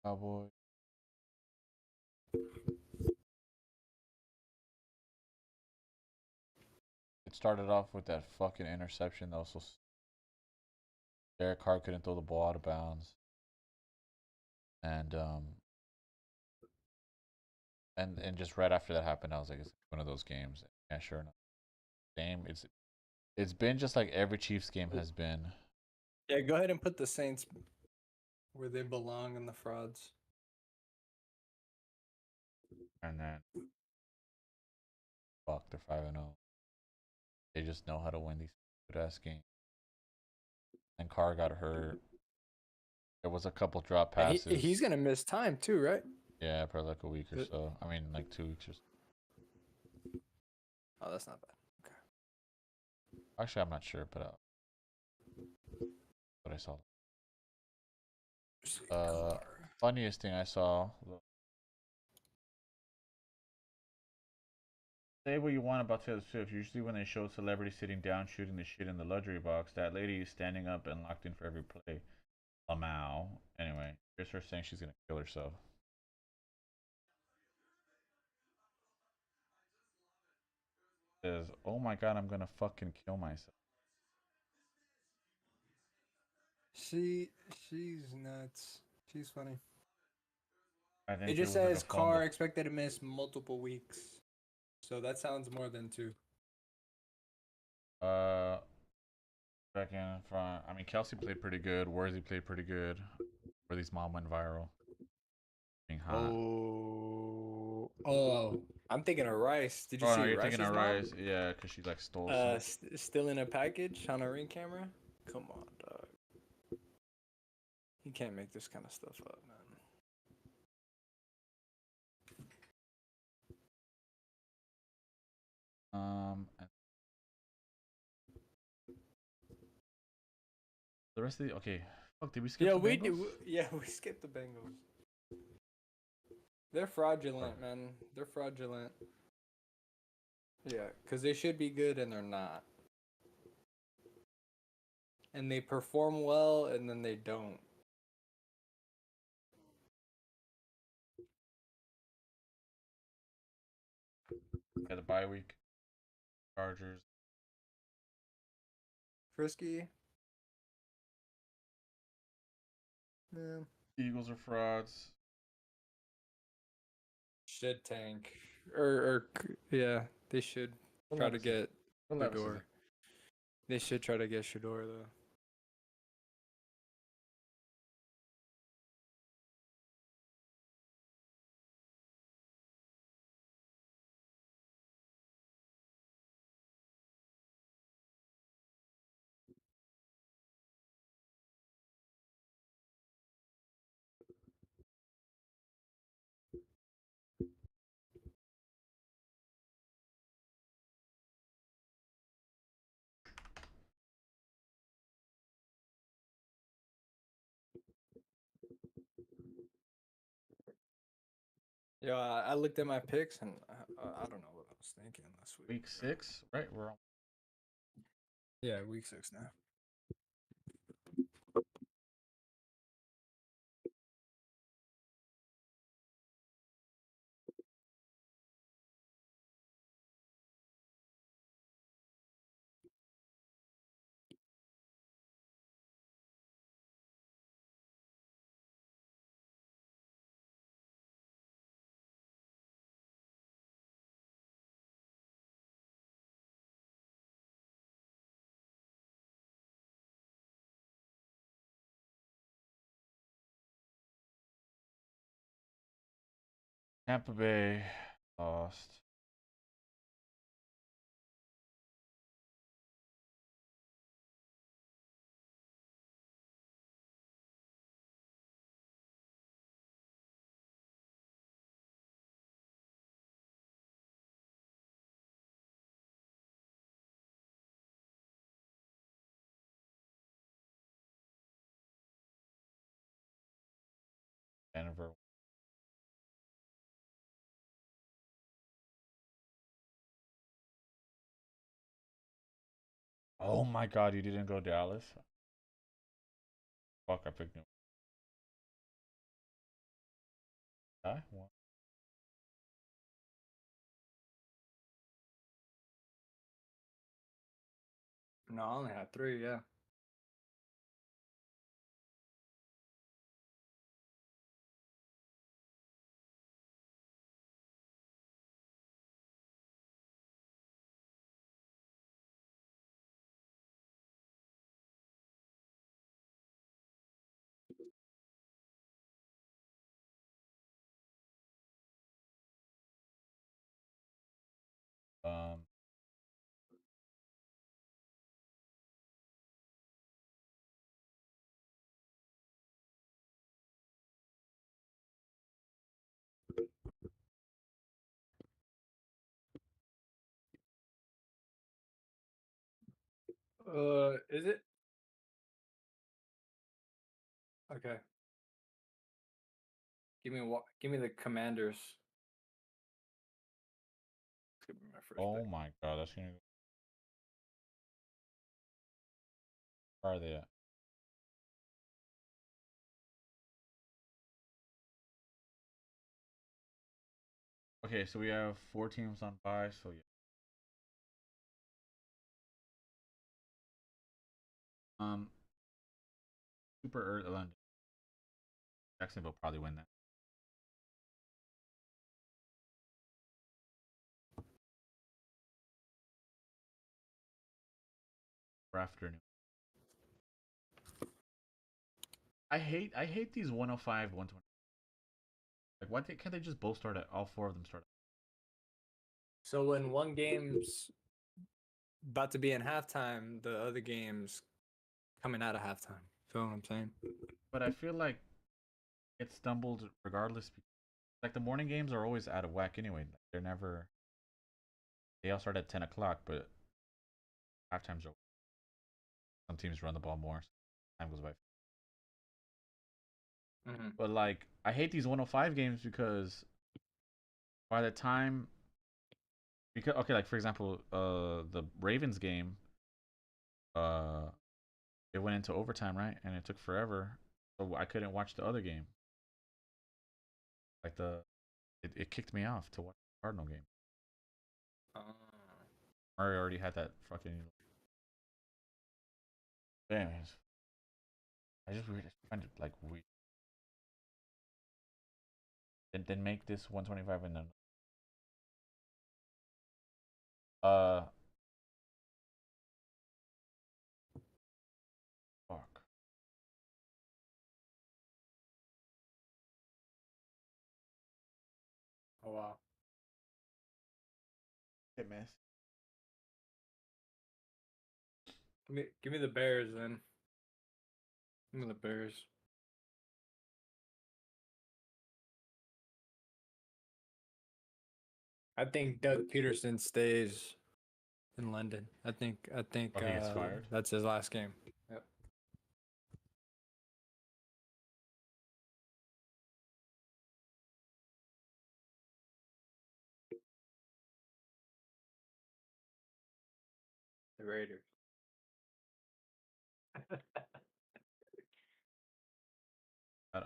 Cowboy. It started off with that fucking interception. That was so. Derek Carr couldn't throw the ball out of bounds. And just right after that happened, I was like, it's one of those games. Yeah, sure enough. Game. It's been just like every Chiefs game has been. Yeah, go ahead and put the Saints where they belong in the frauds. And then fuck, they're 5-0. They just know how to win these good ass games. And Carr got hurt. There was a couple drop passes. He's gonna miss time too, right? Yeah, probably like a week or so. I mean, like 2 weeks or so. Oh, that's not bad. Okay. Actually, I'm not sure, but what I saw. Funniest thing I saw. Say what you want about Taylor Swift. Usually when they show celebrities sitting down shooting the shit in the luxury box, that lady is standing up and locked in for every play. Lamau. Anyway, here's her saying she's gonna kill herself. Says, oh my god, I'm gonna fucking kill myself. She's nuts. She's funny. I think it just says Carr expected to miss multiple weeks. So that sounds more than 2. Back in front. I mean, Kelsey played pretty good. Worthy played pretty good. Worthy's mom went viral. Being hot. Oh, I'm thinking of Rice. Did you see? No, you're Rice's thinking of mom? Rice. Yeah, because she like stole. Still in a package on a Ring camera. Come on, dog. You can't make this kind of stuff up, man. The rest of the fuck, did we skip? Yeah, we skipped the Bengals. They're fraudulent, man. They're fraudulent. Yeah, because they should be good and they're not. And they perform well and then they don't. Yeah, the bye week. Chargers. Frisky. Yeah. Eagles are frauds. Should tank. Or yeah, they should try to get Shador. They should try to get Shador, though. Yeah, I looked at my picks and I don't know what I was thinking this week. Week 6, right? We're on. Yeah, week 6 now. Tampa Bay lost. Denver. Oh my God, you didn't go Dallas? Fuck, I picked New York. One. No, I only had 3, yeah. Um, Is it? Okay. Give me the Commanders. Give me my first oh pick. my God, that's gonna. Where are they at? Okay, so we have 4 teams on bye, so yeah. Super early London. Jacksonville probably win that. For afternoon. I hate these 105, 120. Like, why can't they just both start at all 4 of them start? So when one game's about to be in halftime, the other game's coming out of halftime. Feel what I'm saying? But I feel like it stumbled regardless. Like the morning games are always out of whack anyway. They're never. They all start at 10 o'clock, but halftimes are. Some teams run the ball more. Time goes by. But like, I hate these 105 games because by the time Because okay, like for example, the Ravens game, it went into overtime, right? And it took forever, so I couldn't watch the other game. Like it kicked me off to watch the Cardinal game. Murray already had that fucking. Anyways, I just find it like weird. Then make this 125 and then. Fuck. Oh wow. Hit miss. Give me the Bears then. Give me the Bears. I think Doug Peterson stays in London. I think Oh, he gets fired? that's his last game. Yep. The Raiders.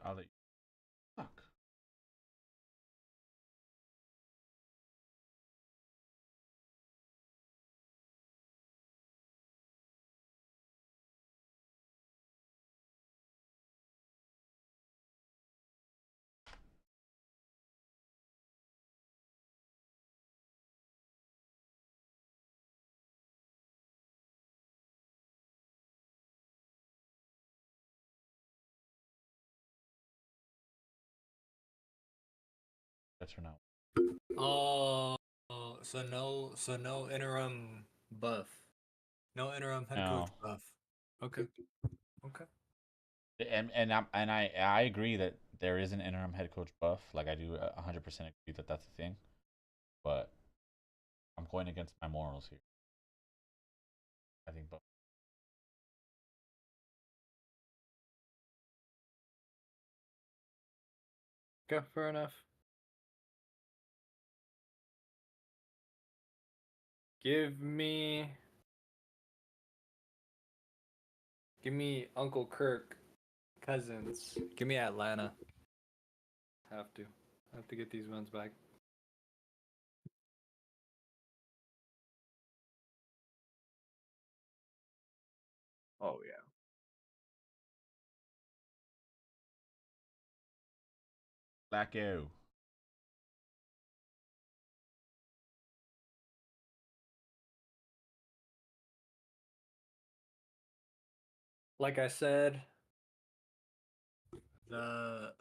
I'll let you. Fuck. That's for now. Oh, so no interim buff. No interim head coach buff. Okay. Okay. I agree that there is an interim head coach buff. Like I do 100% agree that that's a thing. But I'm going against my morals here. I think both. Okay, fair enough. Give me Uncle Kirk Cousins. Give me Atlanta. Have to get these wins back. Oh yeah. Blacko. Like I said, the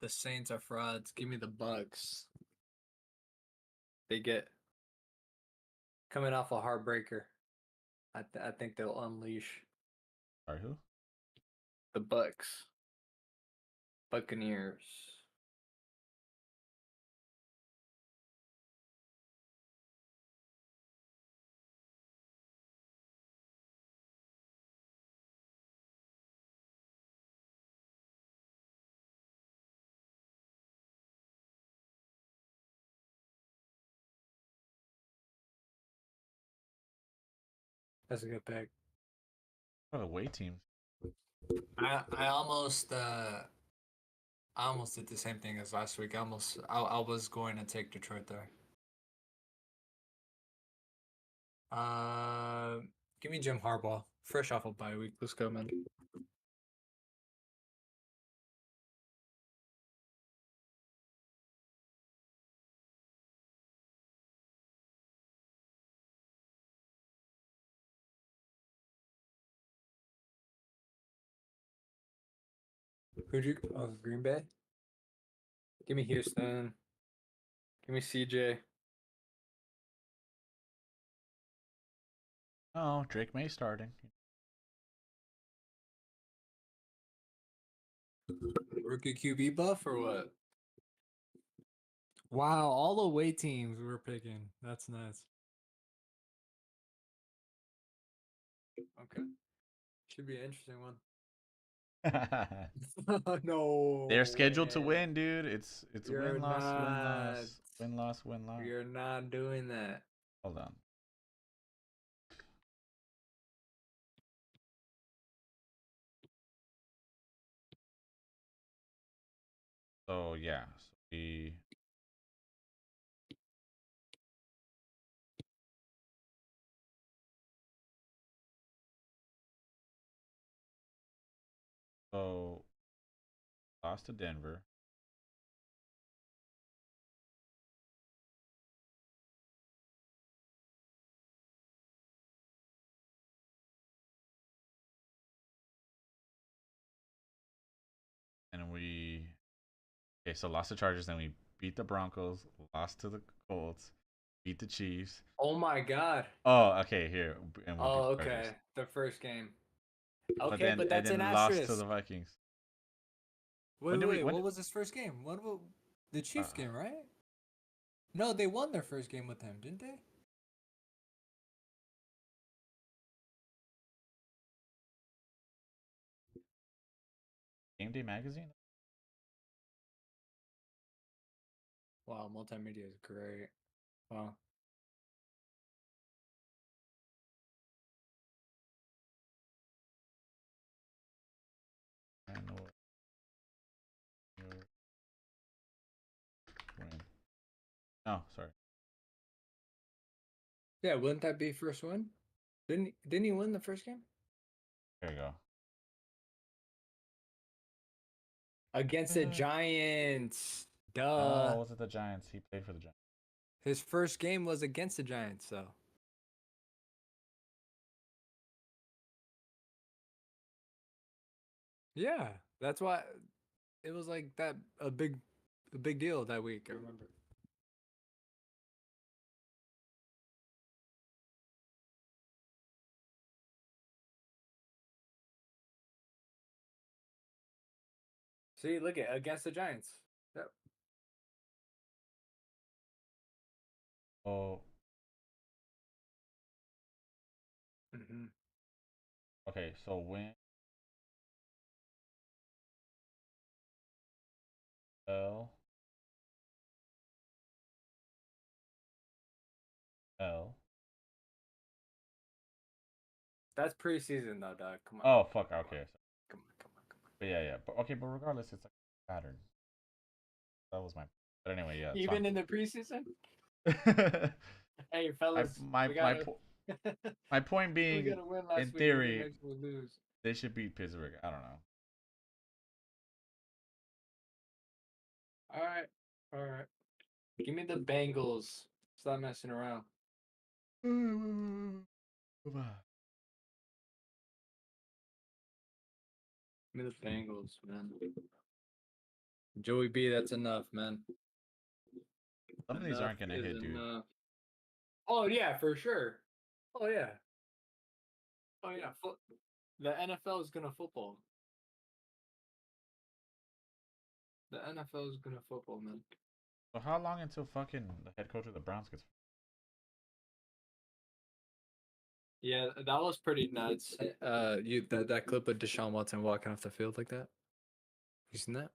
Saints are frauds. Give me the Bucks. They get coming off a heartbreaker. I think they'll unleash. Sorry, who? The Bucks. Buccaneers. That's a good pick. What away teams? I almost did the same thing as last week. I was going to take Detroit there. Give me Jim Harbaugh. Fresh off a bye week. Let's go, man. Who'd you? Oh, Green Bay. Give me Houston. Give me CJ. Oh, Drake May starting. Rookie QB buff or what? Wow, all away teams we're picking. That's nice. Okay. Should be an interesting one. No. They're scheduled to win, dude. It's You're win loss, win not. loss, win loss, win loss. You're not doing that. Hold on. So yeah, so we lost to Denver. And so lost to Chargers, then we beat the Broncos, lost to the Colts, beat the Chiefs. Oh my God. Oh, okay, here. And we beat the Chargers. The first game. Okay, but that's an asterisk. Lost to the Vikings. Wait, what was his first game? What about the Chiefs game, right? No, they won their first game with him, didn't they? Game Day Magazine? Wow, multimedia is great. Wow. No, sorry. Yeah, wouldn't that be first win? Didn't he win the first game? There you go. Against the Giants. Duh. Oh, was it the Giants? He played for the Giants. His first game was against the Giants, so. Yeah, that's why it was like that a big deal that week, I remember. See, look at against the Giants. Yep. Oh. Okay, so when L. That's preseason though, dog. Come on. Oh fuck. Okay. Come on. But yeah. But okay. But regardless, it's like a pattern. That was my. But anyway, yeah. Even in the preseason. Hey, fellas. My point being, in theory, they should beat Pittsburgh. I don't know. All right. Give me the Bengals. Stop messing around. Give me the Bengals, man. Joey B, that's enough, man. Some of these aren't gonna hit, dude. Oh yeah, for sure. Oh yeah. The NFL is gonna football. The NFL is gonna football, man. So how long until fucking the head coach of the Browns gets? Yeah, that was pretty nuts. That clip of Deshaun Watson walking off the field like that. You seen that?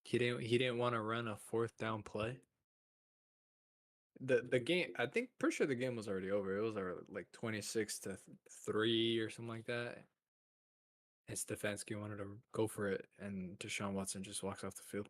He didn't want to run a 4th down play. The game, I think, pretty sure the game was already over. It was like 26-3 or something like that. And Stefanski wanted to go for it, and Deshaun Watson just walks off the field.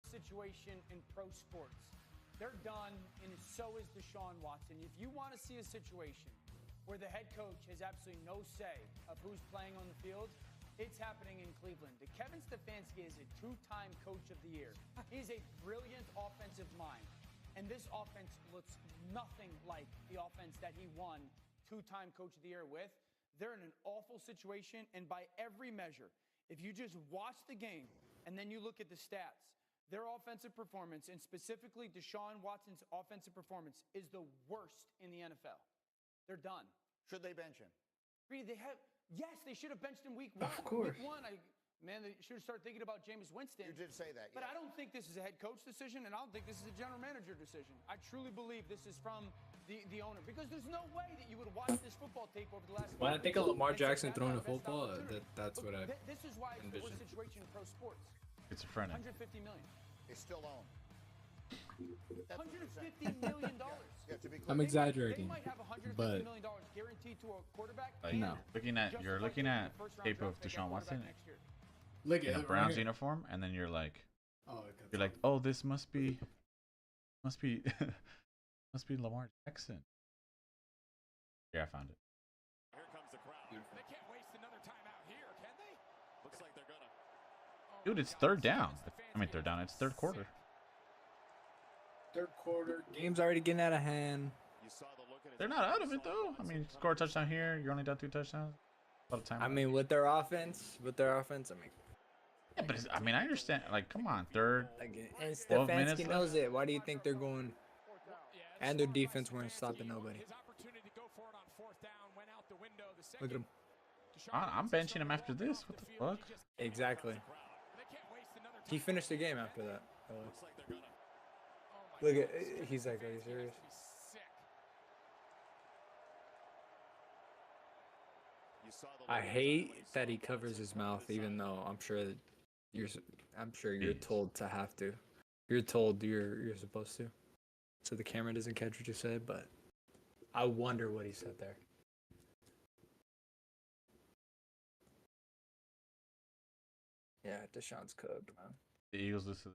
Situation in pro sports. They're done, and so is Deshaun Watson. If you want to see a situation where the head coach has absolutely no say of who's playing on the field, it's happening in Cleveland. Kevin Stefanski is a 2-time coach of the year. He's a brilliant offensive mind, and this offense looks nothing like the offense that he won 2-time coach of the year with. They're in an awful situation, and by every measure, if you just watch the game and then you look at the stats, Their offensive performance, and specifically Deshaun Watson's offensive performance, is the worst in the NFL. They're done. Should they bench him? Yes, they should have benched him week 1. Of course. Week 1, they should have started thinking about Jameis Winston. You did say that, But yes. I don't think this is a head coach decision, and I don't think this is a general manager decision. I truly believe this is from the owner, because there's no way that you would watch this football tape over the last. When I think of Lamar Jackson throwing a the best football, opportunity. that's what I This is why it's the worst envision. situation in pro sports. It's a friend. 150 million. They still own. $150 million. Yeah, to be clear. I'm exaggerating, They might have $150 but million guaranteed to a quarterback. Like, No. You're looking at tape of Deshaun Watson look in a at Browns right here. uniform, and then you're like, Oh, this must be must be Lamar Jackson. Yeah, I found it. Here comes the crowd. They can't waste another timeout here, can they? Looks like they're gonna. Dude, it's third down. I mean, third down. It's third quarter. Third quarter, game's already getting out of hand. They're not out of it though. I mean, score a touchdown here. You're only down 2 touchdowns. A lot of time. I mean, with their offense, I mean, yeah, but I mean, I understand. Like, come on, third. and 12 minutes Stefanski left. knows it. Why do you think they're going? And their defense weren't stopping nobody. Look at him. I'm benching him after this. What the fuck? Exactly. He finished the game after that. Look at, he's like, are you serious? I hate that he covers his mouth, even though I'm sure you're told to have to. You're told you're supposed to, so the camera doesn't catch what you said. But I wonder what he said there. Yeah, Deshaun's cooked, man. The Eagles listen.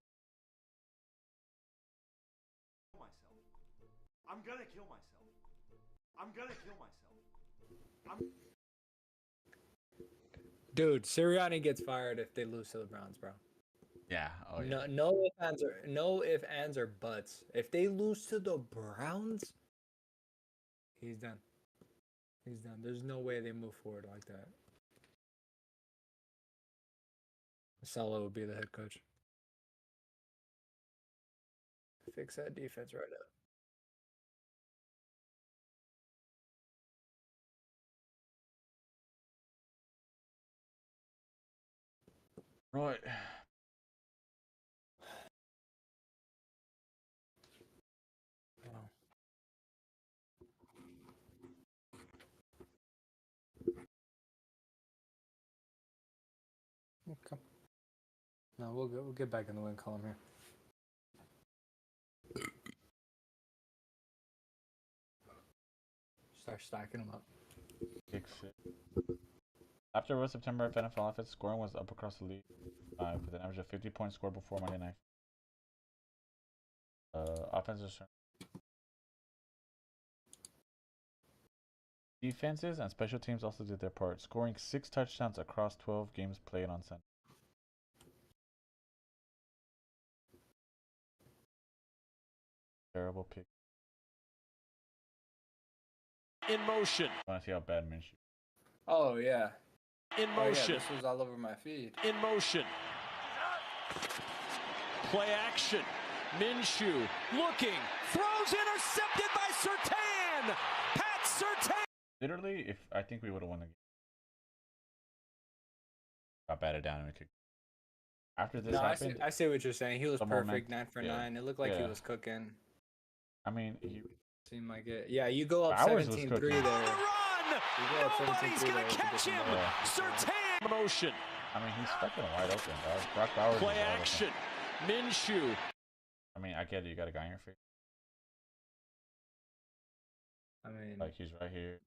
I'm gonna kill myself. I'm gonna kill myself. Dude, Sirianni gets fired if they lose to the Browns, bro. Yeah. Oh yeah. No ifs, ands, or buts. If they lose to the Browns, he's done. He's done. There's no way they move forward like that. Saleh would be the head coach. Fix that defense right up. Right. Okay. No, we'll get back in the win column here. Start stacking them up. After a September NFL offense, scoring was up across the league with an average of 50 points scored before Monday night. Offenses, defenses, and special teams also did their part, scoring 6 touchdowns across 12 games played on Sunday. Terrible pick. In motion. I want to see how bad Minshew. Oh yeah. In motion. Yeah, this was all over my feed. In motion. Play action. Minshew looking. Throws intercepted by Surtain. Pat Surtain. Literally, if I think we would have won the game. Got batted down and we could. After this happened, I see what you're saying. He was perfect, 9 for 9. It looked like he Yeah. was cooking. I mean, he seemed like it. Yeah, you go up Bowers was 17-3 cooking. there. Run. You go up 17-3 Nobody's there. gonna it's a catch him. different ball. Surtain. Motion. I mean, he's fucking wide open, dog. Brock Bowers. Play action. Minshew. I mean, I get it. You got a guy in your face. I mean, like he's right here.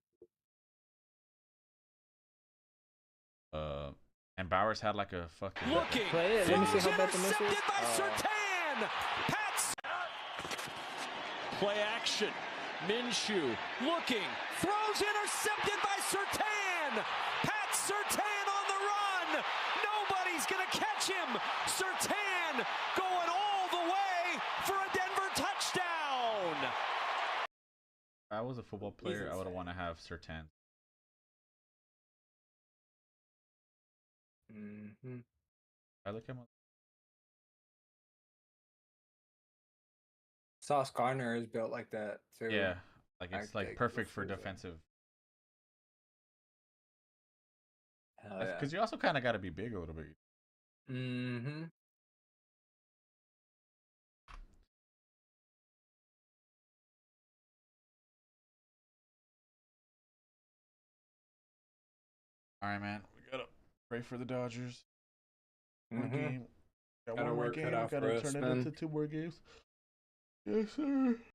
And Bowers had like a fucking. Looking. Play it. Let me see how bad the miss is. Intercepted by Surtain. Pats. Play action. Minshew looking. Throws intercepted by Surtain. Pat Surtain on the run. Nobody's going to catch him. Surtain going all the way for a Denver touchdown. If I was a football player, I would want to have Surtain. Mm-hmm. I look him up. Sauce Gardner is built like that too. Yeah, like it's like perfect for defensive. Because you also kind of got to be big a little bit. Mm-hmm. All right, man. We gotta pray for the Dodgers. One Mm-hmm. game. Got Gotta one more work game. cut We out gotta for us, turn it man. into 2 more games. Yes, sir.